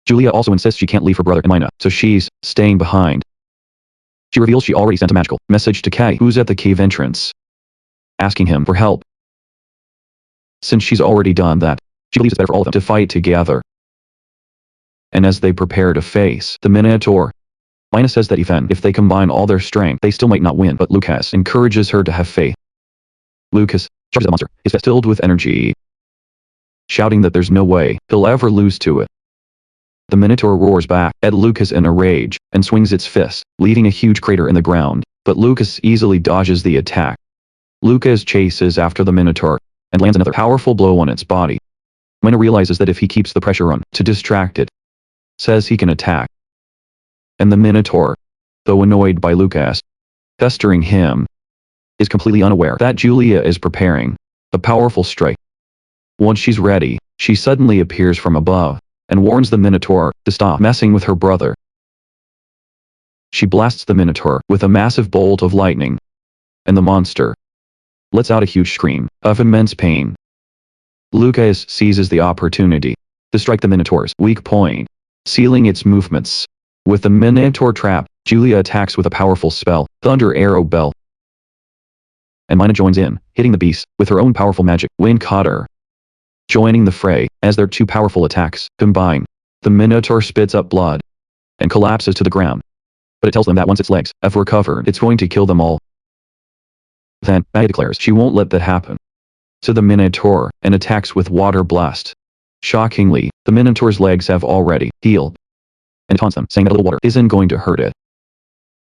Speaker 1: Julia also insists she can't leave her brother and Mina, so she's staying behind. She reveals she already sent a magical message to Kay, who's at the cave entrance, asking him for help. Since she's already done that, she believes it's better for all of them to fight together. And as they prepare to face the Minotaur, Mina says that even if they combine all their strength, they still might not win, but Lucas encourages her to have faith. Lucas charges the monster, his fist filled with energy, shouting that there's no way he'll ever lose to it. The Minotaur roars back at Lucas in a rage, and swings its fist, leaving a huge crater in the ground, but Lucas easily dodges the attack. Lucas chases after the Minotaur, and lands another powerful blow on its body. Mina realizes that if he keeps the pressure on to distract it, says he can attack. And the Minotaur, though annoyed by Lucas pestering him, is completely unaware that Julia is preparing a powerful strike. Once she's ready, she suddenly appears from above, and warns the Minotaur to stop messing with her brother. She blasts the Minotaur with a massive bolt of lightning, and the monster lets out a huge scream of immense pain. Lucas seizes the opportunity to strike the Minotaur's weak point, sealing its movements. With the Minotaur trap, Julia attacks with a powerful spell, Thunder Arrow Bell. And Mina joins in, hitting the beast with her own powerful magic, Wind Cutter. Joining the fray, as their two powerful attacks combine, the Minotaur spits up blood and collapses to the ground. But it tells them that once its legs have recovered, it's going to kill them all. Then, Maya declares she won't let that happen to the Minotaur, and attacks with Water Blast. Shockingly, the Minotaur's legs have already healed, and taunts them, saying that a little water isn't going to hurt it.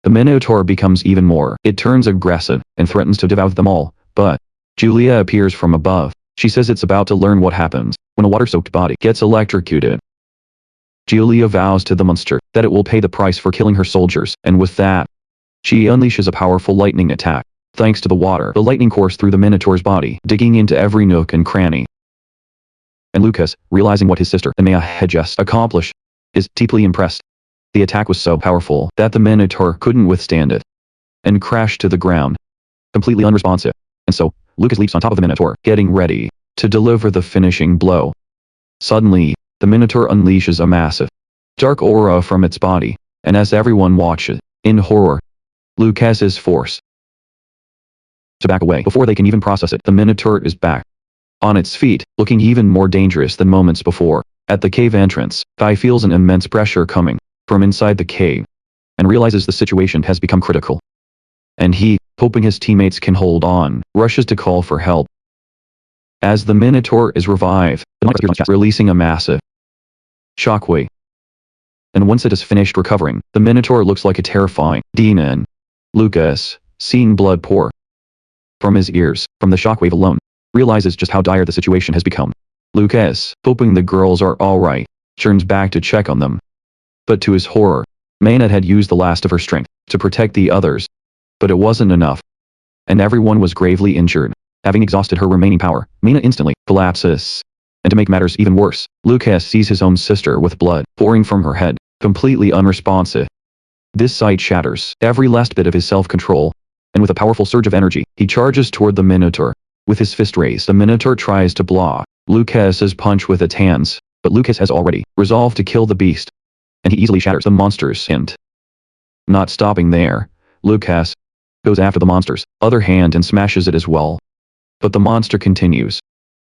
Speaker 1: The Minotaur becomes even more. It turns aggressive and threatens to devour them all, but Julia appears from above. She says it's about to learn what happens when a water-soaked body gets electrocuted. Julia vows to the monster that it will pay the price for killing her soldiers, and with that, she unleashes a powerful lightning attack. Thanks to the water, the lightning coursed through the Minotaur's body, digging into every nook and cranny. And Lucas, realizing what his sister and Maya had just accomplished, is deeply impressed. The attack was so powerful that the Minotaur couldn't withstand it, and crashed to the ground, completely unresponsive. And so, Lucas leaps on top of the Minotaur, getting ready to deliver the finishing blow. Suddenly, the Minotaur unleashes a massive, dark aura from its body, and as everyone watches, in horror, Lucas is forced to back away. Before they can even process it, the Minotaur is back on its feet, looking even more dangerous than moments before. At the cave entrance, Guy feels an immense pressure coming from inside the cave, and realizes the situation has become critical. And he, hoping his teammates can hold on, rushes to call for help. As the Minotaur is revived, releasing a massive shockwave. And once it is finished recovering, the Minotaur looks like a terrifying demon. Lucas, seeing blood pour from his ears, from the shockwave alone, realizes just how dire the situation has become. Lucas, hoping the girls are alright, turns back to check on them. But to his horror, Maynard had used the last of her strength to protect the others. But it wasn't enough, and everyone was gravely injured. Having exhausted her remaining power, Mina instantly collapses. And to make matters even worse, Lucas sees his own sister with blood pouring from her head, completely unresponsive. This sight shatters every last bit of his self-control, and with a powerful surge of energy, he charges toward the Minotaur. With his fist raised, the Minotaur tries to block Lucas's punch with its hands, but Lucas has already resolved to kill the beast, and he easily shatters the monster's hand. Not stopping there, Lucas goes after the monster's other hand and smashes it as well. But the monster continues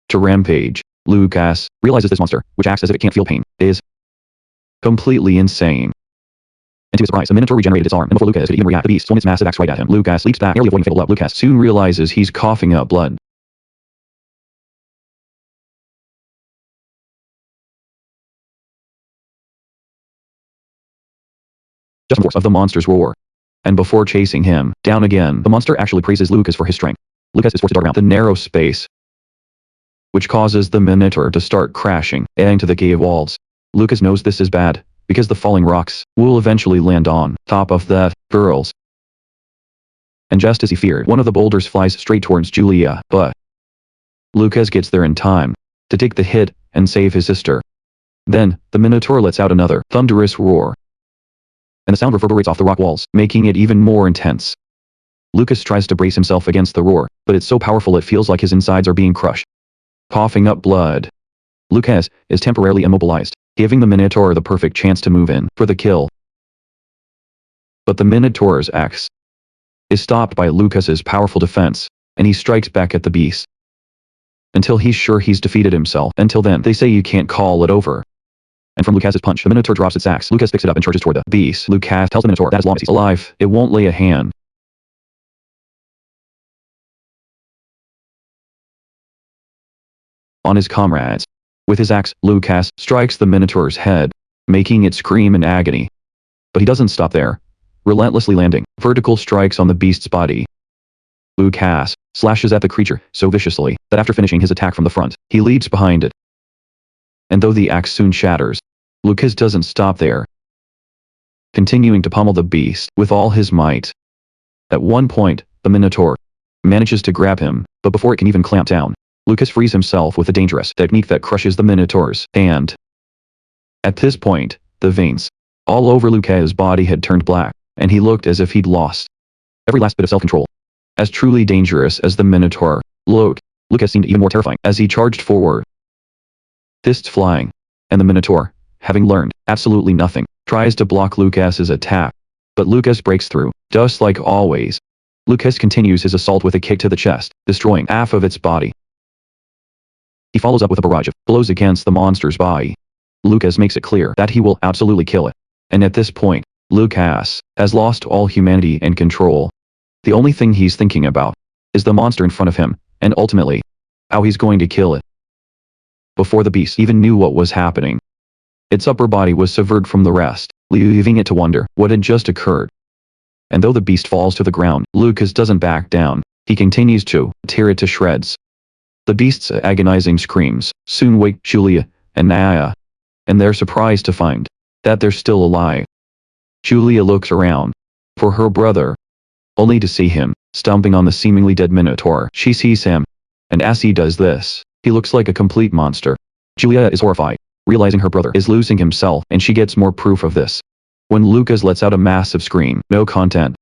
Speaker 1: to rampage. Lucas realizes this monster, which acts as if it can't feel pain, is completely insane. And to his surprise, the Minotaur regenerated its arm, and before Lucas could even react, the beast swung its massive axe right at him. Lucas leaps back, nearly avoiding fatal blow. Lucas soon realizes he's coughing up blood. Just the force of the monster's roar. And before chasing him down again, the monster actually praises Lucas for his strength. Lucas is forced to dart around the narrow space, which causes the Minotaur to start crashing into the cave walls. Lucas knows this is bad, because the falling rocks will eventually land on top of the girls. And just as he feared, one of the boulders flies straight towards Julia, but Lucas gets there in time to take the hit and save his sister. Then, the Minotaur lets out another thunderous roar, and the sound reverberates off the rock walls, making it even more intense. Lucas tries to brace himself against the roar, but it's so powerful it feels like his insides are being crushed. Coughing up blood, Lucas is temporarily immobilized, giving the Minotaur the perfect chance to move in for the kill. But the Minotaur's axe is stopped by Lucas's powerful defense, and he strikes back at the beast until he's sure he's defeated himself. Until then, they say you can't call it over. And from Lucas's punch, the Minotaur drops its axe. Lucas picks it up and charges toward the beast. Lucas tells the Minotaur that as long as he's alive, it won't lay a hand on his comrades. With his axe, Lucas strikes the Minotaur's head, making it scream in agony. But he doesn't stop there, relentlessly landing vertical strikes on the beast's body. Lucas slashes at the creature so viciously that after finishing his attack from the front, he leaps behind it. And though the axe soon shatters, Lucas doesn't stop there, continuing to pummel the beast with all his might. At one point, the Minotaur manages to grab him, but before it can even clamp down, Lucas frees himself with a dangerous technique that crushes the Minotaur's hand. At this point, the veins all over Lucas's body had turned black, and he looked as if he'd lost every last bit of self-control. As truly dangerous as the Minotaur looked, Lucas seemed even more terrifying as he charged forward, fists flying, and the Minotaur, having learned absolutely nothing, tries to block Lucas's attack. But Lucas breaks through, just like always. Lucas continues his assault with a kick to the chest, destroying half of its body. He follows up with a barrage of blows against the monster's body. Lucas makes it clear that he will absolutely kill it. And at this point, Lucas has lost all humanity and control. The only thing he's thinking about is the monster in front of him, and ultimately, how he's going to kill it. Before the beast even knew what was happening, its upper body was severed from the rest, leaving it to wonder what had just occurred. And though the beast falls to the ground, Lucas doesn't back down. He continues to tear it to shreds. The beast's agonizing screams soon wake Julia and Naya, and they're surprised to find that they're still alive. Julia looks around for her brother, only to see him stomping on the seemingly dead Minotaur. She sees him, and as he does this, he looks like a complete monster. Julia is horrified, realizing her brother is losing himself, and she gets more proof of this when Lucas lets out a massive scream. No content.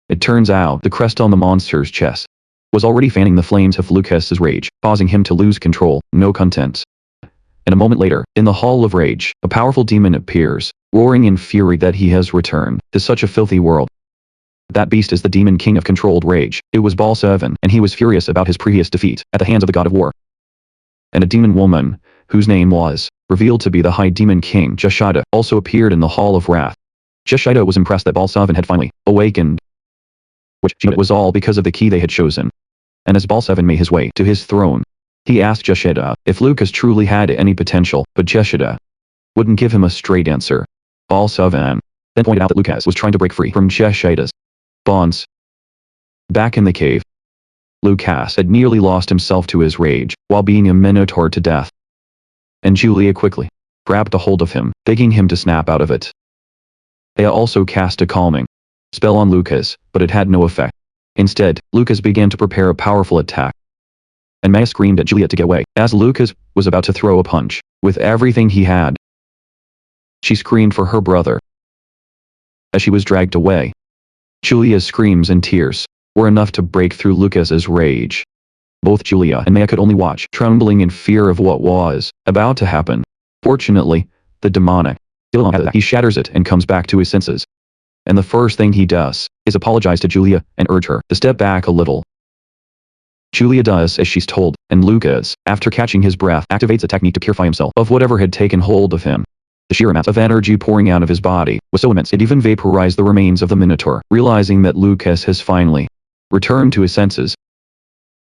Speaker 1: It turns out the crest on the monster's chest was already fanning the flames of Lucas's rage, causing him to lose control. No content. And a moment later, in the Hall of Rage, a powerful demon appears, roaring in fury that he has returned to such a filthy world. That beast is the demon king of controlled rage. It was Baal 7, and he was furious about his previous defeat at the hands of the god of war. And a demon woman, whose name was revealed to be the High Demon King Jeshida, also appeared in the Hall of Wrath. Jeshida was impressed that Baal 7 had finally awakened, which she knew was all because of the key they had chosen. And as Baal 7 made his way to his throne, he asked Jeshida if Lucas truly had any potential, but Jeshida wouldn't give him a straight answer. Baal 7 then pointed out that Lucas was trying to break free from Jeshida's bonds. Back in the cave, Lucas had nearly lost himself to his rage while being a minotaur to death. And Julia quickly grabbed a hold of him, begging him to snap out of it. Aya also cast a calming spell on Lucas, but it had no effect. Instead, Lucas began to prepare a powerful attack. And Maya screamed at Julia to get away, as Lucas was about to throw a punch with everything he had. She screamed for her brother. As she was dragged away, Julia's screams and tears were enough to break through Lucas's rage. Both Julia and Maya could only watch, trembling in fear of what was about to happen. Fortunately, the demonic he shatters it and comes back to his senses. And the first thing he does is apologize to Julia and urge her to step back a little. Julia does as she's told, and Lucas, after catching his breath, activates a technique to purify himself of whatever had taken hold of him. The sheer amount of energy pouring out of his body was so immense it even vaporized the remains of the Minotaur. Realizing that Lucas has finally returned to his senses,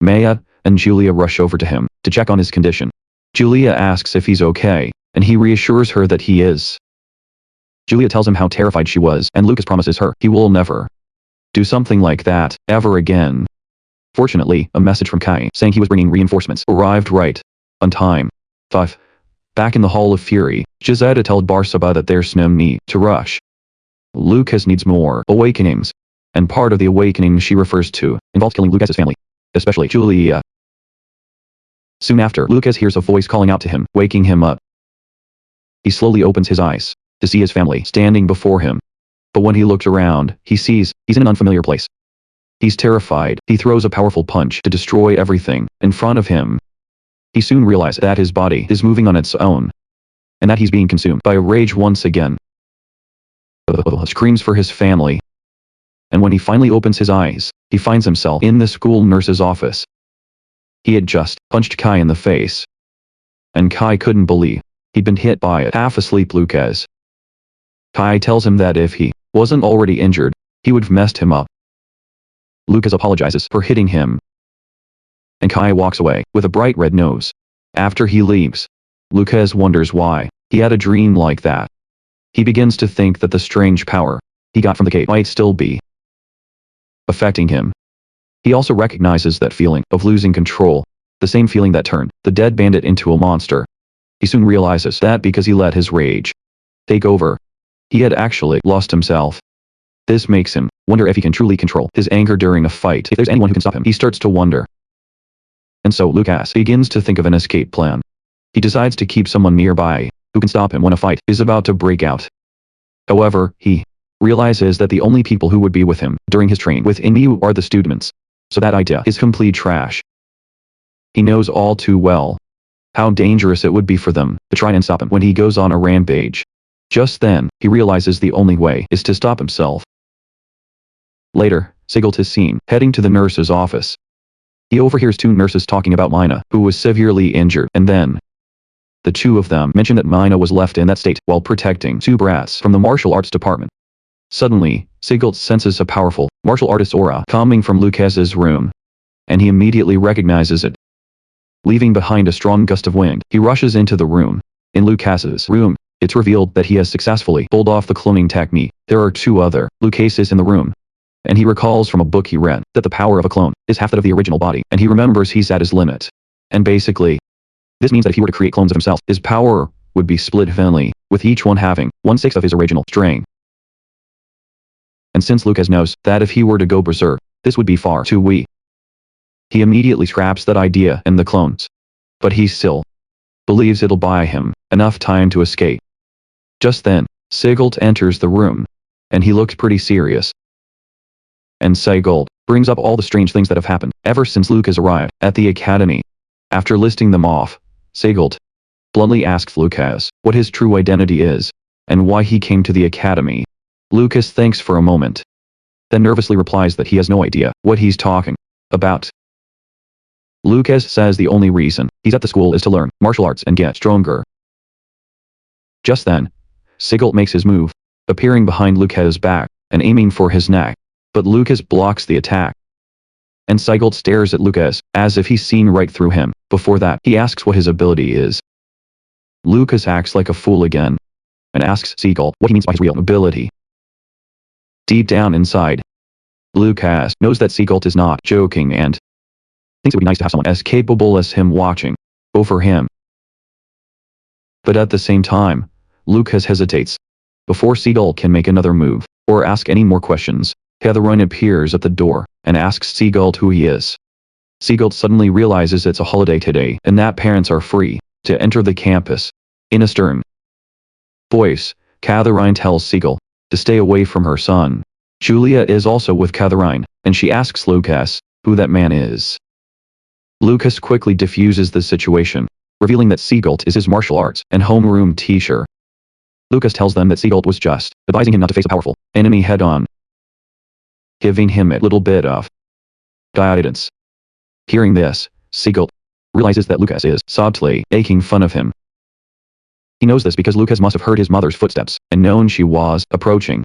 Speaker 1: Maya and Julia rush over to him to check on his condition. Julia asks if he's okay, and he reassures her that he is. Julia tells him how terrified she was, and Lucas promises her he will never do something like that ever again. Fortunately, a message from Kai saying he was bringing reinforcements arrived right on time. 5. Back in the Hall of Fury, Jezida told Barsaba that there's no need to rush. Lucas needs more awakenings, and part of the awakening she refers to involves killing Lucas's family, especially Julia. Soon after, Lucas hears a voice calling out to him, waking him up. He slowly opens his eyes to see his family standing before him. But when he looks around, he sees he's in an unfamiliar place. He's terrified. He throws a powerful punch to destroy everything in front of him. He soon realizes that his body is moving on its own, and that he's being consumed by rage once again. Screams for his family. And when he finally opens his eyes, he finds himself in the school nurse's office. He had just punched Kai in the face. And Kai couldn't believe he'd been hit by a half-asleep Lucas. Kai tells him that if he wasn't already injured, he would have messed him up. Lucas apologizes for hitting him, and Kai walks away with a bright red nose. After he leaves, Lucas wonders why he had a dream like that. He begins to think that the strange power he got from the cave might still be affecting him. He also recognizes that feeling of losing control, the same feeling that turned the dead bandit into a monster. He soon realizes that because he let his rage take over, he had actually lost himself. This makes him wonder if he can truly control his anger during a fight. If there's anyone who can stop him, he starts to wonder. And so Lucas begins to think of an escape plan. He decides to keep someone nearby who can stop him when a fight is about to break out. However, he realizes that the only people who would be with him during his training with Inyu are the students. So that idea is complete trash. He knows all too well how dangerous it would be for them to try and stop him when he goes on a rampage. Just then, he realizes the only way is to stop himself. Later, Sigelt is seen heading to the nurse's office. He overhears two nurses talking about Mina, who was severely injured, and then the two of them mention that Mina was left in that state while protecting two brats from the martial arts department. Suddenly, Sigelt senses a powerful martial artist aura coming from Lucas's room, and he immediately recognizes it. Leaving behind a strong gust of wind, he rushes into the room. In Lucas's room, It's revealed that he has successfully pulled off the cloning technique. There are two other Lucases in the room, and he recalls from a book he read that the power of a clone is half that of the original body, and he remembers he's at his limit. And basically, this means that if he were to create clones of himself, his power would be split evenly, with each one having 1/6 of his original strain. And since Lucas knows that if he were to go berserk, this would be far too weak, he immediately scraps that idea and the clones. But he still believes it'll buy him enough time to escape. Just then, Sigurd enters the room, and he looks pretty serious. And Sigurd brings up all the strange things that have happened ever since Lucas arrived at the academy. After listing them off, Sigurd bluntly asks Lucas what his true identity is, and why he came to the academy. Lucas thinks for a moment, then nervously replies that he has no idea what he's talking about. Lucas says the only reason he's at the school is to learn martial arts and get stronger. Just then, Sigurd makes his move, appearing behind Lucas' back and aiming for his neck, but Lucas blocks the attack. And Sigurd stares at Lucas as if he's seen right through him. Before that, he asks what his ability is. Lucas acts like a fool again, and asks Sigurd what he means by his real ability. Deep down inside, Lucas knows that Sigurd is not joking and thinks it would be nice to have someone as capable as him watching over him. But at the same time, Lucas hesitates. Before Sigurd can make another move, or ask any more questions, Catherine appears at the door, and asks Sigurd who he is. Sigurd suddenly realizes it's a holiday today, and that parents are free to enter the campus. In a stern voice, Catherine tells Sigurd to stay away from her son. Julia is also with Catherine, and she asks Lucas who that man is. Lucas quickly diffuses the situation, revealing that Sigurd is his martial arts and homeroom teacher. Lucas tells them that Sigurd was just advising him not to face a powerful enemy head-on, giving him a little bit of guidance. Hearing this, Sigurd realizes that Lucas is subtly making fun of him. He knows this because Lucas must have heard his mother's footsteps and known she was approaching.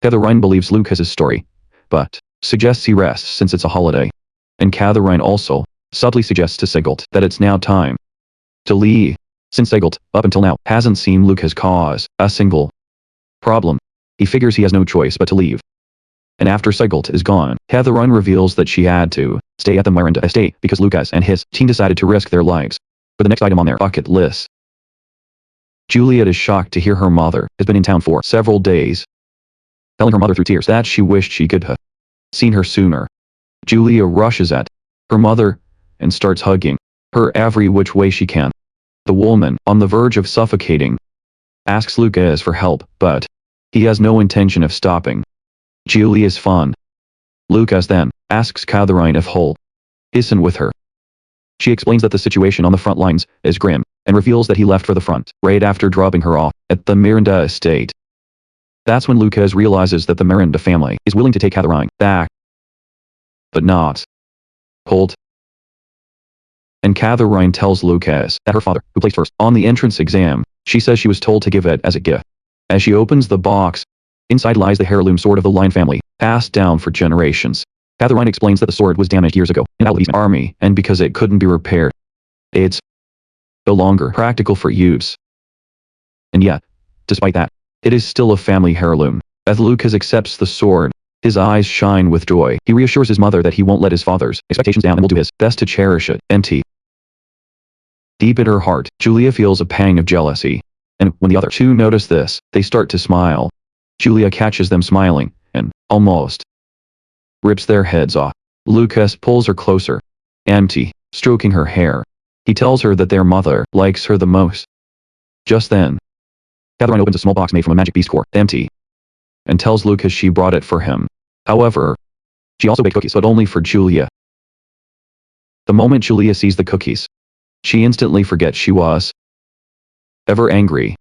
Speaker 1: Catherine believes Lucas's story, but suggests he rests since it's a holiday. And Catherine also subtly suggests to Sigurd that it's now time to leave. Since Sigurd, up until now, hasn't seen Lucas cause a single problem, he figures he has no choice but to leave. And after Sigurd is gone, Catherine reveals that she had to stay at the Miranda estate because Lucas and his team decided to risk their lives for the next item on their bucket list. Juliet is shocked to hear her mother has been in town for several days, telling her mother through tears that she wished she could have seen her sooner. Julia rushes at her mother and starts hugging her every which way she can. The woman, on the verge of suffocating, asks Lucas for help, but he has no intention of stopping. Julia's fun. Lucas then asks Catherine if he'll listen with her. She explains that the situation on the front lines is grim, and reveals that he left for the front right after dropping her off at the Miranda estate. That's when Lucas realizes that the Miranda family is willing to take Catherine back, but not Holt. And Catherine tells Lucas that her father, who placed first on the entrance exam, she says she was told to give it as a gift. As she opens the box, inside lies the heirloom sword of the Lion family, passed down for generations. Catherine explains that the sword was damaged years ago in Aladdin's army, and because it couldn't be repaired, it's no longer practical for use. And yet, despite that, it is still a family heirloom. As Lucas accepts the sword, his eyes shine with joy. He reassures his mother that he won't let his father's expectations down and will do his best to cherish it. Empty. Deep in her heart, Julia feels a pang of jealousy. And when the other two notice this, they start to smile. Julia catches them smiling, and almost rips their heads off. Lucas pulls her closer, empty, stroking her hair. He tells her that their mother likes her the most. Just then, Catherine opens a small box made from a magic beast core, empty, and tells Lucas she brought it for him. However, she also baked cookies, but only for Julia. The moment Julia sees the cookies, she instantly forgets she was ever angry.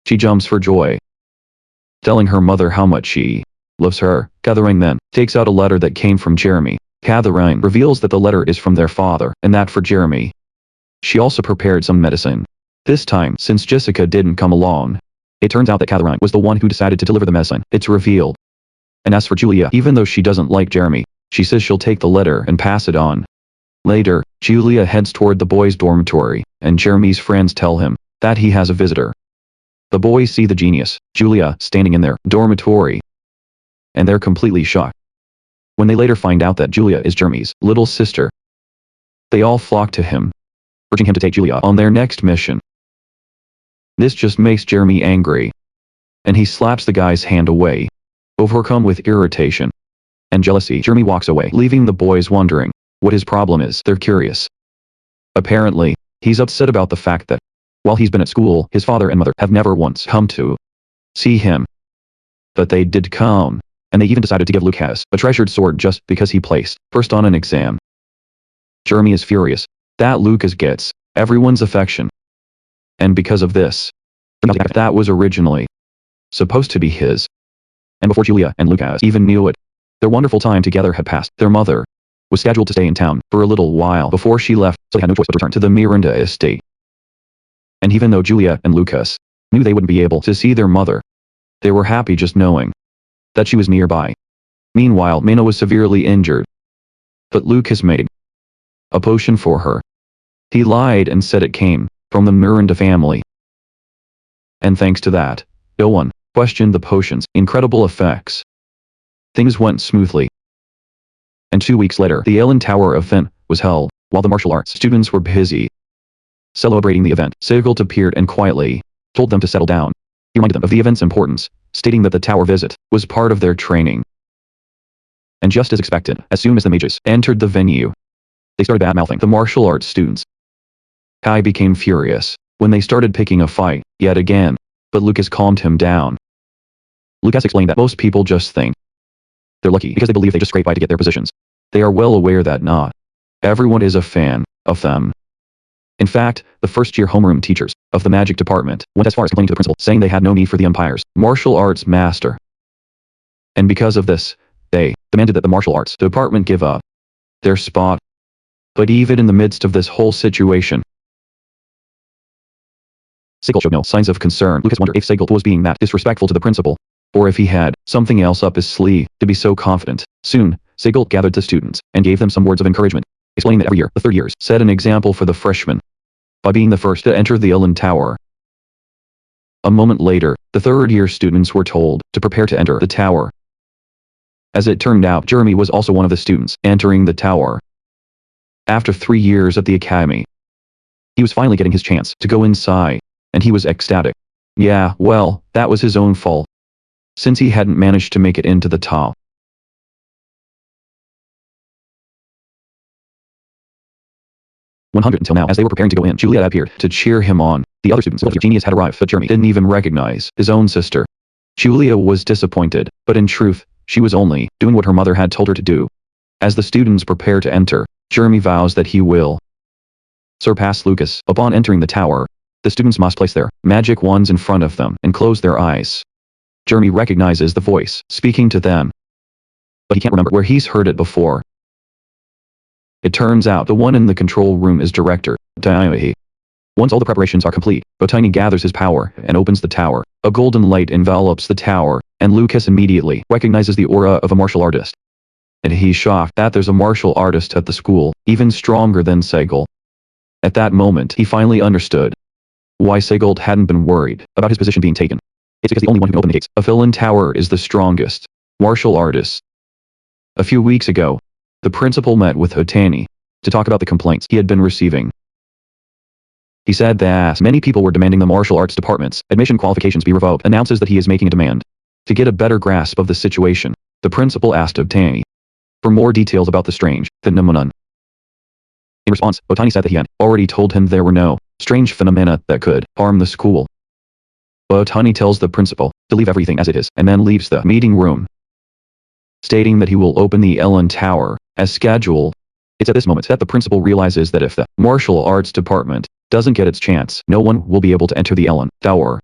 Speaker 1: She jumps for joy, telling her mother how much she loves her. Catherine then takes out a letter that came from Jeremy. Catherine reveals that the letter is from their father, and that for Jeremy. She also prepared some medicine. This time, since Jessica didn't come along, it turns out that Catherine was the one who decided to deliver the medicine. It's revealed. And as for Julia, even though she doesn't like Jeremy, she says she'll take the letter and pass it on. Later, Julia heads toward the boys' dormitory, and Jeremy's friends tell him that he has a visitor. The boys see the genius, Julia, standing in their dormitory, and they're completely shocked. When they later find out that Julia is Jeremy's little sister, they all flock to him, urging him to take Julia on their next mission. This just makes Jeremy angry, and he slaps the guy's hand away, overcome with irritation and jealousy. Jeremy walks away, leaving the boys wondering what his problem is. They're curious. Apparently, he's upset about the fact that, while he's been at school, his father and mother have never once come to see him. But they did come, and they even decided to give Lucas a treasured sword just because he placed first on an exam. Jeremy is furious that Lucas gets everyone's affection, and because of this, that was originally supposed to be his. And before Julia and Lucas even knew it, their wonderful time together had passed. Their mother was scheduled to stay in town for a little while before she left, so they had no choice but to return to the Miranda estate. And even though Julia and Lucas knew they wouldn't be able to see their mother, they were happy just knowing that she was nearby. Meanwhile, Manhwa was severely injured, but Lucas made a potion for her. He lied and said it came from the Miranda family. And thanks to that, no one questioned the potion's incredible effects. Things went smoothly. And 2 weeks later, the Ellen Tower event was held. While the martial arts students were busy celebrating the event, Sigelt appeared and quietly told them to settle down. He reminded them of the event's importance, stating that the tower visit was part of their training. And just as expected, as soon as the mages entered the venue, they started bad-mouthing the martial arts students. Kai became furious when they started picking a fight yet again, but Lucas calmed him down. Lucas explained that most people just think they're lucky because they believe they just scrape by to get their positions. They are well aware that not everyone is a fan of them. In fact, the first-year homeroom teachers of the magic department went as far as complaining to the principal, saying they had no need for the umpire's martial arts master. And because of this, they demanded that the martial arts department give up their spot. But even in the midst of this whole situation, Sigelt showed no signs of concern. Lucas wondered if Sigelt was being that disrespectful to the principal, or if he had something else up his sleeve to be so confident. Soon, Sigelt gathered the students and gave them some words of encouragement, explaining that every year, the third years set an example for the freshmen by being the first to enter the Ellen Tower. A moment later, the third-year students were told to prepare to enter the tower. As it turned out, Jeremy was also one of the students entering the tower. After 3 years at the academy, he was finally getting his chance to go inside, and he was ecstatic. Yeah, well, that was his own fault, since he hadn't managed to make it into the top 100 until now. As they were preparing to go in, Juliet appeared to cheer him on. The other students felt your genius had arrived, but Jeremy didn't even recognize his own sister. Julia was disappointed, but in truth, she was only doing what her mother had told her to do. As the students prepare to enter, Jeremy vows that he will surpass Lucas. Upon entering the tower, the students must place their magic wands in front of them and close their eyes. Jeremy recognizes the voice speaking to them, but he can't remember where he's heard it before. It turns out the one in the control room is Director Botany. Once all the preparations are complete, Botany gathers his power and opens the tower. A golden light envelops the tower, and Lucas immediately recognizes the aura of a martial artist. And he's shocked that there's a martial artist at the school, even stronger than Sigelt. At that moment, he finally understood why Sigelt hadn't been worried about his position being taken. It's because the only one who can open the gates of Ellen Tower is the strongest martial artist. A few weeks ago, the principal met with Botany to talk about the complaints he had been receiving. He said that many people were demanding the martial arts department's admission qualifications be revoked, announces that he is making a demand. To get a better grasp of the situation, the principal asked Botany for more details about the strange phenomenon. In response, Botany said that he had already told him there were no strange phenomena that could harm the school. Botany tells the principal to leave everything as it is and then leaves the meeting room, stating that he will open the Ellen Tower as scheduled. It's at this moment that the principal realizes that if the martial arts department doesn't get its chance, no one will be able to enter the Ellen Tower.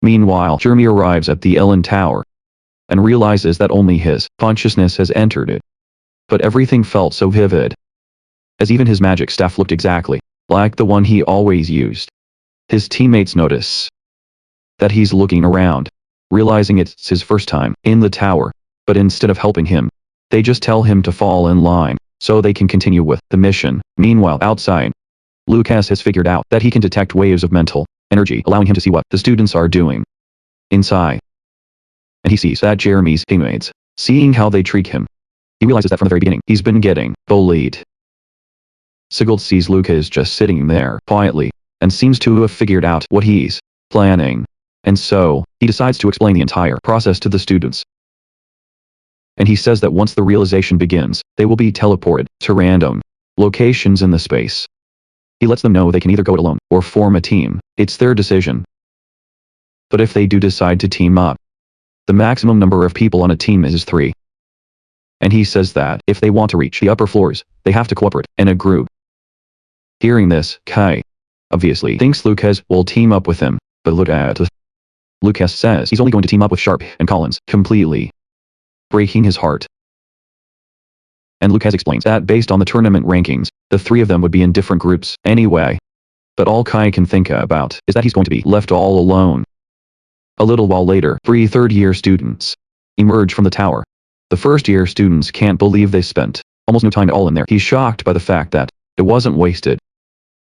Speaker 1: Meanwhile, Jeremy arrives at the Ellen Tower and realizes that only his consciousness has entered it. But everything felt so vivid, as even his magic staff looked exactly like the one he always used. His teammates notice that he's looking around, realizing it's his first time in the tower, but instead of helping him, they just tell him to fall in line so they can continue with the mission. Meanwhile, outside, Lucas has figured out that he can detect waves of mental energy, allowing him to see what the students are doing inside. And he sees that Jeremy's teammates, seeing how they treat him. He realizes that from the very beginning, he's been getting bullied. Sigurd sees Lucas just sitting there quietly, and seems to have figured out what he's planning. And so, he decides to explain the entire process to the students. And he says that once the realization begins, they will be teleported to random locations in the space. He lets them know they can either go it alone or form a team. It's their decision. But if they do decide to team up, the maximum number of people on a team is 3. And he says that if they want to reach the upper floors, they have to cooperate in a group. Hearing this, Kai obviously thinks Lucas will team up with him, but Lucas says he's only going to team up with Sharp and Collins, completely breaking his heart. And Lucas explains that based on the tournament rankings, the 3 of them would be in different groups anyway. But all Kai can think about is that he's going to be left all alone. A little while later, 3 third-year students emerge from the tower. The first-year students can't believe they spent almost no time at all in there. He's shocked by the fact that it wasn't wasted.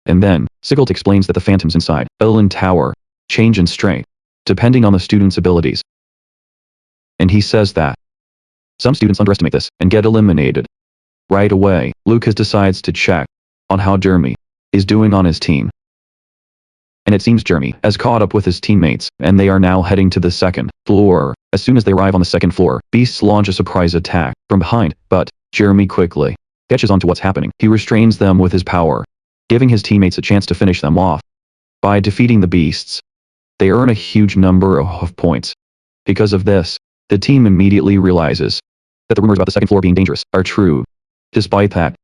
Speaker 1: And then, Sigurd explains that the phantoms inside Ellen Tower change in strength, depending on the student's abilities. And he says that some students underestimate this and get eliminated. Right away, Lucas decides to check on how Jeremy is doing on his team. And it seems Jeremy has caught up with his teammates, and they are now heading to the 2nd floor. As soon as they arrive on the 2nd floor, beasts launch a surprise attack from behind, but Jeremy quickly catches on to what's happening. He restrains them with his power, giving his teammates a chance to finish them off. By defeating the beasts, they earn a huge number of points. Because of this, the team immediately realizes that the rumors about the 2nd floor being dangerous are true. Despite that,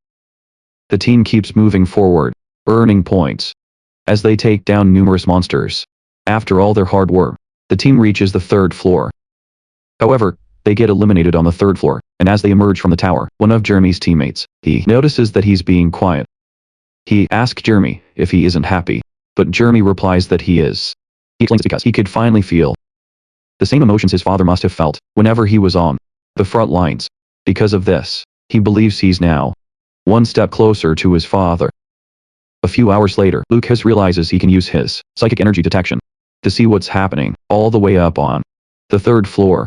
Speaker 1: the team keeps moving forward, earning points as they take down numerous monsters. After all their hard work, the team reaches the 3rd floor. However, they get eliminated on the 3rd floor, and as they emerge from the tower, one of Jeremy's teammates, he notices that he's being quiet. He asks Jeremy if he isn't happy, but Jeremy replies that he is. He explains it's because he could finally feel the same emotions his father must have felt whenever he was on the front lines. Because of this, he believes he's now one step closer to his father. A few hours later, Lucas realizes he can use his psychic energy detection to see what's happening all the way up on the 3rd floor.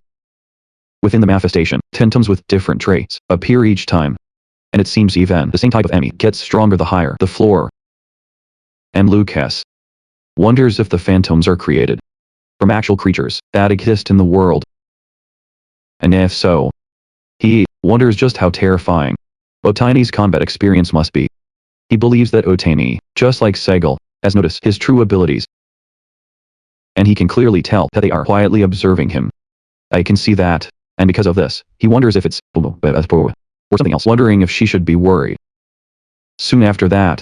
Speaker 1: Within the manifestation, phantoms with different traits appear each time, and it seems even the same type of enemy gets stronger the higher the floor. And Lucas wonders if the phantoms are created from actual creatures that exist in the world. And if so, he wonders just how terrifying Otani's combat experience must be. He believes that Otani, just like Segal, has noticed his true abilities. And he can clearly tell that they are quietly observing him. I can see that, and because of this, he wonders if it's or something else, wondering if she should be worried. Soon after that,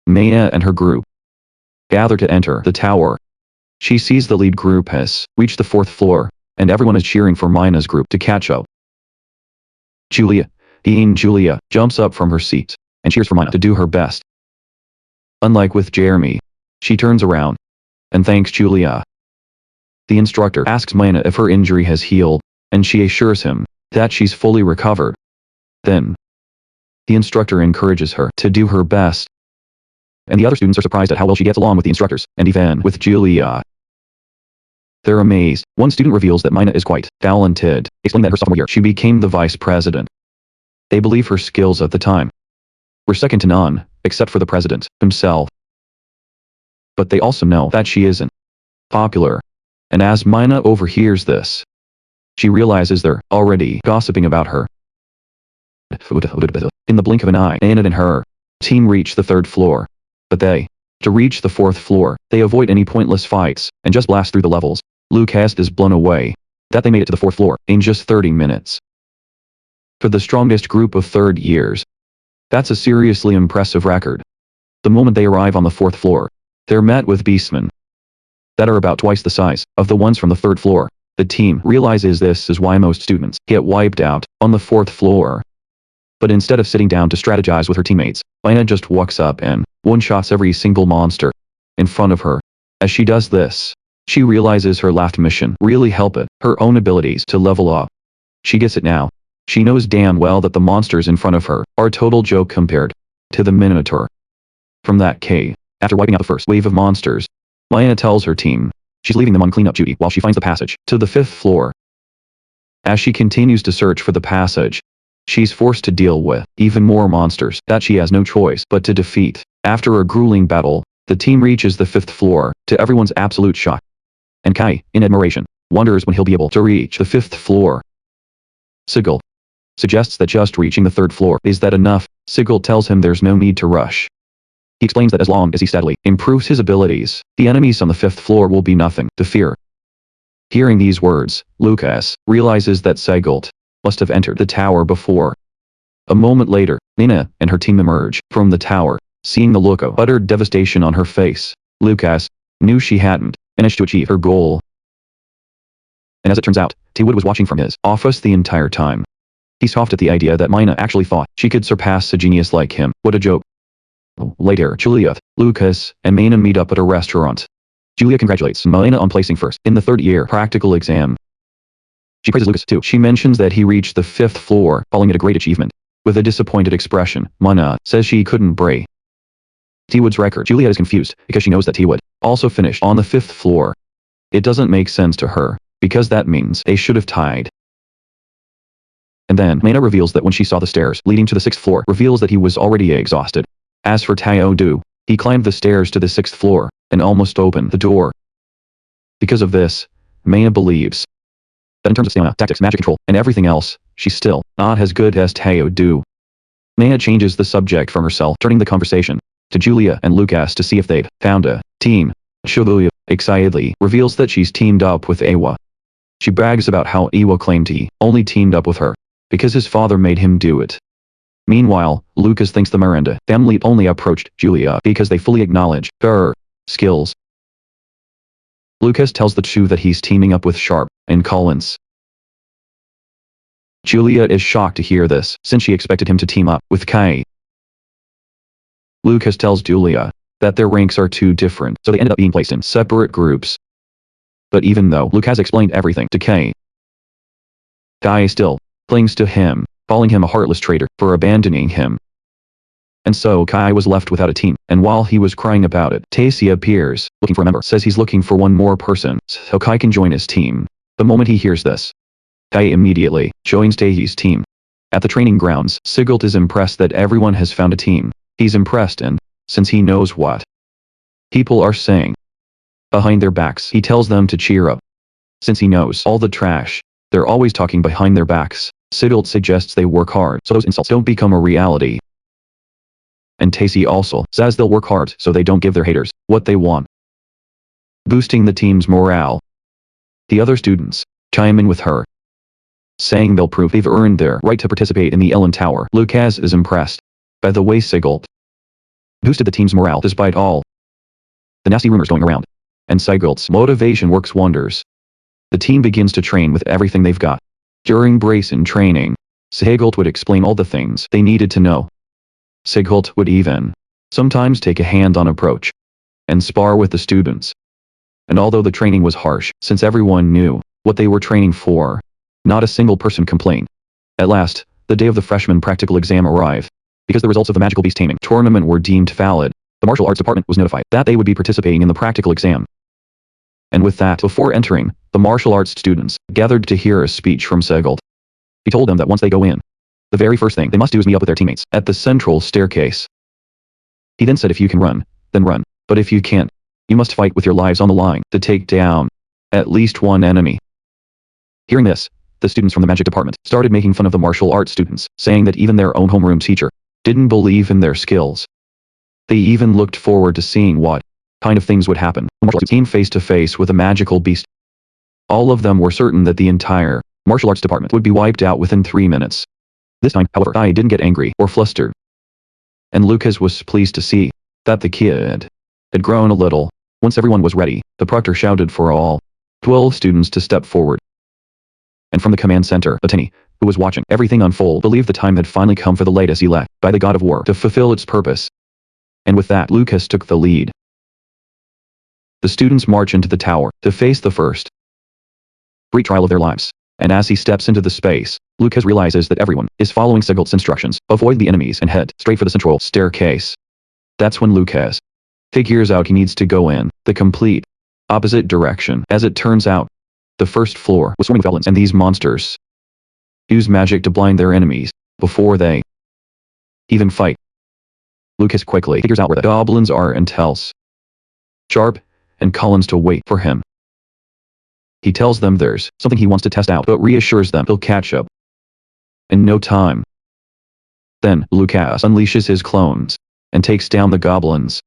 Speaker 1: Maya and her group gather to enter the tower. She sees the lead group has reached the 4th floor, and everyone is cheering for Mina's group to catch up. Julia jumps up from her seat and cheers for Mina to do her best. Unlike with Jeremy, she turns around and thanks Julia. The instructor asks Mina if her injury has healed, and she assures him that she's fully recovered. Then, the instructor encourages her to do her best. And the other students are surprised at how well she gets along with the instructors, and even with Julia. They're amazed. One student reveals that Mina is quite talented, explaining that her sophomore year she became the vice president. They believe her skills at the time were second to none, except for the president himself. But they also know that she isn't popular. And as Mina overhears this, she realizes they're already gossiping about her. In the blink of an eye, Anna and her team reach the 3rd floor. But to reach the 4th floor, they avoid any pointless fights and just blast through the levels. Lucas is blown away that they made it to the 4th floor in just 30 minutes. For the strongest group of 3rd years, that's a seriously impressive record. The moment they arrive on the 4th floor, they're met with beastmen that are about twice the size of the ones from the 3rd floor. The team realizes this is why most students get wiped out on the 4th floor. But instead of sitting down to strategize with her teammates, Ina just walks up and one-shots every single monster in front of her. As she does this, she realizes her last mission really helped her own abilities to level up. She gets it now. She knows damn well that the monsters in front of her are a total joke compared to the Minotaur. From that cave, after wiping out the first wave of monsters, Maya tells her team she's leaving them on cleanup duty while she finds the passage to the 5th floor. As she continues to search for the passage, she's forced to deal with even more monsters that she has no choice but to defeat. After a grueling battle, the team reaches the 5th floor, to everyone's absolute shock. And Kai, in admiration, wonders when he'll be able to reach the 5th floor. Sigil suggests that just reaching the 3rd floor is that enough. Sigil tells him there's no need to rush. He explains that as long as he steadily improves his abilities, the enemies on the 5th floor will be nothing to fear. Hearing these words, Lucas realizes that Sigil must have entered the tower before. A moment later, Nina and her team emerge from the tower. Seeing the look of utter devastation on her face, Lucas knew she hadn't managed to achieve her goal. And as it turns out, T-Wood was watching from his office the entire time. He scoffed at the idea that Mina actually thought she could surpass a genius like him. What a joke. Later, Julia, Lucas, and Mina meet up at a restaurant. Julia congratulates Mina on placing first in the 3rd year practical exam. She praises Lucas too. She mentions that he reached the 5th floor, calling it a great achievement. With a disappointed expression, Mina says she couldn't break T-Wood's record. Julia is confused because she knows that T-Wood also finished on the 5th floor. It doesn't make sense to her, because that means they should have tied. And then Mina reveals that when she saw the stairs leading to the 6th floor, reveals that he was already exhausted. As for Tao-do, he climbed the stairs to the 6th floor and almost opened the door. Because of this, Mina believes that in terms of stamina, tactics, magic control, and everything else, she's still not as good as Tao-do. Mina changes the subject from herself, turning the conversation to Julia and Lucas to see if they'd found a team. Julia excitedly reveals that she's teamed up with Awa. She brags about how Awa claimed he only teamed up with her because his father made him do it. Meanwhile, Lucas thinks the Miranda family only approached Julia because they fully acknowledge her skills. Lucas tells the two that he's teaming up with Sharp and Collins. Julia is shocked to hear this, since she expected him to team up with Kai. Lucas tells Julia that their ranks are too different, so they ended up being placed in separate groups. But even though Lucas explained everything to Kai still clings to him, calling him a heartless traitor for abandoning him. And so Kai was left without a team, and while he was crying about it, Tacy appears, looking for a member, says he's looking for one more person, so Kai can join his team. The moment he hears this, Kai immediately joins Tacy's team. At the training grounds, Sigil is impressed that everyone has found a team. He's impressed, and since he knows what people are saying behind their backs, he tells them to cheer up. Since he knows all the trash they're always talking behind their backs, Sigil suggests they work hard so those insults don't become a reality. And Tacy also says they'll work hard so they don't give their haters what they want, boosting the team's morale. The other students chime in with her, saying they'll prove they've earned their right to participate in the Ellen Tower. Lucas is impressed by the way Sigil boosted the team's morale despite all the nasty rumors going around, and Sigil's motivation works wonders. The team begins to train with everything they've got. During brace-in training, Sigil would explain all the things they needed to know. Sigil would even sometimes take a hand-on approach and spar with the students. And although the training was harsh, since everyone knew what they were training for, not a single person complained. At last, the day of the freshman practical exam arrived. Because the results of the magical beast taming tournament were deemed valid, the martial arts department was notified that they would be participating in the practical exam. And with that, before entering, the martial arts students gathered to hear a speech from Sigil. He told them that once they go in, the very first thing they must do is meet up with their teammates at the central staircase. He then said if you can run, then run, but if you can't, you must fight with your lives on the line to take down at least one enemy. Hearing this, the students from the magic department started making fun of the martial arts students, saying that even their own homeroom teacher didn't believe in their skills. They even looked forward to seeing what kind of things would happen when martial arts came face to face with a magical beast. All of them were certain that the entire martial arts department would be wiped out within 3 minutes. This time, however, I didn't get angry or flustered. And Lucas was pleased to see that the kid had grown a little. Once everyone was ready, the proctor shouted for all 12 students to step forward. And from the command center, Ateni, who was watching everything unfold, believed the time had finally come for the latest elect by the god of war to fulfill its purpose. And with that, Lucas took the lead. The students march into the tower to face the first great trial of their lives. And as he steps into the space, Lucas realizes that everyone is following Sigil's instructions. Avoid the enemies and head straight for the central staircase. That's when Lucas figures out he needs to go in the complete opposite direction. As it turns out, the first floor was swarming with goblins, and these monsters use magic to blind their enemies before they even fight. Lucas quickly figures out where the goblins are and tells Sharp and Collins to wait for him. He tells them there's something he wants to test out, but reassures them he'll catch up in no time. Then Lucas unleashes his clones and takes down the goblins.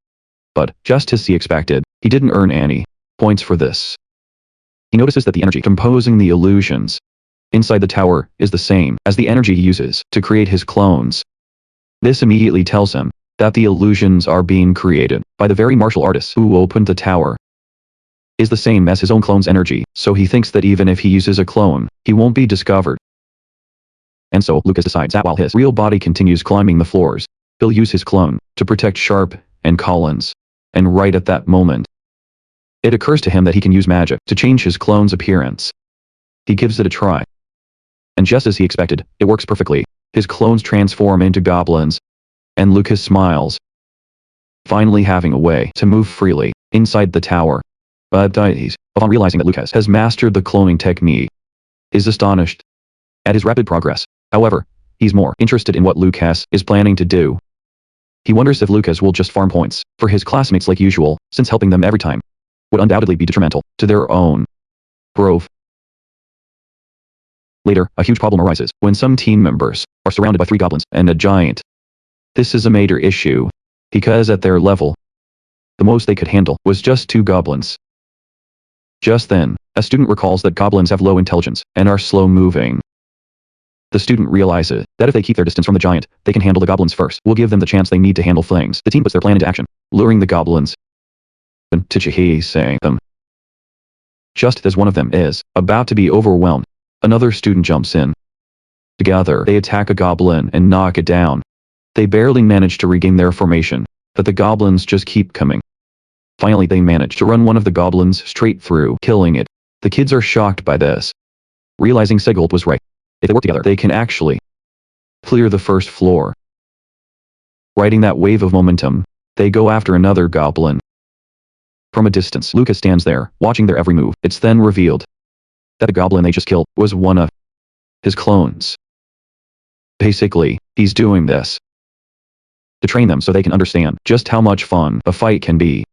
Speaker 1: But, just as he expected, he didn't earn any points for this. He notices that the energy composing the illusions inside the tower is the same as the energy he uses to create his clones. This immediately tells him that the illusions are being created by the very martial artists who opened the tower is the same as his own clone's energy, so he thinks that even if he uses a clone, he won't be discovered. And so Lucas decides that while his real body continues climbing the floors, he'll use his clone to protect Sharp and Collins. And right at that moment, it occurs to him that he can use magic to change his clone's appearance. He gives it a try. And just as he expected, it works perfectly. His clones transform into goblins, and Lucas smiles, finally having a way to move freely inside the tower. But Dietes, upon realizing that Lucas has mastered the cloning technique, is astonished at his rapid progress. However, he's more interested in what Lucas is planning to do. He wonders if Lucas will just farm points for his classmates like usual, since helping them every time would undoubtedly be detrimental to their own growth. Later, a huge problem arises when some team members are surrounded by 3 goblins and a giant. This is a major issue, because at their level, the most they could handle was just 2 goblins. Just then, a student recalls that goblins have low intelligence and are slow-moving. The student realizes that if they keep their distance from the giant, they can handle the goblins first. Will give them the chance they need to handle things. The team puts their plan into action, luring the goblins to chasing them. Just as one of them is about to be overwhelmed, another student jumps in. Together, they attack a goblin and knock it down. They barely manage to regain their formation, but the goblins just keep coming. Finally, they manage to run one of the goblins straight through, killing it. The kids are shocked by this, realizing Seggold was right. If they work together, they can actually clear the first floor. Riding that wave of momentum, they go after another goblin. From a distance, Lucas stands there, watching their every move. It's then revealed that the goblin they just killed was one of his clones. Basically, he's doing this to train them so they can understand just how much fun a fight can be.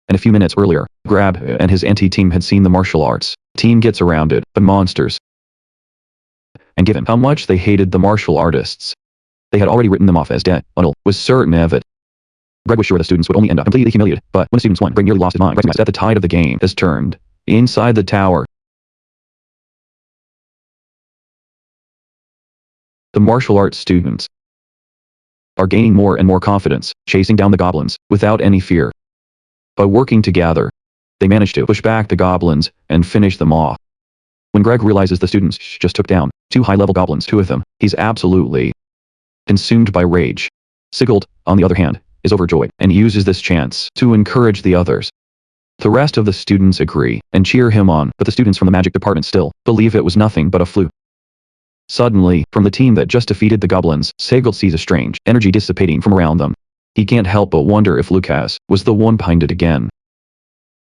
Speaker 1: And a few minutes earlier, Grab and his anti-team had seen the martial arts team get surrounded by monsters. And given how much they hated the martial artists, they had already written them off as dead. Unnel was certain of it. Greg was sure the students would only end up completely humiliated, but when the students won, Greg nearly lost his mind, recognized that the tide of the game has turned. Inside the tower, the martial arts students are gaining more and more confidence, chasing down the goblins without any fear. By working together, they manage to push back the goblins and finish them off. When Greg realizes the students just took down 2 high-level goblins, 2 of them, he's absolutely consumed by rage. Sigurd, on the other hand, is overjoyed and uses this chance to encourage the others. The rest of the students agree and cheer him on, but the students from the magic department still believe it was nothing but a fluke. Suddenly, from the team that just defeated the goblins, Sigurd sees a strange energy dissipating from around them. He can't help but wonder if Lucas was the one behind it again.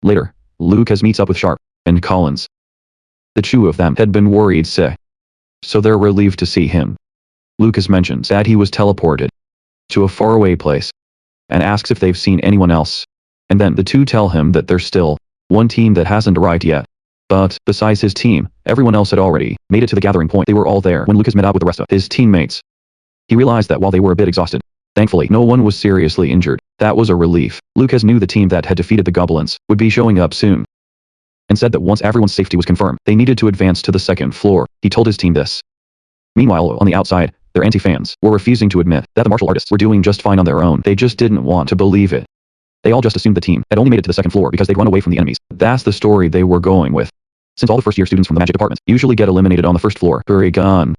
Speaker 1: Later, Lucas meets up with Sharp and Collins. The 2 of them had been worried sick, so they're relieved to see him. Lucas mentions that he was teleported to a faraway place and asks if they've seen anyone else. And then the 2 tell him that there's still one team that hasn't arrived yet. But, besides his team, everyone else had already made it to the gathering point. They were all there when Lucas met up with the rest of his teammates. He realized that while they were a bit exhausted, thankfully no one was seriously injured. That was a relief. Lucas knew the team that had defeated the goblins would be showing up soon, and said that once everyone's safety was confirmed, they needed to advance to the 2nd floor. He told his team this. Meanwhile, on the outside, their anti-fans were refusing to admit that the martial artists were doing just fine on their own. They just didn't want to believe it. They all just assumed the team had only made it to the 2nd floor because they'd run away from the enemies. That's the story they were going with. Since all the first-year students from the magic department usually get eliminated on the 1st floor, Gregon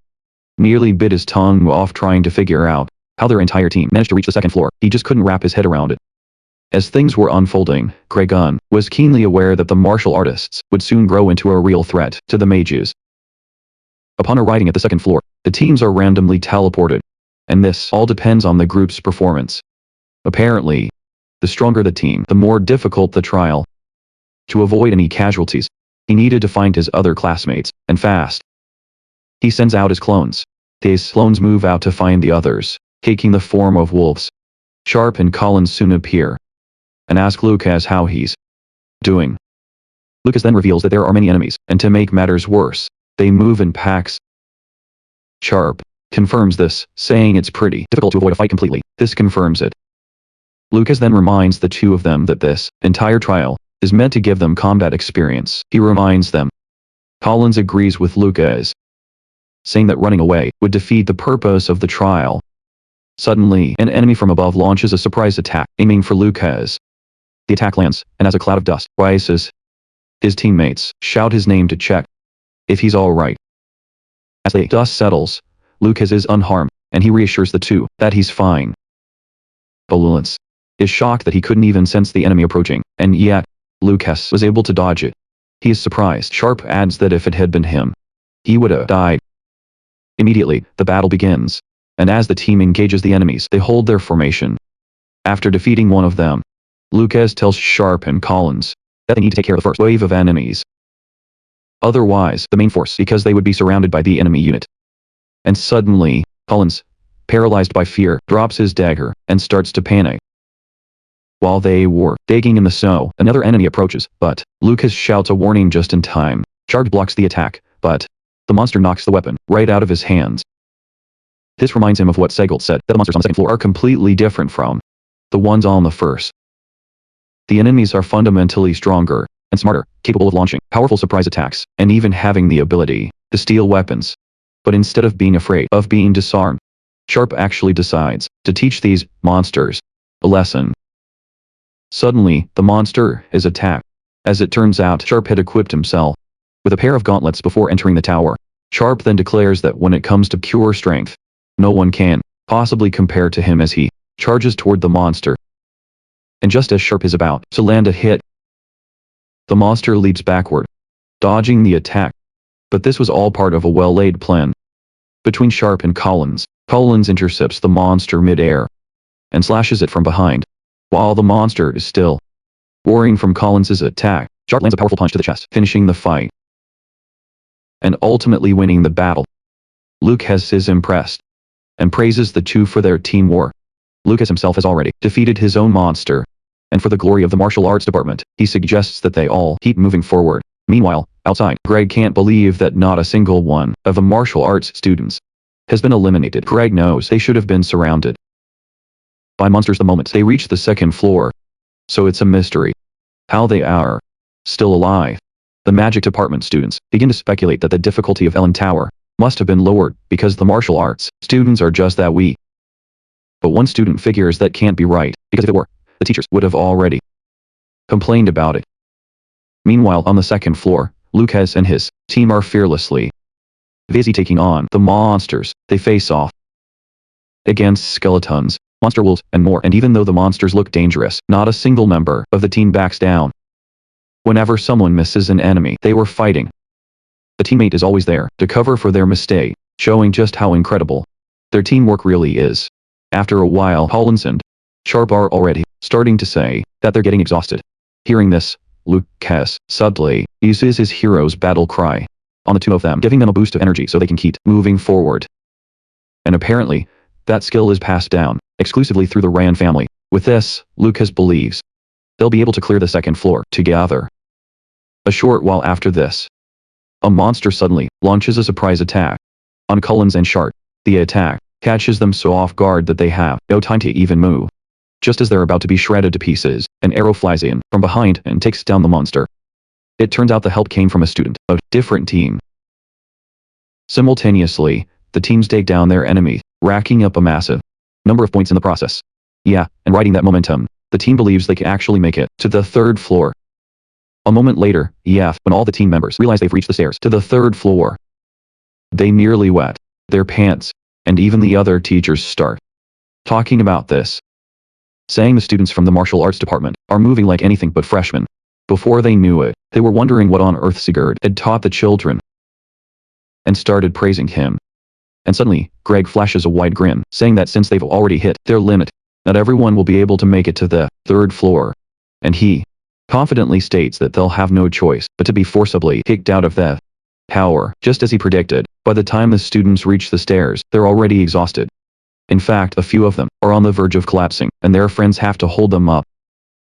Speaker 1: nearly bit his tongue off trying to figure out how their entire team managed to reach the 2nd floor. He just couldn't wrap his head around it. As things were unfolding, Gregon was keenly aware that the martial artists would soon grow into a real threat to the mages. Upon arriving at the 2nd floor, the teams are randomly teleported, and this all depends on the group's performance. Apparently, The stronger the team, the more difficult the trial. To avoid any casualties, he needed to find his other classmates, and fast. He sends out his clones. These clones move out to find the others, taking the form of wolves. Sharp and Collins soon appear, and ask Lucas how he's doing. Lucas then reveals that there are many enemies, and to make matters worse, they move in packs. Sharp confirms this, saying it's pretty difficult to avoid a fight completely. This confirms it. Lucas then reminds the two of them that this entire trial is meant to give them combat experience. He reminds them. Collins agrees with Lucas, saying that running away would defeat the purpose of the trial. Suddenly, an enemy from above launches a surprise attack, aiming for Lucas. The attack lands, and as a cloud of dust rises, his teammates shout his name to check if he's alright. As the dust settles, Lucas is unharmed, and he reassures the two that he's fine. Bolulance is shocked that he couldn't even sense the enemy approaching, and yet, Lucas was able to dodge it. He is surprised. Sharp adds that if it had been him, he would have died. Immediately, the battle begins, and as the team engages the enemies, they hold their formation. After defeating one of them, Lucas tells Sharp and Collins that they need to take care of the first wave of enemies. Otherwise, the main force, because they would be surrounded by the enemy unit. And suddenly, Collins, paralyzed by fear, drops his dagger and starts to panic. While they were digging in the snow, another enemy approaches, but Lucas shouts a warning just in time. Sharp blocks the attack, but the monster knocks the weapon right out of his hands. This reminds him of what Segel said, that the monsters on the second floor are completely different from the ones on the first. The enemies are fundamentally stronger and smarter, capable of launching powerful surprise attacks, and even having the ability to steal weapons. But instead of being afraid of being disarmed, Sharp actually decides to teach these monsters a lesson. Suddenly, the monster is attacked. As it turns out, Sharp had equipped himself with a pair of gauntlets before entering the tower. Sharp then declares that when it comes to pure strength, no one can possibly compare to him as he charges toward the monster. And just as Sharp is about to land a hit, the monster leaps backward, dodging the attack. But this was all part of a well-laid plan. Between Sharp and Collins, Collins intercepts the monster mid-air and slashes it from behind. While the monster is still roaring from Collins's attack, Sharp lands a powerful punch to the chest, finishing the fight and ultimately winning the battle. Lucas is impressed and praises the two for their teamwork. Lucas himself has already defeated his own monster, and for the glory of the martial arts department, he suggests that they all keep moving forward. Meanwhile, outside, Greg can't believe that not a single one of the martial arts students has been eliminated. Greg knows they should have been surrounded by monsters the moment they reach the second floor, so it's a mystery how they are still alive. The magic department students begin to speculate that the difficulty of Ellen Tower must have been lowered because the martial arts students are just that weak. But one student figures that can't be right, because if it were, the teachers would have already complained about it. Meanwhile, on the second floor, Lucas and his team are fearlessly busy taking on the monsters. They face off against skeletons, monster wolves, and more, and even though the monsters look dangerous, not a single member of the team backs down. Whenever someone misses an enemy they were fighting, the teammate is always there to cover for their mistake, showing just how incredible their teamwork really is. After a while, Collins and Sharp are already starting to say that they're getting exhausted. Hearing this, Lucas subtly uses his hero's battle cry on the two of them, giving them a boost of energy so they can keep moving forward. And apparently, that skill is passed down exclusively through the Ryan family. With this, Lucas believes they'll be able to clear the second floor together. A short while after this, a monster suddenly launches a surprise attack on Collins and Sharp. The attack catches them so off guard that they have no time to even move. Just as they're about to be shredded to pieces, an arrow flies in from behind and takes down the monster. It turns out the help came from a student of a different team. Simultaneously, the teams take down their enemy, racking up a massive number of points in the process. Yeah, and riding that momentum, the team believes they can actually make it to the third floor. A moment later, when all the team members realize they've reached the stairs to the third floor, they nearly wet their pants, and even the other teachers start talking about this, saying the students from the martial arts department are moving like anything but freshmen. Before they knew it, they were wondering what on earth Sigurd had taught the children, and started praising him. And suddenly, Greg flashes a wide grin, saying that since they've already hit their limit, not everyone will be able to make it to the third floor. And he confidently states that they'll have no choice but to be forcibly kicked out of the tower. Just as he predicted, by the time the students reach the stairs, they're already exhausted. In fact, a few of them are on the verge of collapsing, and their friends have to hold them up.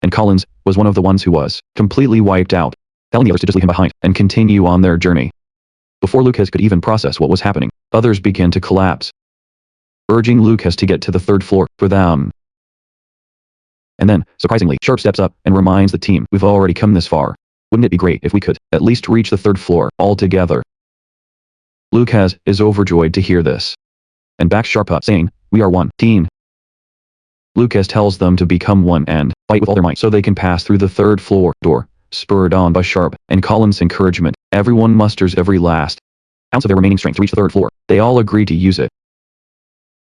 Speaker 1: And Collins was one of the ones who was completely wiped out, telling the others to just leave him behind and continue on their journey. Before Lucas could even process what was happening, others began to collapse, urging Lucas to get to the third floor for them. And then, surprisingly, Sharp steps up and reminds the team, we've already come this far. Wouldn't it be great if we could at least reach the third floor all together? Lucas is overjoyed to hear this, and backs Sharp up, saying, we are one team. Lucas tells them to become one and fight with all their might so they can pass through the third floor door. Spurred on by Sharp and Collins' encouragement, everyone musters every last ounce of their remaining strength to reach the third floor. They all agree to use it.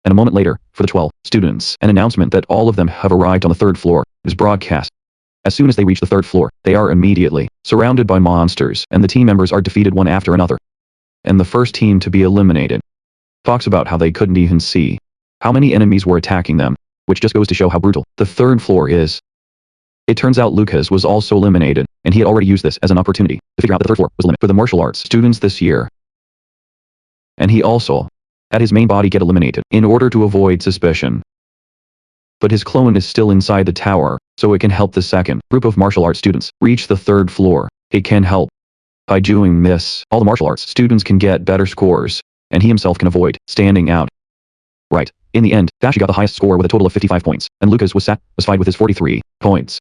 Speaker 1: And a moment later, for the 12 students, an announcement that all of them have arrived on the third floor is broadcast. As soon as they reach the third floor, they are immediately surrounded by monsters, and the team members are defeated one after another. And the first team to be eliminated talks about how they couldn't even see how many enemies were attacking them, which just goes to show how brutal the third floor is. It turns out Lucas was also eliminated, and he had already used this as an opportunity to figure out that the third floor was the limit for the martial arts students this year. And he also had his main body get eliminated in order to avoid suspicion. But his clone is still inside the tower, so it can help the second group of martial arts students reach the third floor. It can help. By doing this, all the martial arts students can get better scores, and he himself can avoid standing out. Right. In the end, Dashi got the highest score with a total of 55 points, and Lucas was satisfied with his 43 points.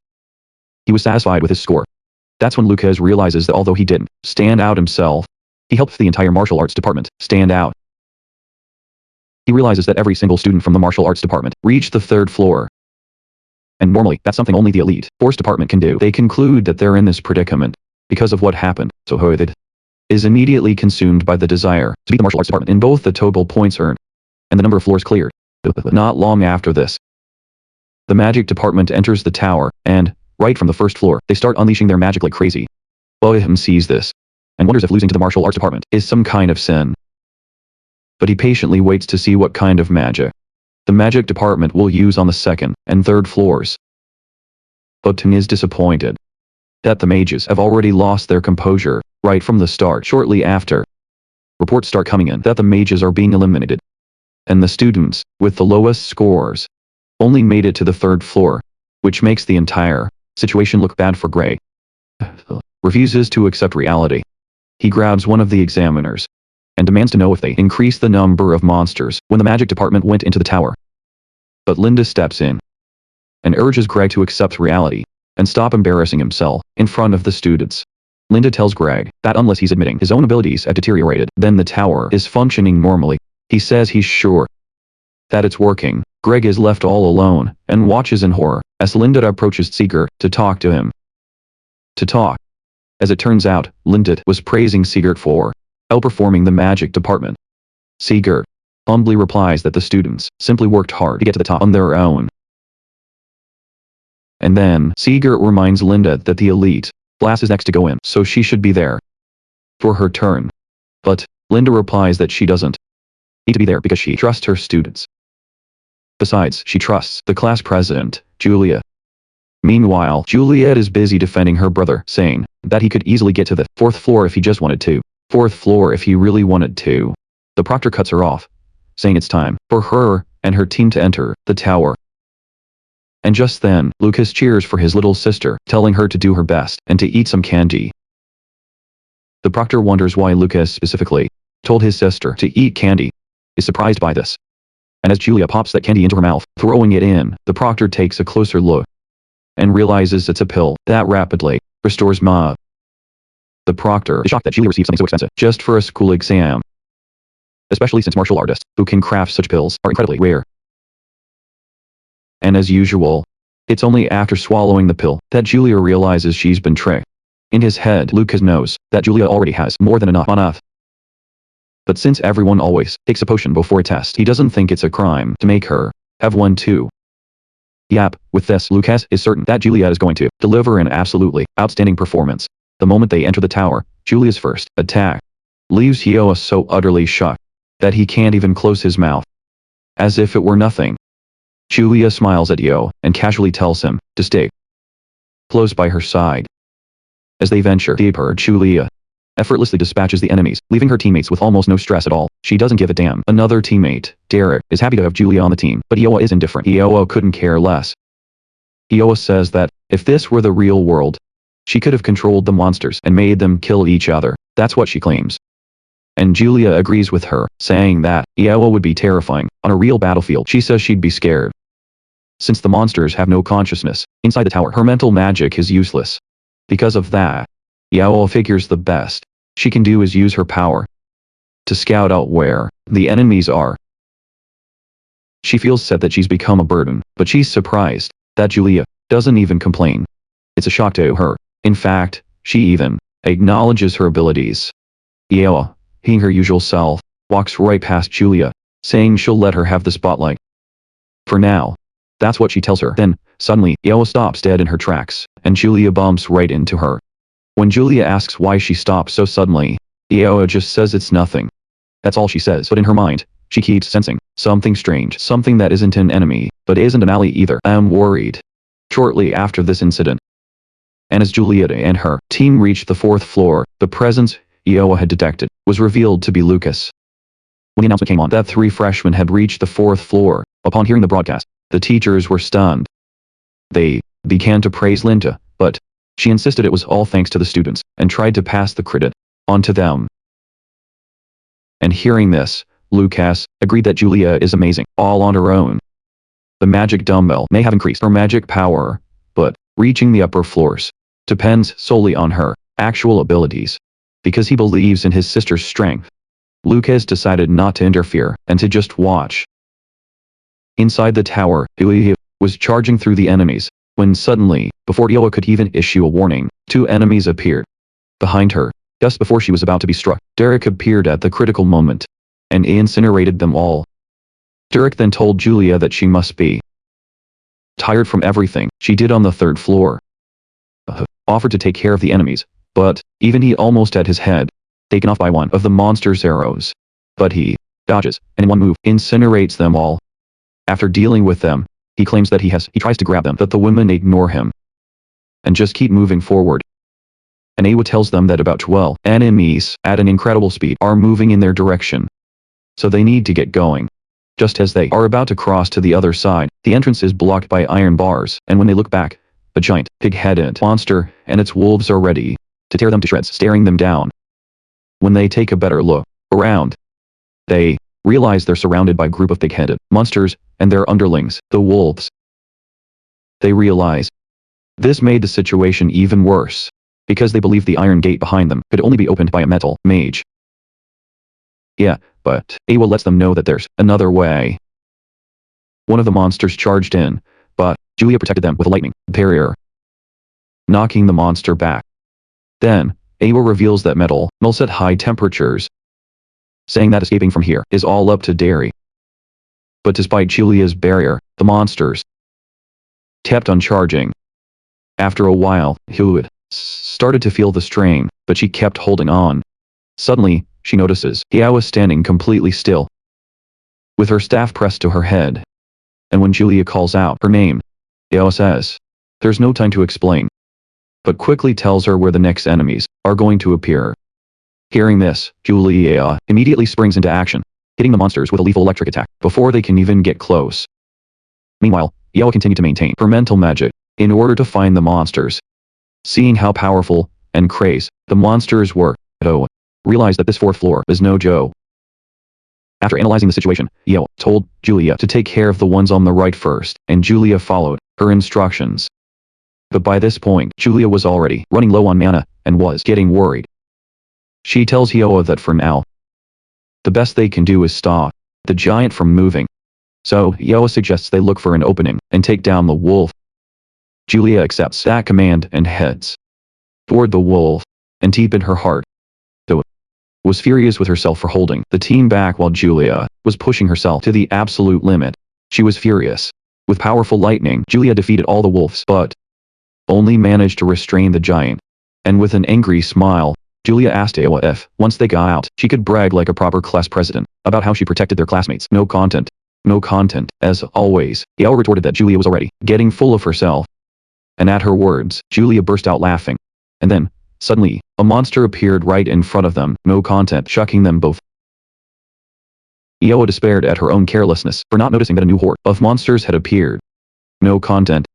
Speaker 1: He was satisfied with his score. That's when Lucas realizes that although he didn't stand out himself, he helped the entire martial arts department stand out. He realizes that every single student from the martial arts department reached the third floor. And normally, that's something only the elite force department can do. They conclude that they're in this predicament because of what happened, so Hoyt is immediately consumed by the desire to beat the martial arts department in both the total points earned and the number of floors cleared. Not long after this, the magic department enters the tower, and right from the first floor, they start unleashing their magic like crazy. Bohem sees this and wonders if losing to the martial arts department is some kind of sin. But he patiently waits to see what kind of magic the magic department will use on the second and third floors. Bohem is disappointed that the mages have already lost their composure right from the start. Shortly after, reports start coming in that the mages are being eliminated, and the students with the lowest scores only made it to the third floor, which makes the entire situation look bad for Gray. Refuses to accept reality. He grabs one of the examiners and demands to know if they increased the number of monsters when the magic department went into the tower. But Linda steps in and urges Greg to accept reality and stop embarrassing himself in front of the students. Linda tells Greg that unless he's admitting his own abilities have deteriorated, then the tower is functioning normally. He says he's sure that it's working. Greg is left all alone and watches in horror as Linda approaches Sigurd to talk to him. As it turns out, Linda was praising Sigurd for outperforming the magic department. Sigurd humbly replies that the students simply worked hard to get to the top on their own. And then, Sigurd reminds Linda that the elite class is next to go in, so she should be there for her turn. But Linda replies that she doesn't need to be there because she trusts her students. Besides, she trusts the class president, Julia. Meanwhile, Juliet is busy defending her brother, saying that he could easily get to the fourth floor if he just wanted to. Fourth floor if he really wanted to. The proctor cuts her off, saying it's time for her and her team to enter the tower. And just then, Lucas cheers for his little sister, telling her to do her best and to eat some candy. The proctor wonders why Lucas specifically told his sister to eat candy, is surprised by this. And as Julia pops that candy into her mouth, throwing it in, the proctor takes a closer look and realizes it's a pill that rapidly restores Ma. The proctor is shocked that Julia received something so expensive just for a school exam, especially since martial artists who can craft such pills are incredibly rare. And as usual, it's only after swallowing the pill that Julia realizes she's been tricked. In his head, Lucas knows that Julia already has more than enough. But since everyone always takes a potion before a test, he doesn't think it's a crime to make her have one too. Yep, with this, Lucas is certain that Julia is going to deliver an absolutely outstanding performance. The moment they enter the tower, Julia's first attack leaves Hyoa so utterly shocked that he can't even close his mouth. As if it were nothing. Julia smiles at Yo and casually tells him to stay close by her side. As they venture deeper, Julia effortlessly dispatches the enemies, leaving her teammates with almost no stress at all. She doesn't give a damn. Another teammate, Derek, is happy to have Julia on the team, but Ioa is indifferent. Ioa couldn't care less. Ioa says that if this were the real world, she could have controlled the monsters and made them kill each other. That's what she claims. And Julia agrees with her, saying that Ioa would be terrifying. On a real battlefield, she says she'd be scared. Since the monsters have no consciousness inside the tower, her mental magic is useless. Because of that, Ioa figures the best she can do is use her power to scout out where the enemies are. She feels sad that she's become a burden, but she's surprised that Julia doesn't even complain. It's a shock to her. In fact, she even acknowledges her abilities. Ioa, being her usual self, walks right past Julia, saying she'll let her have the spotlight. For now. That's what she tells her. Then, suddenly, Ioa stops dead in her tracks, and Julia bumps right into her. When Julia asks why she stops so suddenly, Ioa just says it's nothing. That's all she says, but in her mind, she keeps sensing something strange, something that isn't an enemy, but isn't an ally either. I'm worried. Shortly after this incident, and as Juliet and her team reached the 4th floor, the presence Ioa had detected was revealed to be Lucas. When the announcement came on that 3 freshmen had reached the 4th floor, upon hearing the broadcast, the teachers were stunned. They began to praise Linda, but she insisted it was all thanks to the students, and tried to pass the credit on to them. And hearing this, Lucas agreed that Julia is amazing, all on her own. The magic dumbbell may have increased her magic power, but reaching the upper floors depends solely on her actual abilities. Because he believes in his sister's strength, Lucas decided not to interfere and to just watch. Inside the tower, Julia was charging through the enemies, when suddenly, before Ioa could even issue a warning, 2 enemies appeared behind her. Just before she was about to be struck, Derek appeared at the critical moment and incinerated them all. Derek then told Julia that she must be tired from everything she did on the 3rd floor. Offered to take care of the enemies, but even he almost had his head taken off by one of the monster's arrows. But he dodges, and in one move, incinerates them all. After dealing with them, he claims that he tries to grab them, but the women ignore him and just keep moving forward. And Ioa tells them that about 12 enemies at an incredible speed are moving in their direction. So they need to get going. Just as they are about to cross to the other side, the entrance is blocked by iron bars, and when they look back, a giant, pig-headed monster and its wolves are ready to tear them to shreds, staring them down. When they take a better look around, they realize they're surrounded by a group of pig-headed monsters and their underlings, the wolves. They realize this made the situation even worse, because they believe the iron gate behind them could only be opened by a metal mage. Yeah, but Ioa lets them know that there's another way. One of the monsters charged in, but Julia protected them with a lightning barrier, knocking the monster back. Then, Ioa reveals that metal melts at high temperatures, saying that escaping from here is all up to Derry. But despite Julia's barrier, the monsters kept on charging. After a while, Juliet started to feel the strain, but she kept holding on. Suddenly, she notices Ioa standing completely still, with her staff pressed to her head. And when Julia calls out her name, Ioa says, "There's no time to explain," but quickly tells her where the next enemies are going to appear. Hearing this, Julia immediately springs into action, hitting the monsters with a lethal electric attack before they can even get close. Meanwhile, Ioa continued to maintain her mental magic in order to find the monsters. Seeing how powerful and crazed the monsters were, Ioa realized that this 4th floor is no joke. After analyzing the situation, Ioa told Julia to take care of the ones on the right first, and Julia followed her instructions. But by this point, Julia was already running low on mana and was getting worried. She tells Ioa that for now, the best they can do is stop the giant from moving. So Ioa suggests they look for an opening and take down the wolf. Julia accepts that command and heads toward the wolf, and deep in her heart, Ioa was furious with herself for holding the team back while Julia was pushing herself to the absolute limit. She was furious. With powerful lightning, Julia defeated all the wolves, but only managed to restrain the giant. And with an angry smile, Julia asked Ioa if, once they got out, she could brag like a proper class president about how she protected their classmates. No content. No content, as always. Yao retorted that Julia was already getting full of herself. And at her words, Julia burst out laughing. And then, suddenly, a monster appeared right in front of them, no content, shocking them both. Ioa despaired at her own carelessness for not noticing that a new horde of monsters had appeared. No content.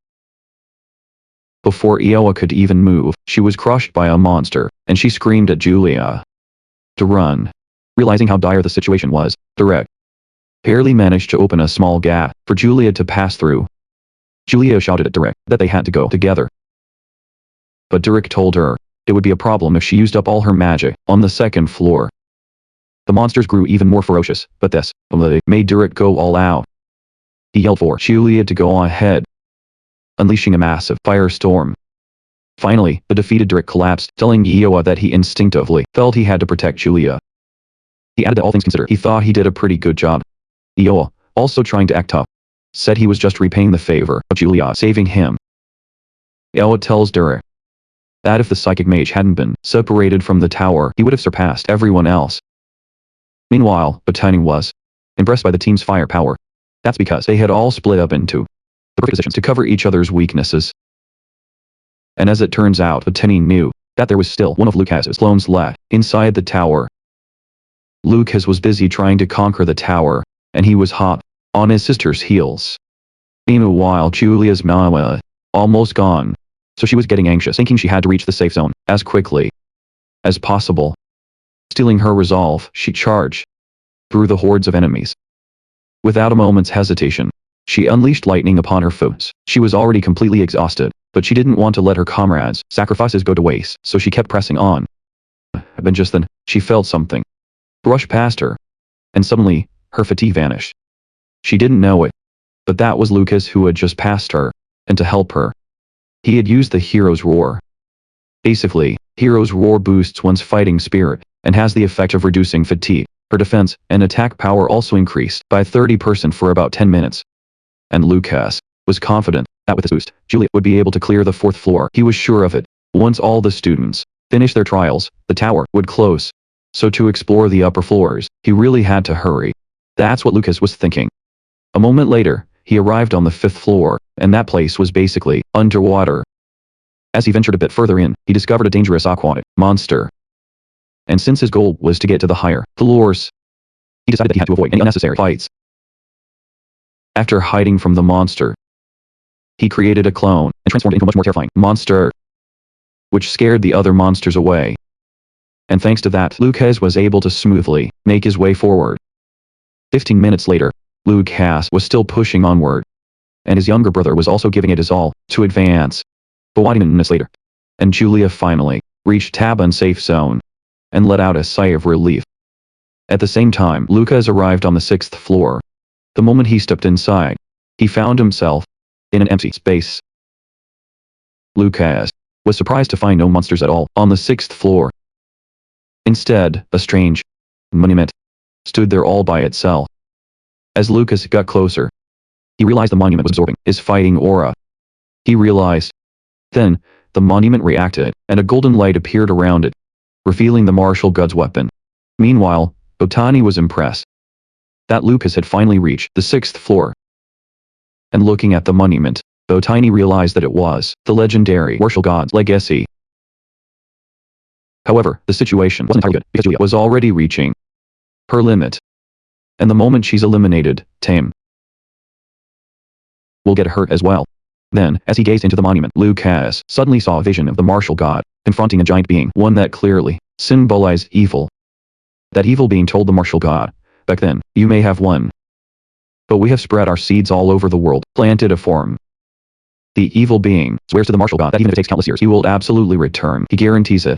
Speaker 1: Before Ioa could even move, she was crushed by a monster, and she screamed at Julia to run. Realizing how dire the situation was, Direct barely managed to open a small gap for Julia to pass through. Julia shouted at Direct that they had to go together. But Direct told her it would be a problem if she used up all her magic on the second floor. The monsters grew even more ferocious, but this made Direct go all out. He yelled for Julia to go ahead, unleashing a massive firestorm. Finally, the defeated Direct collapsed, telling Ioa that he instinctively felt he had to protect Julia. He added that all things considered, he thought he did a pretty good job. Ioa, also trying to act tough, said he was just repaying the favor of Julia saving him. Ioa tells Direct that if the psychic mage hadn't been separated from the tower, he would have surpassed everyone else. Meanwhile, Botany was impressed by the team's firepower. That's because they had all split up into the perfect positions to cover each other's weaknesses. And as it turns out, Botany knew that there was still one of Lucas's clones left inside the tower. Lucas was busy trying to conquer the tower, and he was hot on his sister's heels. Meanwhile, Julia's Manhwa almost gone, so she was getting anxious, thinking she had to reach the safe zone as quickly as possible. Stealing her resolve, she charged through the hordes of enemies. Without a moment's hesitation, she unleashed lightning upon her foes. She was already completely exhausted, but she didn't want to let her comrades' sacrifices go to waste, so she kept pressing on. But just then, she felt something brush past her, and suddenly, her fatigue vanished. She didn't know it, but that was Lucas who had just passed her, and to help her, he had used the Hero's Roar. Basically, Hero's Roar boosts one's fighting spirit, and has the effect of reducing fatigue. Her defense and attack power also increased by 30% for about 10 minutes. And Lucas was confident that with this boost, Julia would be able to clear the 4th floor. He was sure of it. Once all the students finished their trials, the tower would close. So to explore the upper floors, he really had to hurry. That's what Lucas was thinking. A moment later, he arrived on the 5th floor, and that place was basically underwater. As he ventured a bit further in, he discovered a dangerous aquatic monster. And since his goal was to get to the higher floors, he decided that he had to avoid any unnecessary fights. After hiding from the monster, he created a clone and transformed it into a much more terrifying monster, which scared the other monsters away. And thanks to that, Lucas was able to smoothly make his way forward. 15 minutes later, Lucas was still pushing onward, and his younger brother was also giving it his all to advance. But 20 minutes later, and Julia finally reached Tab unsafe zone and let out a sigh of relief. At the same time, Lucas arrived on the 6th floor. The moment he stepped inside, he found himself in an empty space. Lucas was surprised to find no monsters at all on the 6th floor. Instead, a strange monument stood there all by itself. As Lucas got closer, he realized the monument was absorbing his fighting aura. He realized. Then, the monument reacted, and a golden light appeared around it, revealing the martial god's weapon. Meanwhile, Botany was impressed that Lucas had finally reached the 6th floor. And looking at the monument, Botany realized that it was the legendary martial god's legacy. However, the situation wasn't entirely good, because Julia was already reaching her limit. And the moment she's eliminated, Tame will get hurt as well. Then, as he gazed into the monument, Lucas suddenly saw a vision of the martial god, confronting a giant being, one that clearly symbolized evil. That evil being told the martial god, "Back then, you may have won, but we have spread our seeds all over the world, planted a form." The evil being swears to the martial god that even if it takes countless years, he will absolutely return. He guarantees it.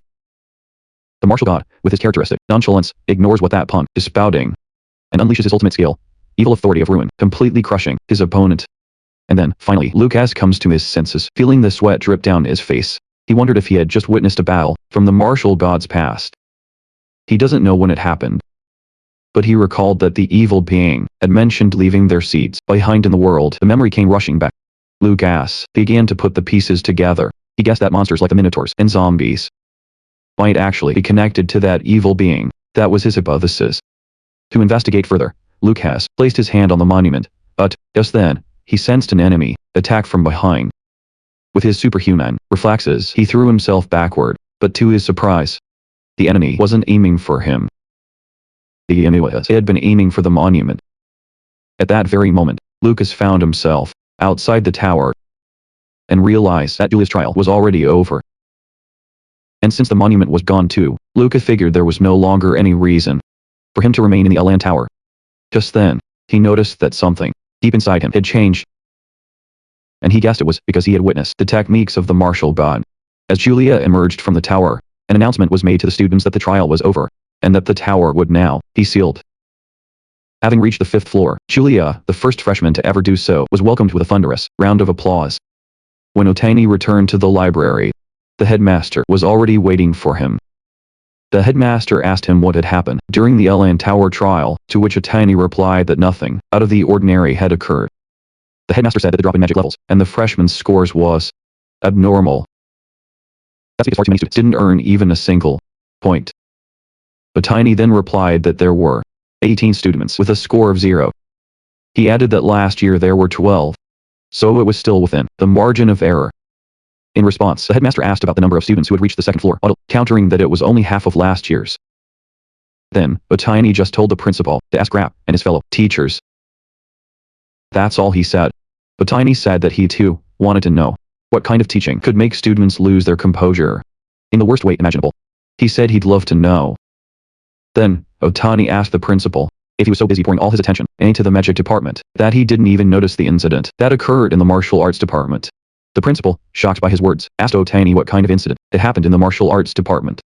Speaker 1: The martial god, with his characteristic nonchalance, ignores what that punk is spouting, and unleashes his ultimate skill, evil authority of ruin, completely crushing his opponent. And then, finally, Lucas comes to his senses, feeling the sweat drip down his face. He wondered if he had just witnessed a battle from the martial god's past. He doesn't know when it happened, but he recalled that the evil being had mentioned leaving their seeds behind in the world. The memory came rushing back. Lucas began to put the pieces together. He guessed that monsters like the minotaurs and zombies might actually be connected to that evil being. That was his hypothesis. To investigate further, Lucas placed his hand on the monument, but, just then, he sensed an enemy attack from behind. With his superhuman reflexes, he threw himself backward, but to his surprise, the enemy wasn't aiming for him. The enemy had been aiming for the monument. At that very moment, Lucas found himself outside the tower and realized that Julia's trial was already over. And since the monument was gone too, Lucas figured there was no longer any reason for him to remain in the Elan Tower. Just then, he noticed that something deep inside him had changed. And he guessed it was because he had witnessed the techniques of the martial god. As Julia emerged from the tower, an announcement was made to the students that the trial was over, and that the tower would now be sealed. Having reached the 5th floor, Julia, the first freshman to ever do so, was welcomed with a thunderous round of applause. When Otani returned to the library, the headmaster was already waiting for him. The headmaster asked him what had happened during the Elan Tower trial, to which Otani replied that nothing out of the ordinary had occurred. The headmaster said that the drop in magic levels and the freshmen's scores was abnormal. That's because far too many students didn't earn even a single point. Otani then replied that there were 18 students with a score of 0. He added that last year there were 12, so it was still within the margin of error. In response, the headmaster asked about the number of students who had reached the 2nd floor, countering that it was only half of last year's. Then, Otani just told the principal to ask Rapp and his fellow teachers. That's all he said. Otani said that he too wanted to know what kind of teaching could make students lose their composure in the worst way imaginable. He said he'd love to know. Then, Otani asked the principal if he was so busy pouring all his attention into the magic department that he didn't even notice the incident that occurred in the martial arts department. The principal, shocked by his words, asked Otani what kind of incident had happened in the martial arts department.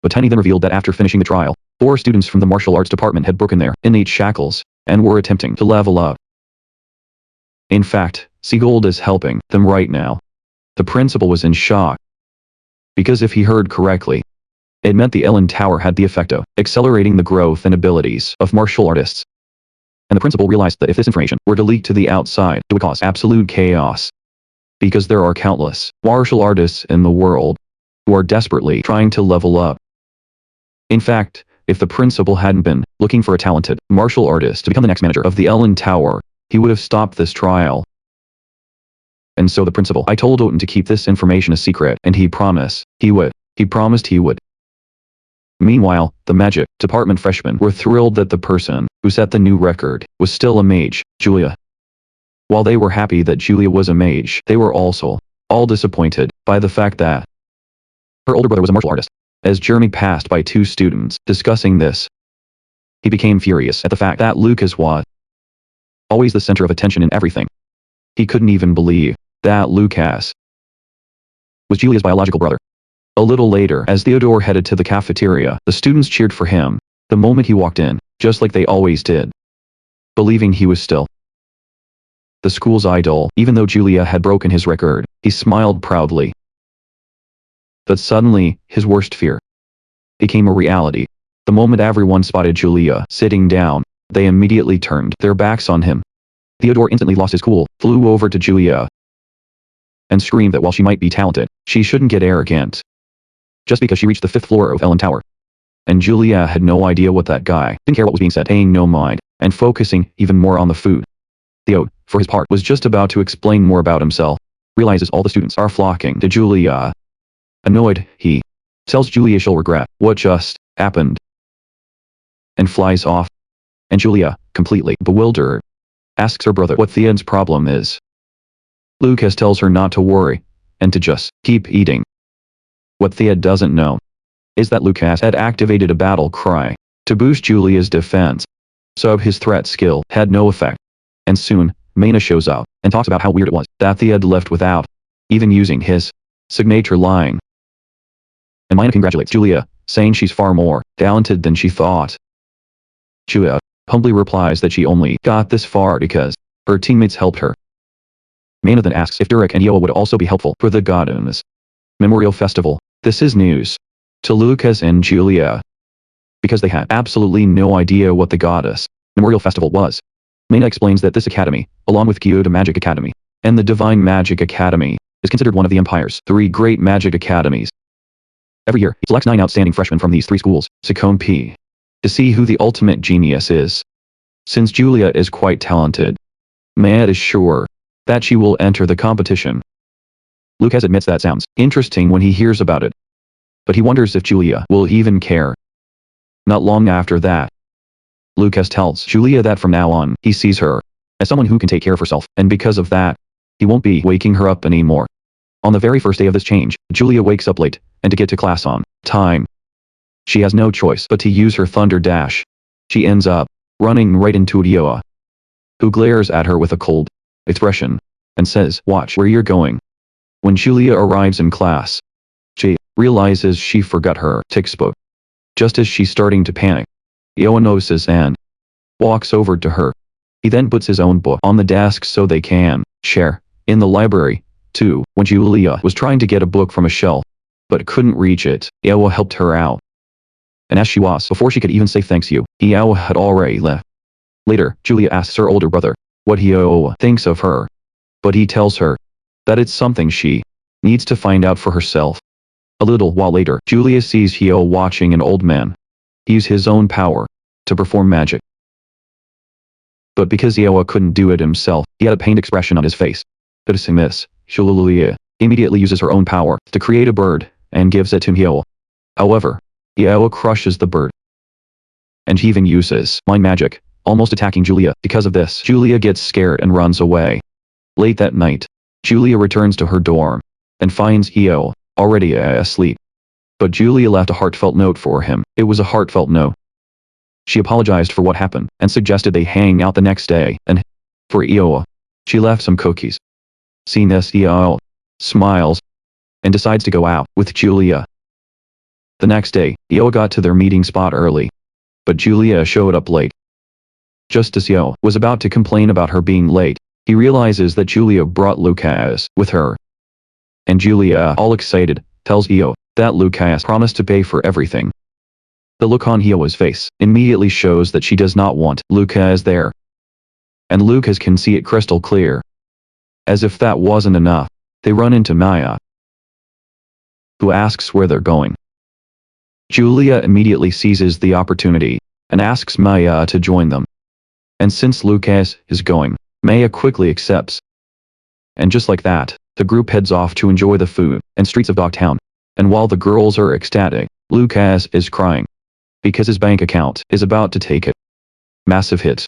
Speaker 1: Otani then revealed that after finishing the trial, 4 students from the martial arts department had broken their innate shackles and were attempting to level up. In fact, Seagold is helping them right now. The principal was in shock. Because if he heard correctly, it meant the Elan Tower had the effect of accelerating the growth and abilities of martial artists. And the principal realized that if this information were to leak to the outside, it would cause absolute chaos. Because there are countless martial artists in the world who are desperately trying to level up. In fact, if the principal hadn't been looking for a talented martial artist to become the next manager of the Elan Tower, he would have stopped this trial. And so the principal, I told Oten to keep this information a secret, and he promised he would. He promised he would. Meanwhile, the magic department freshmen were thrilled that the person who set the new record was still a mage, Julia. While they were happy that Julia was a mage, they were also all disappointed by the fact that her older brother was a martial artist. As Jeremy passed by 2 students discussing this, he became furious at the fact that Lucas was always the center of attention in everything. He couldn't even believe that Lucas was Julia's biological brother. A little later, as Theodore headed to the cafeteria, the students cheered for him the moment he walked in, just like they always did, believing he was still the school's idol. Even though Julia had broken his record, he smiled proudly. But suddenly, his worst fear became a reality. The moment everyone spotted Julia sitting down, they immediately turned their backs on him. Theodore instantly lost his cool, flew over to Julia, and screamed that while she might be talented, she shouldn't get arrogant just because she reached the 5th floor of Elan Tower. And Julia had no idea what that guy didn't care what was being said, paying no mind, and focusing even more on the food. Theo, for his part, was just about to explain more about himself, realizes all the students are flocking to Julia. Annoyed, he tells Julia she'll regret what just happened, and flies off. And Julia, completely bewildered, asks her brother what Theod's problem is. Lucas tells her not to worry, and to just keep eating. What Theod doesn't know is that Lucas had activated a battle cry to boost Julia's defense, so his threat skill had no effect. And soon, Maina shows up and talks about how weird it was that Theod left without even using his signature line. And Maina congratulates Julia, saying she's far more talented than she thought. Julia humbly replies that she only got this far because her teammates helped her. Maina then asks if Durek and Yoa would also be helpful for the Goddess Memorial Festival. This is news to Lucas and Julia, because they had absolutely no idea what the Goddess Memorial Festival was. Maina explains that this academy, along with Kyoto Magic Academy and the Divine Magic Academy, is considered one of the Empire's 3 great magic academies. Every year, he selects 9 outstanding freshmen from these 3 schools to compete to see who the ultimate genius is. Since Julia is quite talented, Maya is sure that she will enter the competition. Lucas admits that sounds interesting when he hears about it, but he wonders if Julia will even care. Not long after that, Lucas tells Julia that from now on, he sees her as someone who can take care of herself, and because of that, he won't be waking her up anymore. On the very first day of this change, Julia wakes up late, and to get to class on time, she has no choice but to use her thunder dash. She ends up running right into Ioa, who glares at her with a cold expression and says, "Watch where you're going." When Julia arrives in class, she realizes she forgot her textbook. Just as she's starting to panic, Ioa notices and walks over to her. He then puts his own book on the desk so they can share. In the library, too, when Julia was trying to get a book from a shelf, but couldn't reach it, Ioa helped her out. And as she was, before she could even say thanks you, Ioa had already left. Later, Julia asks her older brother what Ioa thinks of her, but he tells her that it's something she needs to find out for herself. A little while later, Julia sees Ioa watching an old man use his own power to perform magic. But because Ioa couldn't do it himself, he had a pained expression on his face. Noticing this, Julia immediately uses her own power to create a bird and gives it to Ioa. However, Ioa crushes the bird, and he even uses mind magic, almost attacking Julia. Because of this, Julia gets scared and runs away. Late that night, Julia returns to her dorm and finds Ioa already asleep. But Julia left a heartfelt note for him. It was a heartfelt note. She apologized for what happened and suggested they hang out the next day, and for Ioa, she left some cookies. Seeing this, Ioa smiles and decides to go out with Julia. The next day, Ioa got to their meeting spot early, but Julia showed up late. Just as Ioa was about to complain about her being late, he realizes that Julia brought Lucas with her. And Julia, all excited, tells Ioa that Lucas promised to pay for everything. The look on Ioa's face immediately shows that she does not want Lucas there. And Lucas can see it crystal clear. As if that wasn't enough, they run into Maya, who asks where they're going. Julia immediately seizes the opportunity and asks Maya to join them. And since Lucas is going, Maya quickly accepts. And just like that, the group heads off to enjoy the food and streets of Dogtown. And while the girls are ecstatic, Lucas is crying because his bank account is about to take a massive hit.